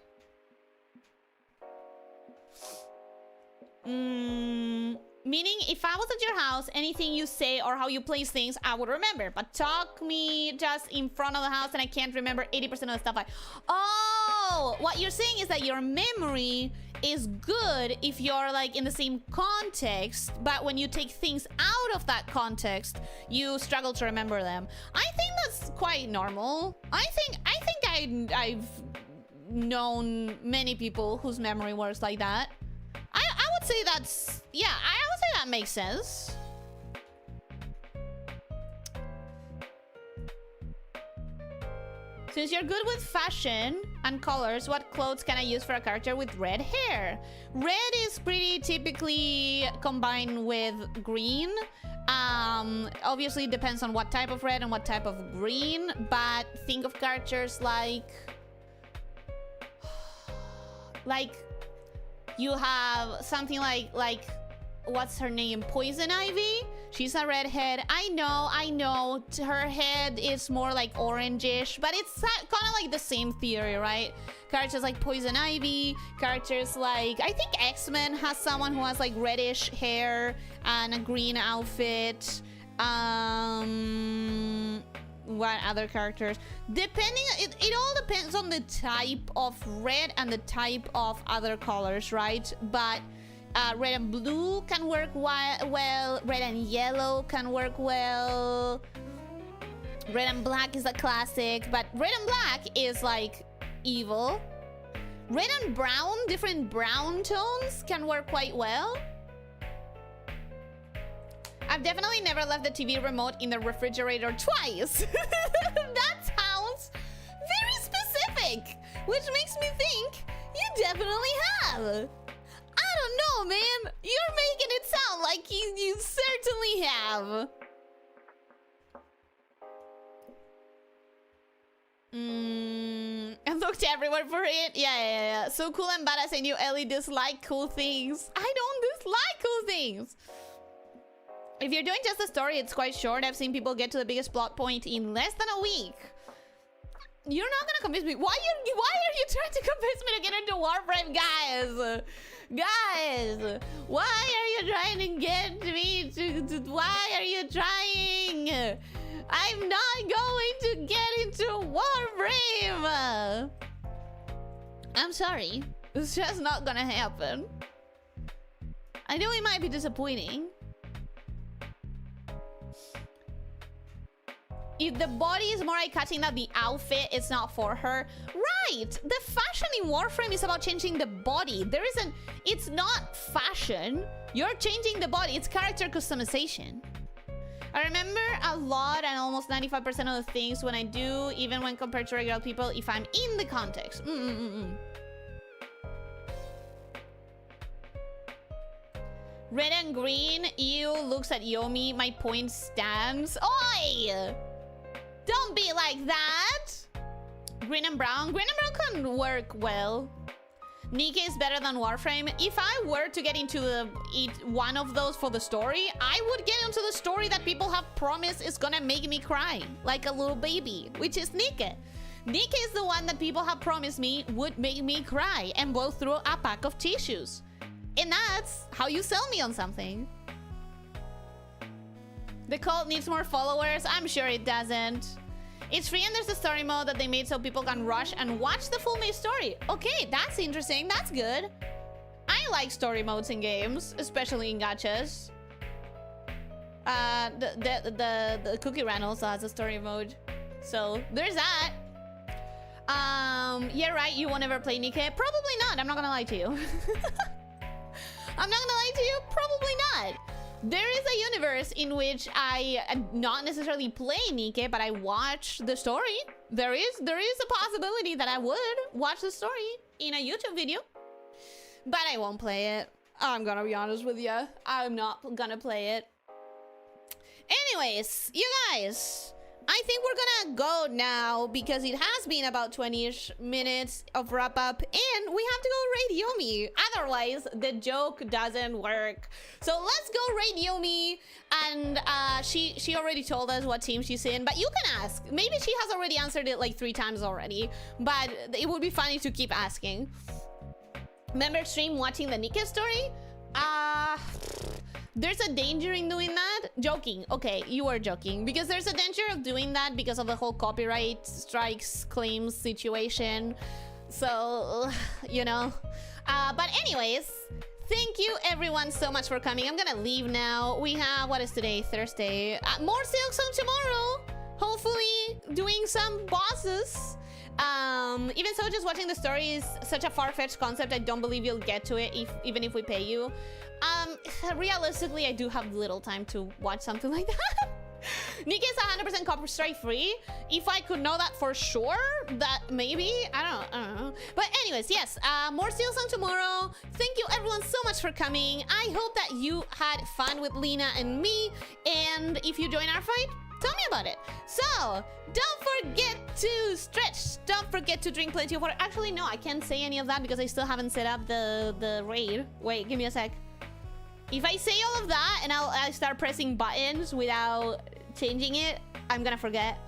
Meaning, if I was at your house, anything you say or how you place things, I would remember. But talk me just in front of the house and I can't remember 80% of the stuff Oh, what you're saying is that your memory is good if you're like in the same context, but when you take things out of that context, you struggle to remember them. I think that's quite normal. I think I've known many people whose memory works like that. I would say that's... yeah, I would say that makes sense. Since you're good with fashion and colors, what clothes can I use for a character with red hair? Red is pretty typically combined with green. Obviously it depends on what type of red and what type of green, but think of characters like you have something like what's her name? Poison Ivy? She's a redhead. I know. Her head is more like orangish, but it's kind of like the same theory, right? Characters like Poison Ivy, characters like... I think X-Men has someone who has like reddish hair and a green outfit. What other characters? Depending... It all depends on the type of red and the type of other colors, right? But... red and blue can work well. Red and yellow can work well. Red and black is a classic, but red and black is like evil. Red and brown, different brown tones can work quite well. I've definitely never left the TV remote in the refrigerator twice. That sounds very specific, which makes me think you definitely have. I don't know, man. You're making it sound like you certainly have. I looked everywhere for it. Yeah. So cool and badass, and you, Ellie, dislike cool things. I don't dislike cool things. If you're doing just the story, it's quite short. I've seen people get to the biggest plot point in less than a week. You're not gonna convince me. Why are you trying to convince me to get into Warframe, guys? Guys, why are you trying to get me to why are you trying? I'm not going to get into Warframe. I'm sorry. It's just not gonna happen. I know it might be disappointing. If the body is more eye-catching than the outfit, it's not for her. Right! The fashion in Warframe is about changing the body. There isn't... It's not fashion. You're changing the body. It's character customization. I remember a lot and almost 95% of the things when I do, even when compared to regular people, if I'm in the context. Red and green. Ew, looks at Yomi. My point stands. Oi! Don't be like that. Green and brown. Green and brown can work well. Nikke is better than Warframe. If I were to get into one of those for the story, I would get into the story that people have promised is gonna make me cry like a little baby, which is Nikke. Nikke is the one that people have promised me would make me cry and blow through a pack of tissues. And that's how you sell me on something. The cult needs more followers. I'm sure it doesn't. It's free and there's a story mode that they made so people can rush and watch the full main story. Okay, that's interesting. That's good. I like story modes in games, especially in gachas. The Cookie Run also has a story mode. So there's that. Yeah, right. You won't ever play Nikke? Probably not. I'm not gonna lie to you. I'm not gonna lie to you. Probably not. There is a universe in which I not necessarily play Nikke, but I watch the story. There is a possibility that I would watch the story in a YouTube video, but I won't play it. I'm gonna be honest with you. I'm not gonna play it. Anyways, you guys, I think we're gonna go now because it has been about 20-ish minutes of wrap up and we have to go raid Yomi. Otherwise, the joke doesn't work. So let's go raid Yomi. And she already told us what team she's in, but you can ask. Maybe she has already answered it like 3 times already, but it would be funny to keep asking. Member stream watching the Nikke story? There's a danger in doing that. Joking. Okay, you are joking. Because there's a danger of doing that because of the whole copyright strikes claims situation. So, you know. But anyways, thank you everyone so much for coming. I'm gonna leave now. We have, what is today? Thursday. More Silksong tomorrow. Hopefully doing some bosses. Even so, just watching the story is such a far-fetched concept. I don't believe you'll get to it even if we pay you. Realistically, I do have little time to watch something like that. Nikke is 100% copyright strike free. If I could know that for sure, that maybe, I don't know. But anyways, yes, more Silksong tomorrow. Thank you everyone so much for coming. I hope that you had fun with Lena and me. And if you join Artfight, tell me about it. So, don't forget to stretch. Don't forget to drink plenty of water. Actually, no, I can't say any of that because I still haven't set up the raid. Wait, give me a sec. If I say all of that and I start pressing buttons without changing it, I'm gonna forget.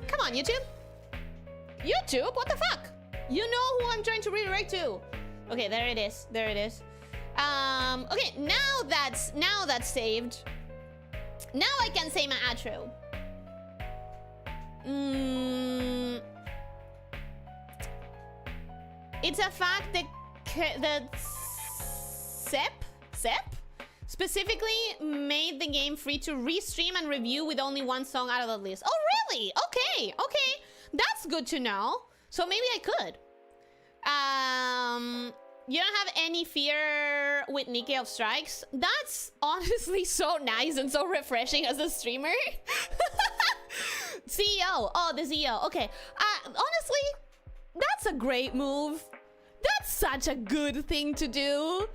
Come on, YouTube. YouTube? What the fuck? You know who I'm trying to redirect to. Okay, there it is. There it is. Okay, now that's saved. Now I can say my outro. It's a fact that Sep specifically made the game free to restream and review with only one song out of the list. Oh, really? Okay, okay. That's good to know. So maybe I could. You don't have any fear with Nikke of strikes? That's honestly so nice and so refreshing as a streamer. CEO. Oh, the CEO. Okay. Honestly, that's a great move. That's such a good thing to do.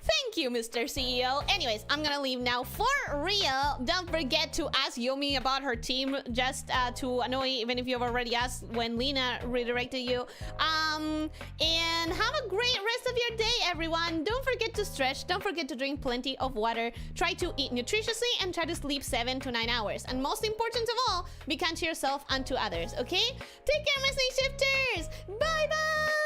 Thank you, Mr. CEO. Anyways, I'm gonna leave now for real. Don't forget to ask Yomi about her team just to annoy, even if you've already asked when Lena redirected you. And have a great rest of your day, everyone. Don't forget to stretch. Don't forget to drink plenty of water. Try to eat nutritiously and try to sleep 7 to 9 hours. And most important of all, be kind to yourself and to others, okay? Take care, my snake shifters. Bye-bye.